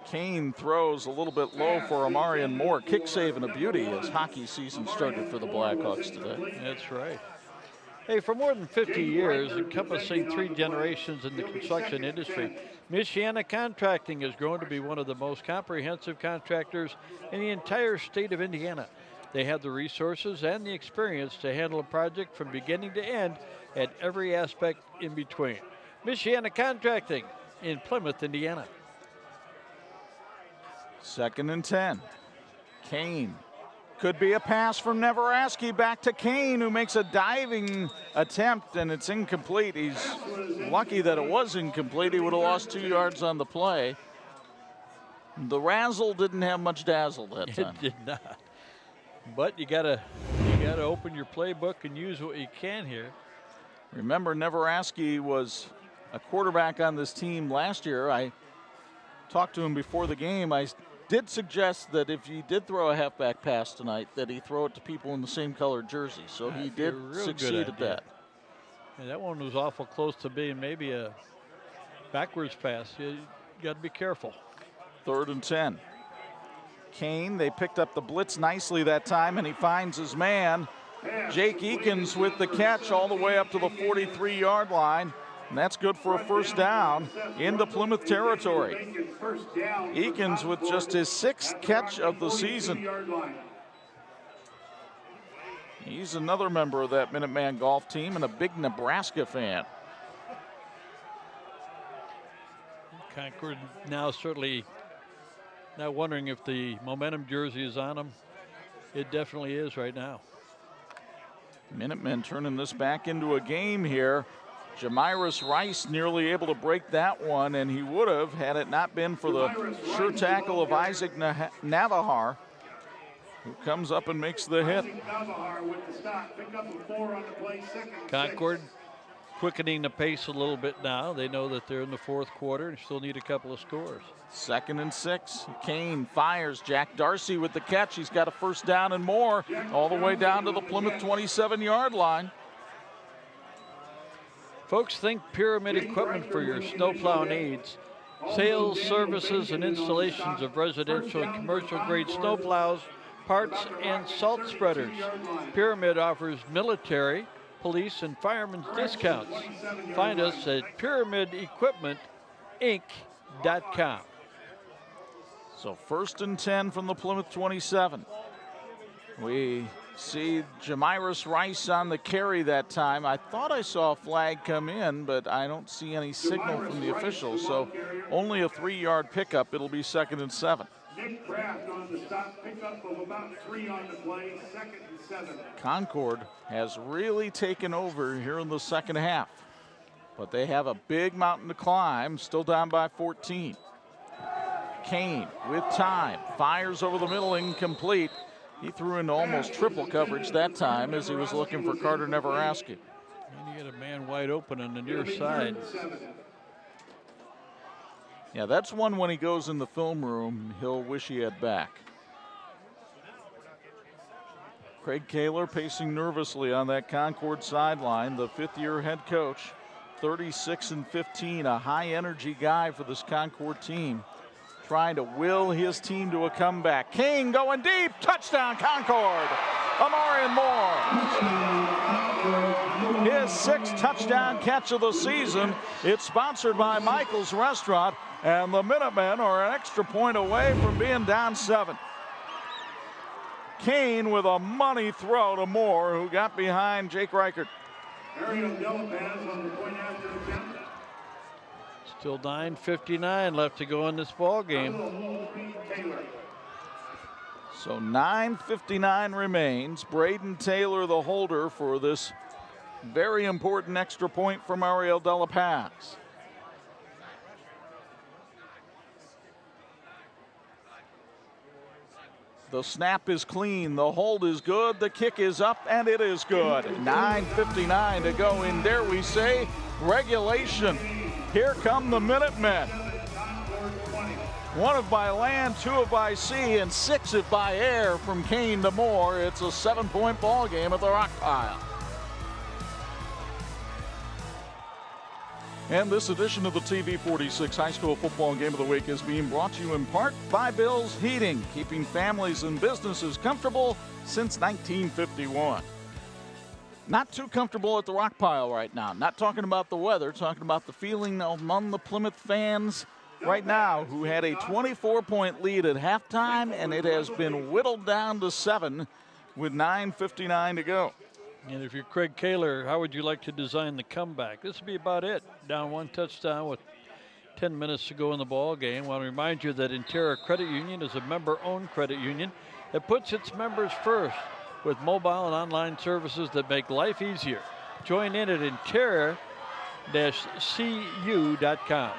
Kane throws a little bit low for Amarian Moore. Kick save and a beauty as hockey season started for the Blackhawks today. That's right. Hey, for more than 50 years, encompassing 3 generations in the construction industry, Michiana Contracting has grown to be one of the most comprehensive contractors in the entire state of Indiana. They have the resources and the experience to handle a project from beginning to end at every aspect in between. Michiana Contracting in Plymouth, Indiana. 2nd and 10. Kane. Could be a pass from Neveraski back to Kane, who makes a diving attempt, and it's incomplete. He's lucky that it was incomplete. He would have lost 2 yards on the play. The razzle didn't have much dazzle that time. It did not. But you gotta open your playbook and use what you can here. Remember, Neveraski was a quarterback on this team last year. I talked to him before the game. I did suggest that if he did throw a halfback pass tonight, that he throw it to people in the same colored jersey. So he did succeed at that. Yeah, that one was awful close to being maybe a backwards pass. You got to be careful. 3rd and 10. Kane, they picked up the blitz nicely that time, and he finds his man. Jake Eakins with the catch all the way up to the 43-yard line. And that's good for a first down into Plymouth territory. Eakins with just his 6th catch of the season. He's another member of that Minuteman golf team and a big Nebraska fan. Concord now certainly not wondering if the momentum jersey is on him. It definitely is right now. Minutemen turning this back into a game here. Jamirus Rice nearly able to break that one, and he would have had it not been for the sure tackle of Isaac Navahar, who comes up and makes the hit. Concord quickening the pace a little bit now. They know that they're in the 4th quarter and still need a couple of scores. 2nd and 6. Kane fires. Jack Darcy with the catch. He's got a first down and more all the way down to the Plymouth 27-yard line. Folks, think Pyramid Equipment for your snowplow needs. Sales, services, and installations of residential and commercial grade snowplows, parts, and salt spreaders. Pyramid offers military, police, and firemen's discounts. Find us at PyramidEquipmentInc.com. So 1st and 10 from the Plymouth 27. We see Jamirus Rice on the carry that time. I thought I saw a flag come in, but I don't see any signal from the officials. So only a 3-yard pickup. It'll be 2nd and 7. Nick Kraft on the stop, pickup of about 3 on the play, 2nd and 7. Concord has really taken over here in the second half, but they have a big mountain to climb, still down by 14. Kane with time, fires over the middle, incomplete. He threw into almost triple coverage that time as he was looking for Carter Neveraski. And you get a man wide open on the near side. Yeah, that's one when he goes in the film room, he'll wish he had back. Craig Kaler pacing nervously on that Concord sideline, the 5th-year head coach. 36-15, a high-energy guy for this Concord team, trying to will his team to a comeback. Kane going deep, touchdown Concord. Amarian Moore. His 6th touchdown catch of the season. It's sponsored by Michael's Restaurant, and the Minutemen are an extra point away from being down 7. Kane with a money throw to Moore, who got behind Jake Reichert. Still 9:59 left to go in this ball game. So 9:59 remains. Braden Taylor the holder for this very important extra point from Ariel De La Paz. The snap is clean, the hold is good, the kick is up, and it is good. 9:59 to go in there, we say, regulation. Here come the Minutemen. 1 if by land, 2 if by sea, and 6 if by air from Kane to Moore. It's a 7-point ball game at the Rock Pile. And this edition of the TV46 High School Football Game of the Week is being brought to you in part by Bill's Heating, keeping families and businesses comfortable since 1951. Not too comfortable at the Rock Pile right now. Not talking about the weather, talking about the feeling among the Plymouth fans right now, who had a 24-point lead at halftime, and it has been whittled down to 7 with 9:59 to go. And if you're Craig Kaler, how would you like to design the comeback? This would be about it. Down 1 touchdown with 10 minutes to go in the ball game. I want to remind you that Intera Credit Union is a member-owned credit union that puts its members first with mobile and online services that make life easier. Join in at Intera-cu.com.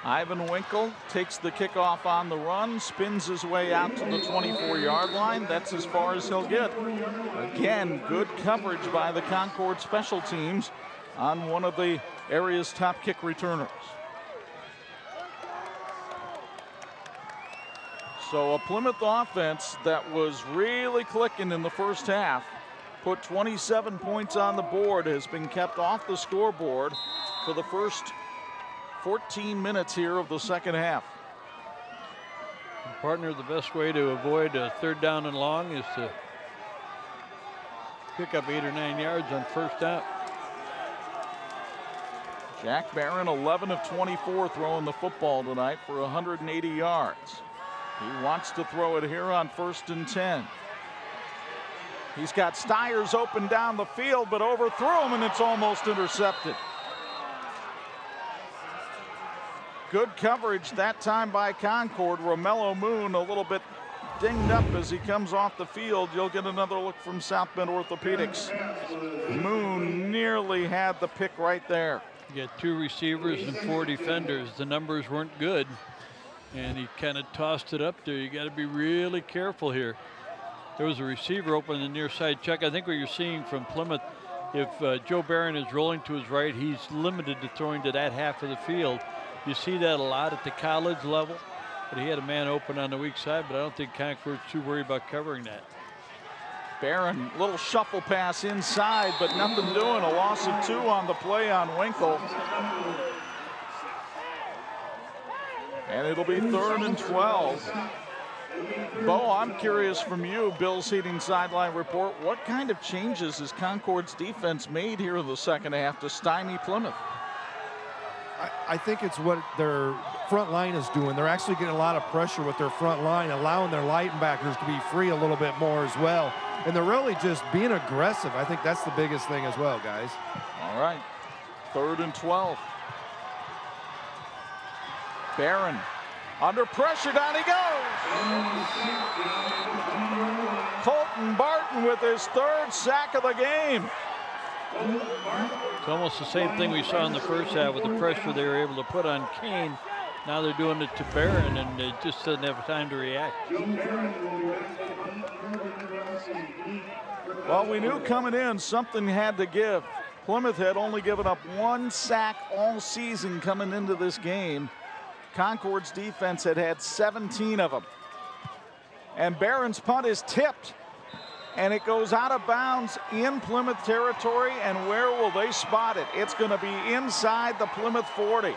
Ivan Winkle takes the kickoff on the run, spins his way out to the 24-yard line. That's as far as he'll get. Again, good coverage by the Concord special teams on one of the area's top kick returners. So a Plymouth offense that was really clicking in the first half, put 27 points on the board, has been kept off the scoreboard for the first 14 minutes here of the second half. Partner, the best way to avoid a third down and long is to pick up 8 or 9 yards on first down. Jack Barron, 11 of 24 throwing the football tonight for 180 yards. He wants to throw it here on 1st and 10. He's got Stiers open down the field, but overthrew him, and it's almost intercepted. Good coverage that time by Concord. Romello Moon a little bit dinged up as he comes off the field. You'll get another look from South Bend Orthopedics. Moon nearly had the pick right there. You got 2 receivers and 4 defenders. The numbers weren't good, and he kind of tossed it up there. You got to be really careful here. There was a receiver open in the near side. Chuck, I think what you're seeing from Plymouth, if Joe Barron is rolling to his right, he's limited to throwing to that half of the field. You see that a lot at the college level, but he had a man open on the weak side, but I don't think Concord's too worried about covering that. Barron, little shuffle pass inside, but nothing doing. A loss of 2 on the play on Winkle. And it'll be 3rd and 12. Bo, I'm curious from you, Bill's Heating Sideline Report, what kind of changes has Concord's defense made here in the second half to stymie Plymouth? I think it's what their front line is doing. They're actually getting a lot of pressure with their front line, allowing their linebackers to be free a little bit more as well. And they're really just being aggressive. I think that's the biggest thing as well, guys. All right, 3rd and 12. Barron under pressure, down he goes. Colton Barton with his 3rd sack of the game. It's almost the same thing we saw in the first half with the pressure they were able to put on Kane. Now they're doing it to Barron, and they just doesn't have time to react. Well, we knew coming in something had to give. Plymouth had only given up 1 sack all season coming into this game. Concord's defense had had 17 of them. And Barron's punt is tipped, and it goes out of bounds in Plymouth territory. And where will they spot it? It's going to be inside the Plymouth 40.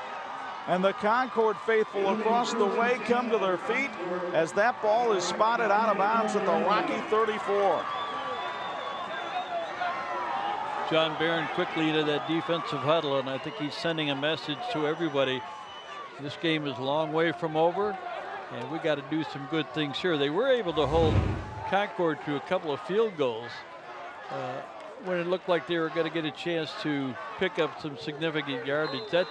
And the Concord faithful across the way come to their feet as that ball is spotted out of bounds at the Rocky 34. John Barron quickly into that defensive huddle, and I think he's sending a message to everybody. This game is a long way from over, and we got to do some good things here. They were able to hold Concord to a couple of field goals when it looked like they were going to get a chance to pick up some significant yardage. That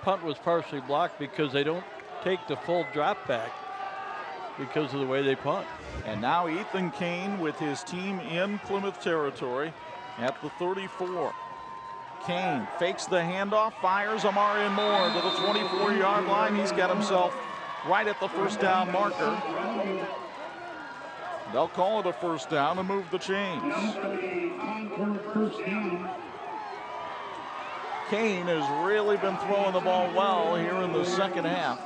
punt was partially blocked because they don't take the full drop back because of the way they punt. And now Ethan Kane with his team in Plymouth territory at the 34. Kane fakes the handoff, fires Amarian Moore to the 24-yard line. He's got himself right at the first down marker. They'll call it a first down and move the chains. Kane has really been throwing the ball well here in the second half.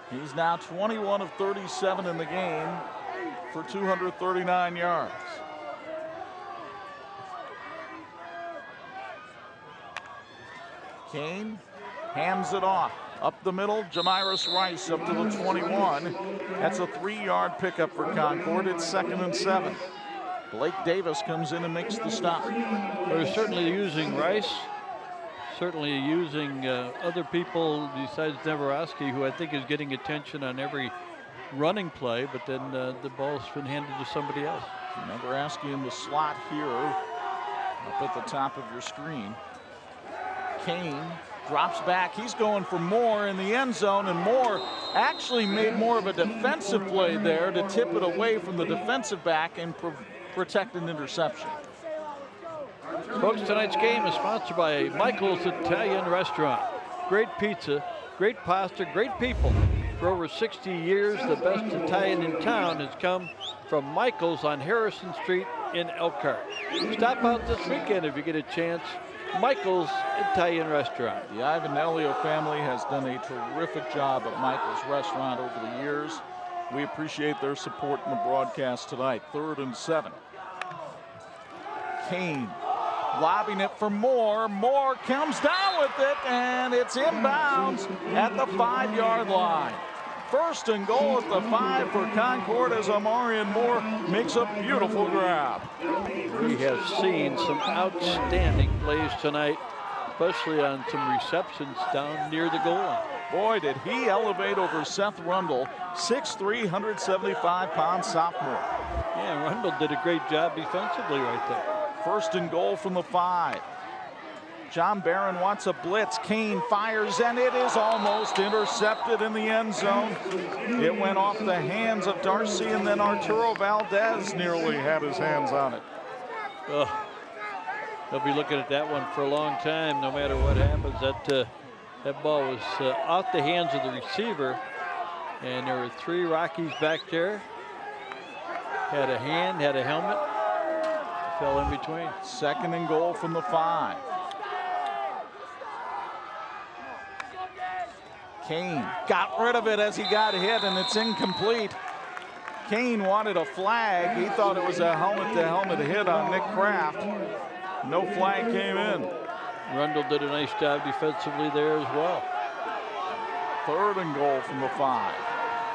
He's now 21 of 37 in the game for 239 yards. Kane hands it off. Up the middle, Jamiris Rice up to the 21. That's a 3-yard pickup for Concord. It's 2nd and 7. Blake Davis comes in and makes the stop. They're certainly using Rice, certainly using other people besides Nevarowski, who I think is getting attention on every running play, but then the ball's been handed to somebody else. Nevarowski in the slot here up at the top of your screen. Kane drops back. He's going for Moore in the end zone, and Moore actually made more of a defensive play there to tip it away from the defensive back and protect an interception. Folks, tonight's game is sponsored by Michael's Italian Restaurant. Great pizza, great pasta, great people. For over 60 years, the best Italian in town has come from Michael's on Harrison Street in Elkhart. Stop out this weekend if you get a chance. Michael's Italian Restaurant. The Ivanelio family has done a terrific job at Michael's Restaurant over the years. We appreciate their support in the broadcast tonight. 3rd and 7. Kane lobbing it for Moore. Moore comes down with it, and it's inbounds at the 5-yard line. 1st and goal at the 5 for Concord as Amarian Moore makes a beautiful grab. We have seen some outstanding plays tonight, especially on some receptions down near the goal line. Boy, did he elevate over Seth Rundle, 6'3", 175-pound sophomore. Yeah, Rundle did a great job defensively right there. 1st and goal from the 5. John Barron wants a blitz. Kane fires, and it is almost intercepted in the end zone. It went off the hands of Darcy, and then Arturo Valdez nearly had his hands on it. They'll be looking at that one for a long time, no matter what happens. That ball was off the hands of the receiver, and there were 3 Rockies back there. Had a hand, had a helmet, fell in between. 2nd and goal from the 5. Kane got rid of it as he got hit, and it's incomplete. Kane wanted a flag. He thought it was a helmet-to-helmet hit on Nick Kraft. No flag came in. Rundle did a nice job defensively there as well. 3rd and goal from the 5.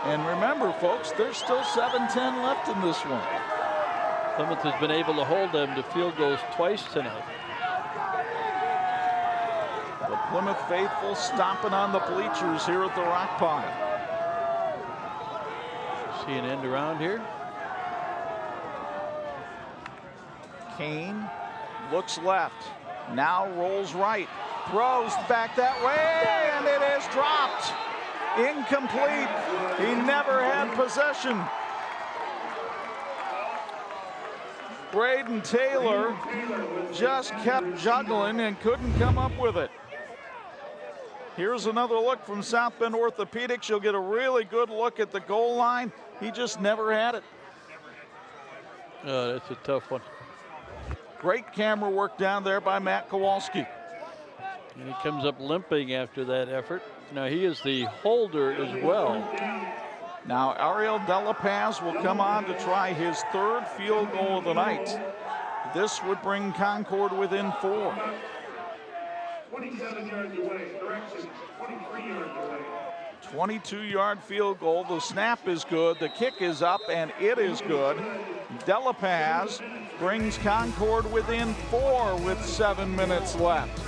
And remember, folks, there's still 7:10 left in this one. Plymouth has been able to hold them to field goals twice tonight. The Plymouth faithful stomping on the bleachers here at the Rock Pile. See an end around here. Kane looks left, now rolls right, throws back that way, and it is dropped. Incomplete. He never had possession. Braden Taylor just kept juggling and couldn't come up with it. Here's another look from South Bend Orthopedics. You'll get a really good look at the goal line. He just never had it. That's a tough one. Great camera work down there by Matt Kowalski. And he comes up limping after that effort. Now he is the holder as well. Now Ariel Dela Paz will come on to try his 3rd field goal of the night. This would bring Concord within 4. 27 yards away. Correction, 23 yards away. 22-yard field goal. The snap is good. The kick is up, and it is good. Dela Paz brings Concord within 4 with 7 minutes left.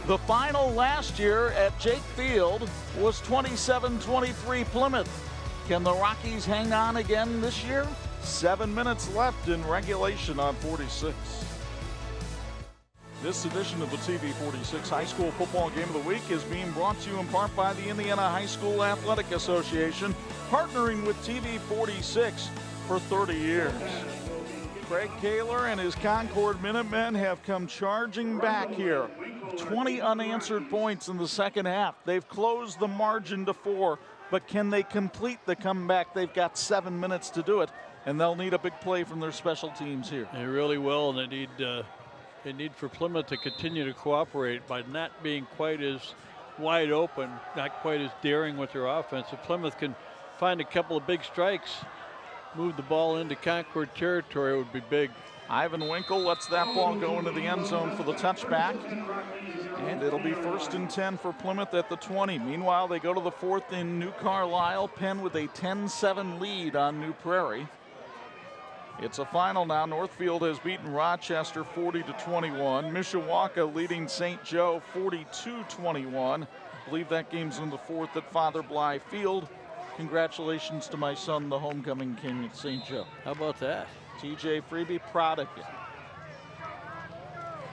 The final last year at Jake Field was 27-23 Plymouth. Can the Rockies hang on again this year? 7 minutes left in regulation on 46. This edition of the TV 46 High School Football Game of the Week is being brought to you in part by the Indiana High School Athletic Association, partnering with TV 46 for 30 years. Craig Kaler and his Concord Minutemen have come charging back here. 20 unanswered points in the second half. They've closed the margin to 4, but can they complete the comeback? They've got 7 minutes to do it, and they'll need a big play from their special teams here. They really will, and they need for Plymouth to continue to cooperate by not being quite as wide open, not quite as daring with their offense. If Plymouth can find a couple of big strikes, move the ball into Concord territory, it would be big. Ivan Winkle lets that ball go into the end zone for the touchback. And it'll be 1st and 10 for Plymouth at the 20. Meanwhile, they go to the 4th in New Carlisle. Penn with a 10-7 lead on New Prairie. It's a final now. Northfield has beaten Rochester 40-21. Mishawaka leading St. Joe 42-21. I believe that game's in the 4th at Father Bly Field. Congratulations to my son, the homecoming king at St. Joe. How about that? TJ Freeby, proud of you.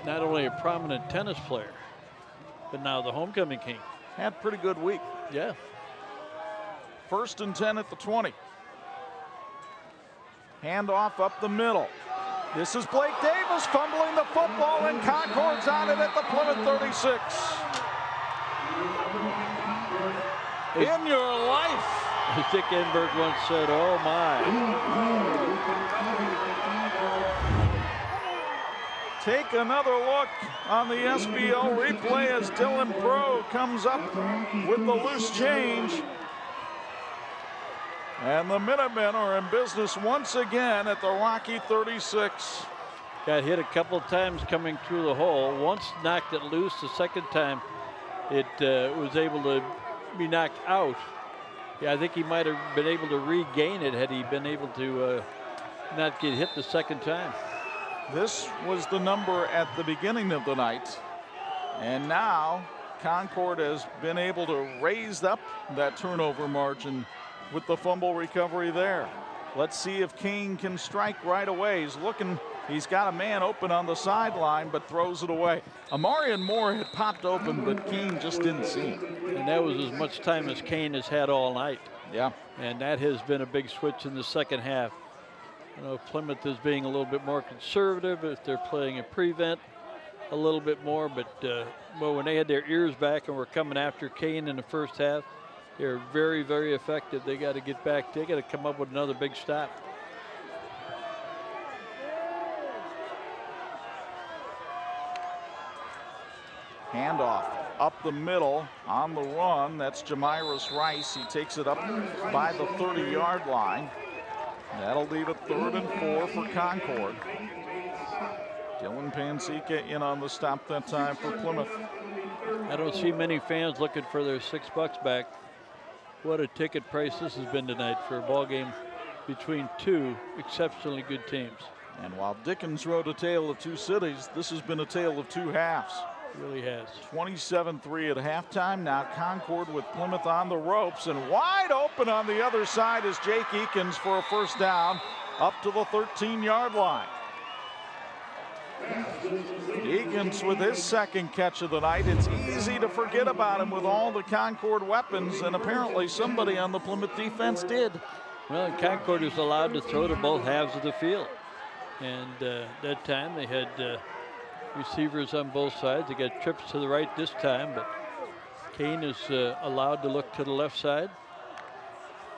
Not only a prominent tennis player, but now the homecoming king. Had a pretty good week. Yeah. 1st and 10 at the 20. Handoff up the middle. This is Blake Davis fumbling the football, and Concord's on it at the Plymouth 36. in your life. As Dick Enberg once said, oh my. Take another look on the SBO replay as Dylan Pro comes up with the loose change. And the Minutemen are in business once again at the Rocky 36. Got hit a couple of times coming through the hole. Once knocked it loose. The second time it was able to be knocked out. Yeah, I think he might have been able to regain it had he been able to not get hit the second time. This was the number at the beginning of the night. And now Concord has been able to raise up that turnover margin with the fumble recovery there. Let's see if Kane can strike right away. He's looking, he's got a man open on the sideline, but throws it away. Amarian Moore had popped open, but Kane just didn't see him. And that was as much time as Kane has had all night. Yeah. And that has been a big switch in the second half. You know, Plymouth is being a little bit more conservative if they're playing a prevent a little bit more, but well, when they had their ears back and were coming after Kane in the first half, they're very, very effective. They got to get back. They got to come up with another big stop. Handoff up the middle on the run. That's Jamiris Rice. He takes it up by the 30-yard line. That'll leave it 3rd and 4 for Concord. Dylan Pansica in on the stop that time for Plymouth. I don't see many fans looking for their $6 back. What a ticket price this has been tonight for a ball game between two exceptionally good teams. And while Dickens wrote A Tale of Two Cities, this has been a tale of two halves. It really has. 27-3 at halftime. Now Concord with Plymouth on the ropes, and wide open on the other side is Jake Eakins for a first down up to the 13-yard line. Eakins with his second catch of the night. It's easy to forget about him with all the Concord weapons, and apparently somebody on the Plymouth defense did. Well, Concord is allowed to throw to both halves of the field. And that time they had receivers on both sides. They got trips to the right this time, but Kane is allowed to look to the left side.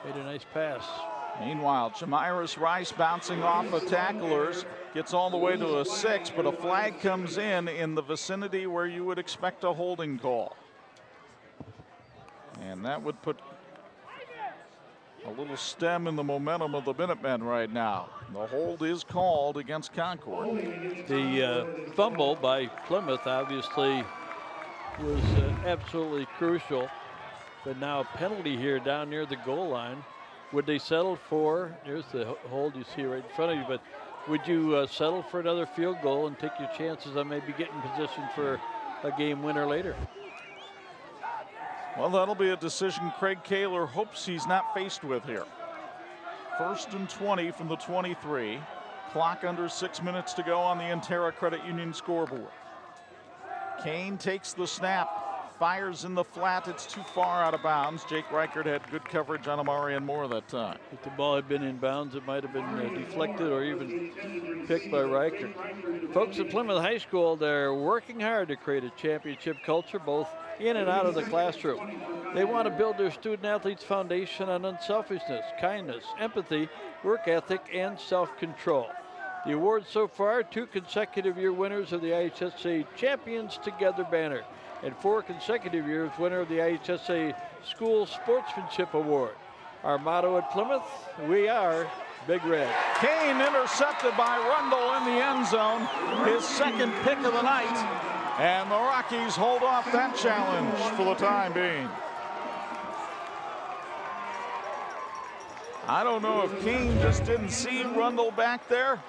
Made a nice pass. Meanwhile, Jamiris Rice bouncing off of tacklers, gets all the way to a 6, but a flag comes in the vicinity where you would expect a holding call. And that would put a little stem in the momentum of the Minutemen right now. The hold is called against Concord. The fumble by Plymouth obviously was absolutely crucial, but now a penalty here down near the goal line. Would they settle for, here's the hold you see right in front of you, but would you settle for another field goal and take your chances on maybe getting position for a game winner later? Well, that'll be a decision Craig Kaler hopes he's not faced with here. 1st and 20 from the 23. Clock under 6 minutes to go on the Intera Credit Union scoreboard. Kane takes the snap. Fires in the flat. It's too far out of bounds. Jake Reichert had good coverage on Amarian Moore that time. If the ball had been in bounds, it might have been deflected or even picked by Reichert. Folks at Plymouth High School, they're working hard to create a championship culture both in and out of the classroom. They want to build their student-athletes' foundation on unselfishness, kindness, empathy, work ethic, and self-control. The awards so far, 2 consecutive year winners of the IHSA Champions Together banner, and 4 consecutive years winner of the IHSA School Sportsmanship Award. Our motto at Plymouth, we are Big Red. Kane intercepted by Rundle in the end zone, his second pick of the night. And the Rockies hold off that challenge for the time being. I don't know if Kane just didn't see Rundle back there,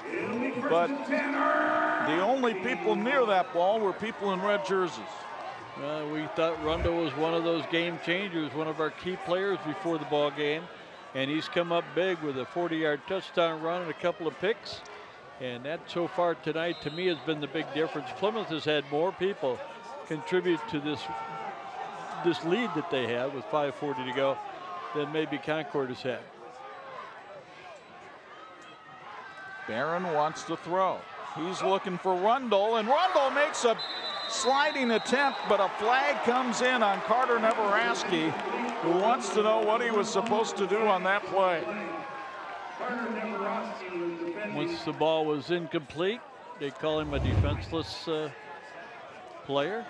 but the only people near that ball were people in red jerseys. We thought Rundle was one of those game changers, one of our key players before the ball game, and he's come up big with a 40-yard touchdown run and a couple of picks. And that so far tonight to me has been the big difference. Plymouth has had more people contribute to this lead that they have with 5:40 to go than maybe Concord has had. Barron wants to throw. He's looking for Rundle, and Rundle makes a sliding attempt, but a flag comes in on Carter Neveraski. who wants to know what he was supposed to do on that play. Once the ball was incomplete, they call him a defenseless player.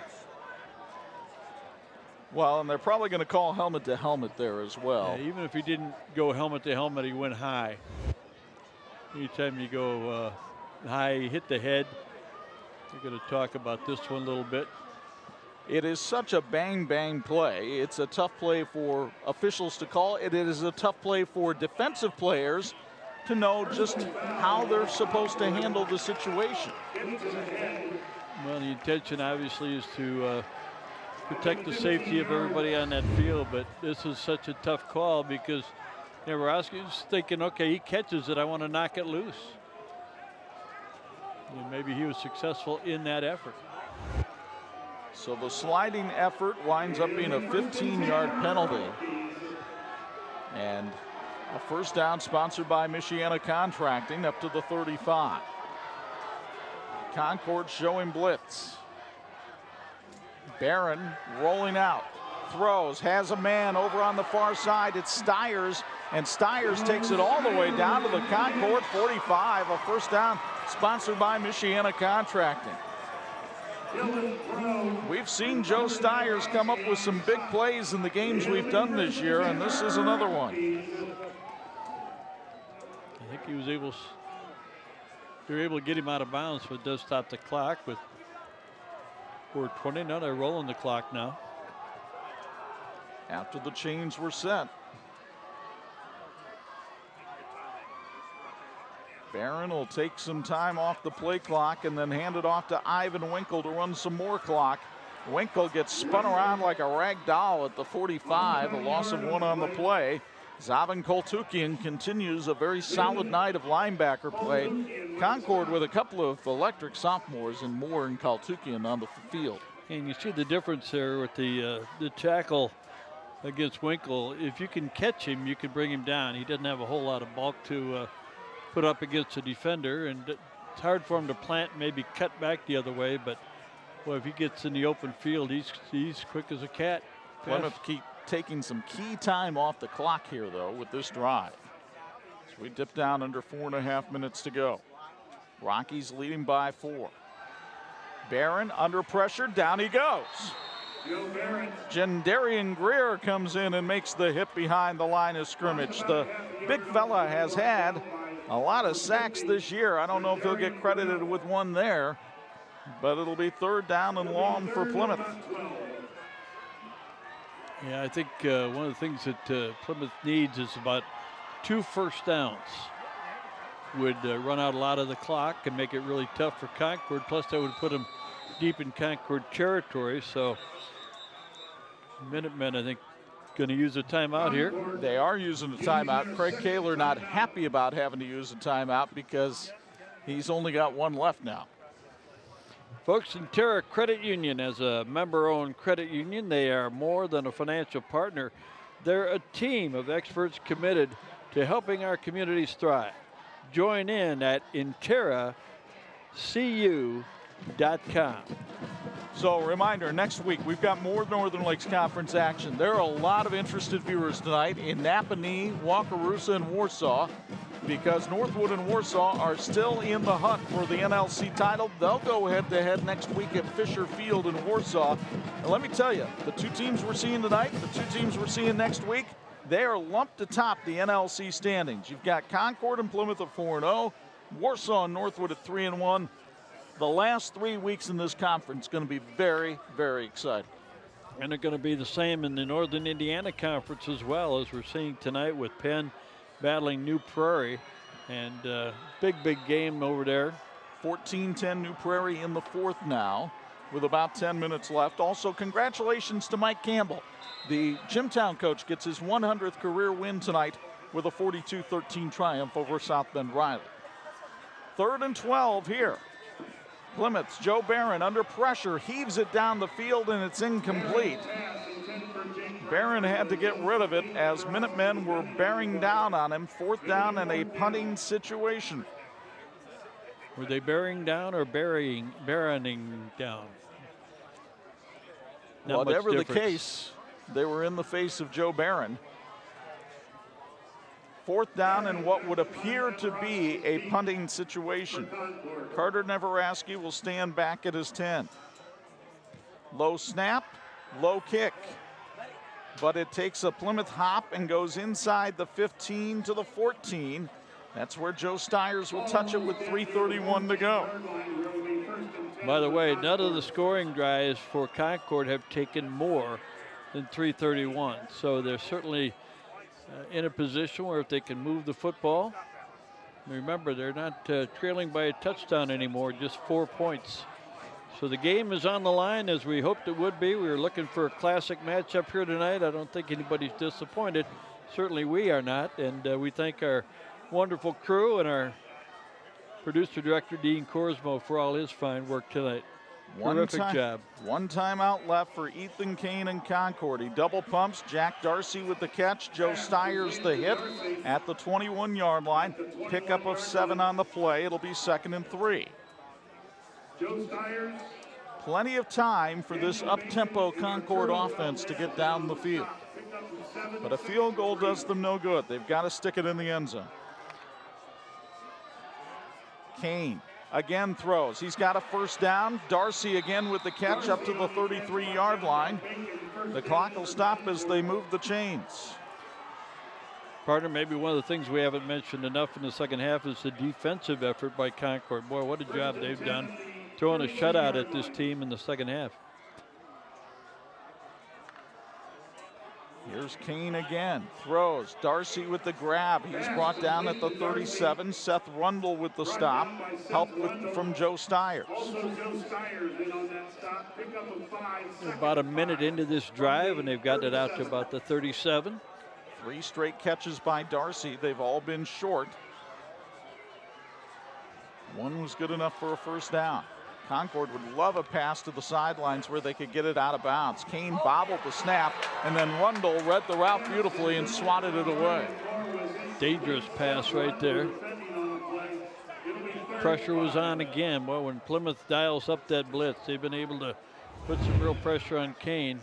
Well, and they're probably going to call helmet to helmet there as well. Yeah, even if he didn't go helmet to helmet, he went high. Anytime you go high, you hit the head. We're going to talk about this one a little bit. It is such a bang-bang play. It's a tough play for officials to call. It is a tough play for defensive players to know just how they're supposed to handle the situation. Well, the intention obviously is to protect the safety of everybody on that field, but this is such a tough call because Nebraska's thinking, okay, he catches it, I want to knock it loose. And maybe he was successful in that effort. So the sliding effort winds up being a 15-yard penalty. And a first down sponsored by Michiana Contracting up to the 35. Concord showing blitz. Barron rolling out, throws, has a man over on the far side. It's Stiers, and Stiers takes it all the way down to the Concord 45. A first down sponsored by Michiana Contracting. We've seen Joe Stiers come up with some big plays in the games we've done this year, and this is another one. I think he was able, they were able to get him out of bounds, but it does stop the clock with 4:20. Now they're rolling the clock now. After the chains were set. Barron will take some time off the play clock and then hand it off to Ivan Winkle to run some more clock. Winkle gets spun around like a rag doll at the 45, a loss of 1 on the play. Zavan Koltukian continues a very solid night of linebacker play. Concord with a couple of electric sophomores and Moore and Koltukian on the field. And you see the difference there with the tackle against Winkle. If you can catch him, you can bring him down. He doesn't have a whole lot of bulk to put up against a defender, and it's hard for him to plant, maybe cut back the other way, but well, if he gets in the open field, he's quick as a cat. Plymouth keep taking some key time off the clock here, though, with this drive. So we dip down under 4.5 minutes to go. Rockies leading by 4. Barron under pressure, down he goes. Gendarian Greer comes in and makes the hit behind the line of scrimmage. The big fella has had a lot of sacks this year. I don't know if he'll get credited with one there, but it'll be 3rd down and long for Plymouth. Yeah, I think one of the things that Plymouth needs is about 2 first downs. Would run out a lot of the clock and make it really tough for Concord. Plus, that would put them deep in Concord territory. So, Minutemen, I think, going to use a timeout here. They are using a timeout. Craig Kaler not happy about having to use a timeout because he's only got 1 left now. Folks, Intera Credit Union, as a member-owned credit union, they are more than a financial partner. They're a team of experts committed to helping our communities thrive. Join in at interacu.com. So, reminder, next week we've got more Northern Lakes Conference action. There are a lot of interested viewers tonight in Napanee, Wakarusa, and Warsaw, because Northwood and Warsaw are still in the hunt for the NLC title. They'll go head-to-head next week at Fisher Field in Warsaw. And let me tell you, the 2 teams we're seeing tonight, the 2 teams we're seeing next week, they are lumped atop the NLC standings. You've got Concord and Plymouth at 4-0, Warsaw and Northwood at 3-1. The last 3 weeks in this conference going to be very, very exciting. And they're going to be the same in the Northern Indiana Conference as well, as we're seeing tonight with Penn battling New Prairie. And big game over there. 14-10 New Prairie in the 4th now with about 10 minutes left. Also, congratulations to Mike Campbell. The Jimtown coach gets his 100th career win tonight with a 42-13 triumph over South Bend Riley. 3rd and 12 here. Plymouth's Joe Barron under pressure, heaves it down the field, and it's incomplete. Barron had to get rid of it as Minutemen were bearing down on him. 4th down and a punting situation. Were they bearing down or barrening down? Whatever the case, They were in the face of Joe Barron. 4th down and what would appear to be a punting situation. Carter Neveraski will stand back at his 10. Low snap, low kick. But it takes a Plymouth hop and goes inside the 15 to the 14. That's where Joe Stiers will touch it with 3:31 to go. By the way, none of the scoring drives for Concord have taken more than 3:31. So they're certainly in a position where if they can move the football, remember they're not trailing by a touchdown anymore, just 4 points. So the game is on the line as we hoped it would be. We were looking for a classic matchup here tonight. I don't think anybody's disappointed. Certainly we are not. And we thank our wonderful crew and our producer director Dean Korsmo for all his fine work tonight. Terrific job. One timeout left for Ethan Kane and Concord. He double pumps. Jack Darcy with the catch. Joe Stiers the hit at the 21-yard line. Pickup of 7 on the play. It'll be 2nd and 3. Joe Stiers. Plenty of time for this up-tempo Concord offense to get down the field. But a field goal does them no good. They've got to stick it in the end zone. Kane again throws. He's got a 1st down. Darcy again with the catch up to the 33-yard line. The clock will stop as they move the chains. Partner, maybe one of the things we haven't mentioned enough in the second half is the defensive effort by Concord. Boy, what a job they've done throwing a shutout at this team in the second half. Here's Kane again, throws. Darcy with the grab. He's brought down at the 37. Seth Rundle with the stop. Help from Joe Stiers. About a minute into this drive, and they've gotten it out to about the 37. 3 straight catches by Darcy. They've all been short. One was good enough for a 1st down. Concord would love a pass to the sidelines where they could get it out of bounds. Kane bobbled the snap, and then Rundle read the route beautifully and swatted it away. Dangerous pass right there. Pressure was on again. Well, when Plymouth dials up that blitz, they've been able to put some real pressure on Kane.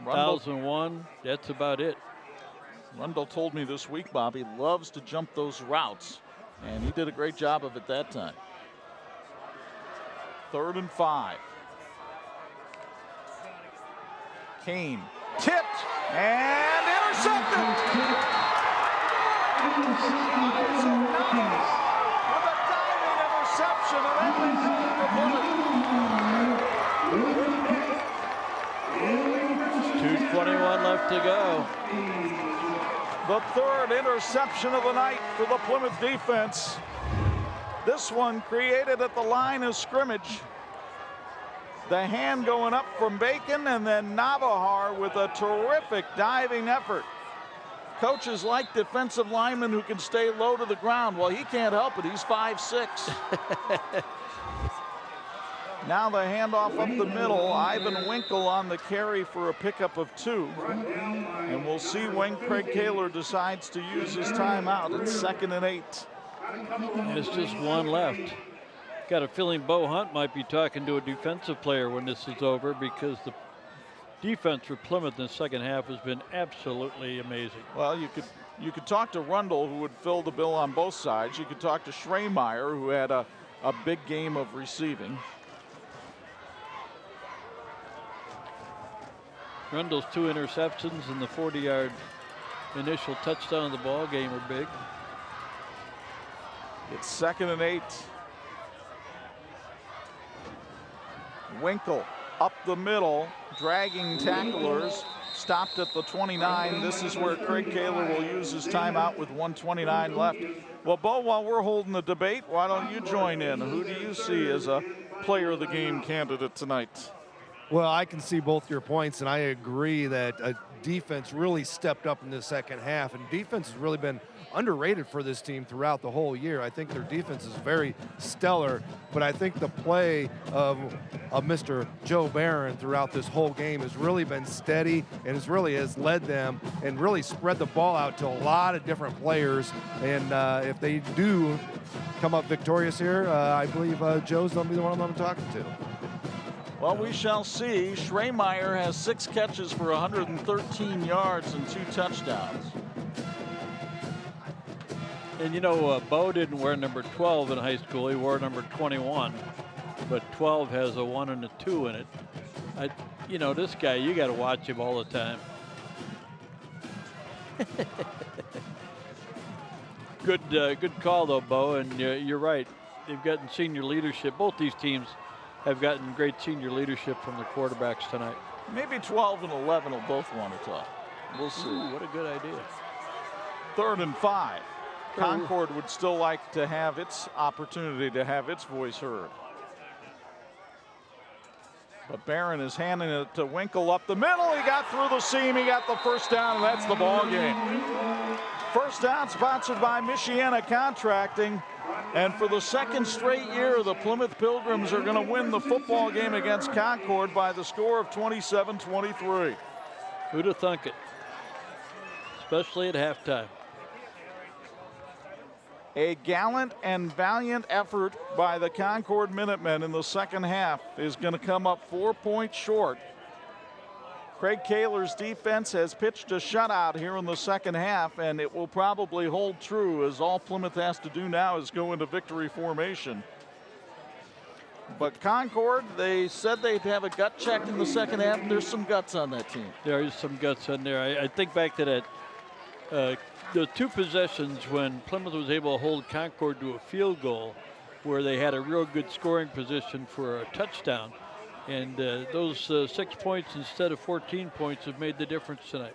1,001, that's about it. Rundle told me this week, Bob, he loves to jump those routes, and he did a great job of it that time. 3rd and 5. Kane tipped and intercepted. With a diving interception, and that makes it 2:21 left to go. The 3rd interception of the night for the Plymouth defense. This one created at the line of scrimmage. The hand going up from Bacon, and then Navahar with a terrific diving effort. Coaches like defensive linemen who can stay low to the ground. Well, he can't help it. He's 5'6". Now the handoff up the middle. Ivan Winkle on the carry for a pickup of 2. And we'll see when Craig Kaler decides to use his timeout. It's 2nd and 8. There's just one left. Got a feeling Bo Hunt might be talking to a defensive player when this is over, because the defense for Plymouth in the second half has been absolutely amazing. Well, you could talk to Rundle, who would fill the bill on both sides. You could talk to Schremeyer, who had a big game of receiving. Rundle's 2 interceptions and the 40-yard initial touchdown of the ball game are big. It's 2nd and 8. Winkle up the middle, dragging tacklers, stopped at the 29. This is where Craig Kaler will use his timeout with 1:29 left. Well, Bo, while we're holding the debate, why don't you join in? Who do you see as a player of the game candidate tonight? Well, I can see both your points, and I agree that defense really stepped up in the second half, and defense has really been underrated for this team throughout the whole year. I think their defense is very stellar, but I think the play of Mr. Joe Barron throughout this whole game has really been steady, and has led them and really spread the ball out to a lot of different players. And if they do come up victorious here, I believe Joe's going to be the one I'm talking to. Well, we shall see. Schremeyer has 6 catches for 113 yards and 2 touchdowns. And you know, Bo didn't wear number 12 in high school. He wore number 21, but 12 has a 1 and a 2 in it. You know, this guy, you got to watch him all the time. Good call though, Bo. And you're right. They've gotten senior leadership. Both these teams have gotten great senior leadership from the quarterbacks tonight. Maybe 12 and 11 will both want to talk. We'll see. Ooh, what a good idea. 3rd and 5. Concord would still like to have its opportunity to have its voice heard. But Barron is handing it to Winkle up the middle. He got through the seam. He got the first down, and that's the ball game. First down sponsored by Michiana Contracting. And for the 2nd straight year, the Plymouth Pilgrims are going to win the football game against Concord by the score of 27-23. Who'd have thunk it? Especially at halftime. A gallant and valiant effort by the Concord Minutemen in the second half is going to come up 4 points short. Craig Kaler's defense has pitched a shutout here in the second half, and it will probably hold true, as all Plymouth has to do now is go into victory formation. But Concord, they said they'd have a gut check in the second half, and there's some guts on that team. There is some guts on there. I think back to that the 2 possessions when Plymouth was able to hold Concord to a field goal where they had a real good scoring position for a touchdown. And those 6 points instead of 14 points have made the difference tonight.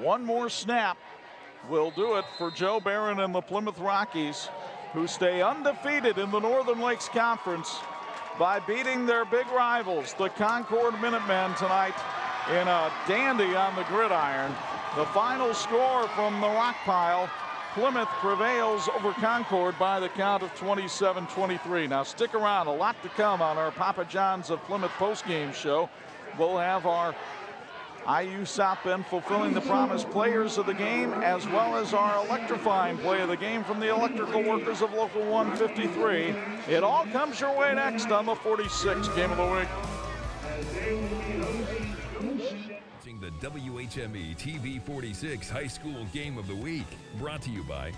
One more snap will do it for Joe Barron and the Plymouth Rockies, who stay undefeated in the Northern Lakes Conference by beating their big rivals, the Concord Minutemen, tonight in a dandy on the gridiron. The final score from the rock pile, Plymouth prevails over Concord by the count of 27-23. Now stick around, a lot to come on our Papa John's of Plymouth postgame show. We'll have our IU South Bend Fulfilling the Promise players of the game, as well as our electrifying play of the game from the electrical workers of Local 153. It all comes your way next on the 46th Game of the Week. The WHME TV 46 High School Game of the Week, brought to you by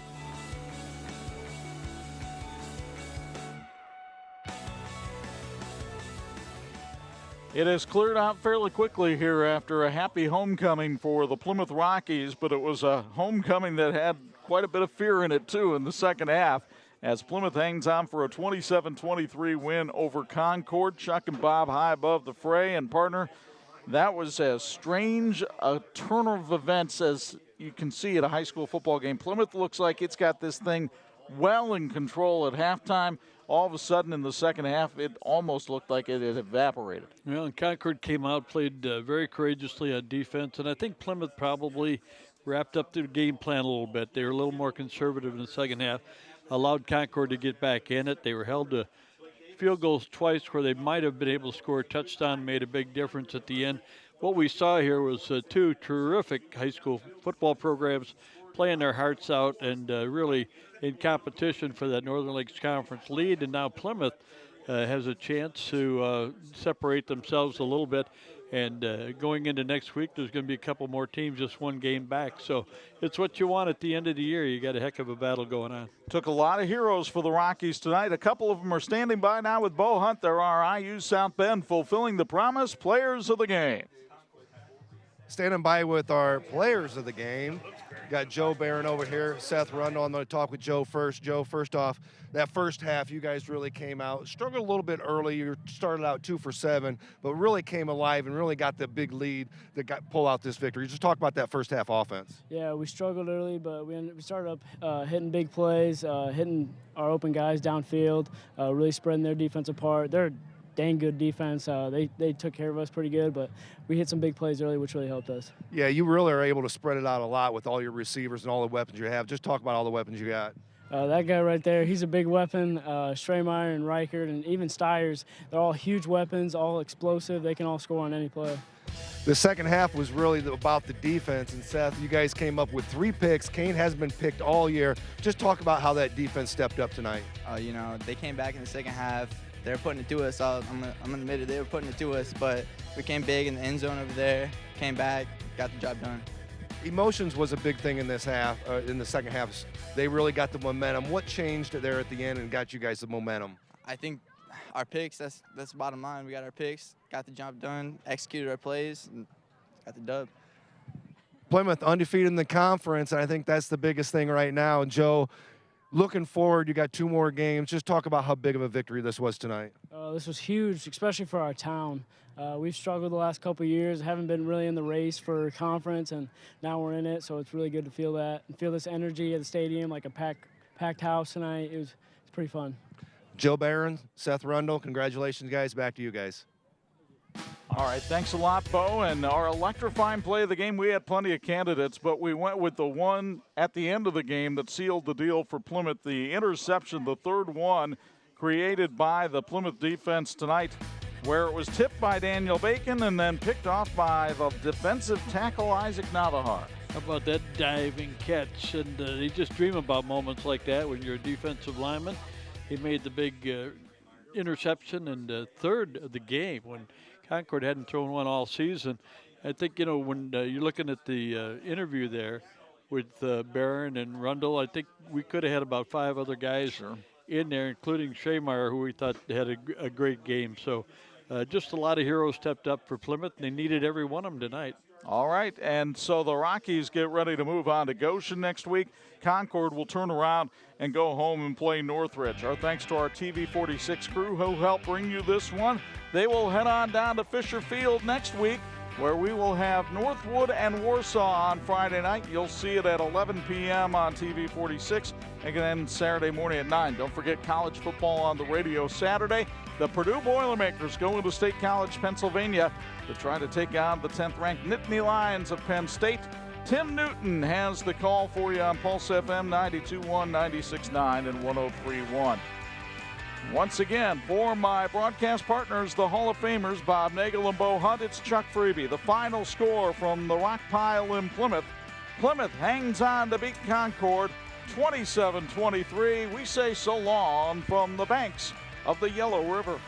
It has cleared out fairly quickly here after a happy homecoming for the Plymouth Rockies, but it was a homecoming that had quite a bit of fear in it too in the second half, as Plymouth hangs on for a 27-23 win over Concord. Chuck and Bob high above the fray, and partner, that was as strange a turn of events as you can see at a high school football game. Plymouth looks like it's got this thing well in control at halftime. All of a sudden in the second half, it almost looked like it had evaporated. Well, and Concord came out, played very courageously on defense, and I think Plymouth probably wrapped up their game plan a little bit. They were a little more conservative in the second half, allowed Concord to get back in it. They were held to field goals twice where they might have been able to score a touchdown, made a big difference at the end. What we saw here was 2 terrific high school football programs playing their hearts out and really in competition for that Northern Lakes Conference lead. And now Plymouth has a chance to separate themselves a little bit. And going into next week, there's going to be a couple more teams just one game back. So it's what you want at the end of the year. You got a heck of a battle going on. Took a lot of heroes for the Rockies tonight. A couple of them are standing by now with Bo Hunt. There are IU South Bend Fulfilling the Promise players of the game. Standing by with our players of the game. Got Joe Barron over here, Seth Rundle. I'm going to talk with Joe first. Joe, first off, that first half, you guys really came out, struggled a little bit early. You started out 2 for 7, but really came alive and really got the big lead that pull out this victory. Just talk about that first half offense. Yeah, we struggled early, but we started up hitting big plays, hitting our open guys downfield, really spreading their defense apart. They're dang good defense. They took care of us pretty good, but we hit some big plays early, which really helped us. Yeah, you really are able to spread it out a lot with all your receivers and all the weapons you have. Just talk about all the weapons you got. That guy right there, he's a big weapon. Schremeyer and Reichert and even Stiers, they're all huge weapons, all explosive. They can all score on any play. The second half was really about the defense. And Seth, you guys came up with 3 picks. Kane hasn't been picked all year. Just talk about how that defense stepped up tonight. They came back in the second half, They were putting it to us. I'm gonna admit it. They were putting it to us, but we came big in the end zone over there. Came back, got the job done. Emotions was a big thing in this half. In the second half, they really got the momentum. What changed there at the end and got you guys the momentum? I think our picks. That's the bottom line. We got our picks, got the job done, executed our plays, and got the dub. Plymouth undefeated in the conference, and I think that's the biggest thing right now. And Joe, looking forward, you got 2 more games. Just talk about how big of a victory this was tonight. This was huge, especially for our town. We've struggled the last couple of years, haven't been really in the race for conference, and now we're in it, so it's really good to feel that and feel this energy at the stadium, like a packed house tonight. It's pretty fun. Joe Barron, Seth Rundle, congratulations, guys. Back to you guys. All right, thanks a lot, Bo. And our electrifying play of the game, we had plenty of candidates, but we went with the one at the end of the game that sealed the deal for Plymouth, the interception, the third one created by the Plymouth defense tonight, where it was tipped by Daniel Bacon and then picked off by the defensive tackle Isaac Navahar. How about that diving catch? And you just dream about moments like that when you're a defensive lineman. He made the big interception and third of the game when Concord hadn't thrown one all season. I think, you know, when you're looking at the interview there with Barron and Rundle, I think we could have had about 5 other guys in there, including Shameyer, who we thought had a great game. So just a lot of heroes stepped up for Plymouth, and they needed every one of them tonight. All right, and so the Rockies get ready to move on to Goshen next week. Concord will turn around and go home and play Northridge. Our thanks to our TV46 crew who helped bring you this one. They will head on down to Fisher Field next week, where we will have Northwood and Warsaw on Friday night. You'll see it at 11 p.m. on TV46, and then Saturday morning at 9. Don't forget college football on the radio Saturday. The Purdue Boilermakers go into State College, Pennsylvania to try to take on the 10th-ranked Nittany Lions of Penn State. Tim Newton has the call for you on Pulse FM 92.1, 96.9, and 103.1. Once again, for my broadcast partners, the Hall of Famers, Bob Nagel and Bo Hunt, it's Chuck Freeby. The final score from the Rock Pile in Plymouth. Plymouth hangs on to beat Concord 27-23. We say so long from the banks of the Yellow River.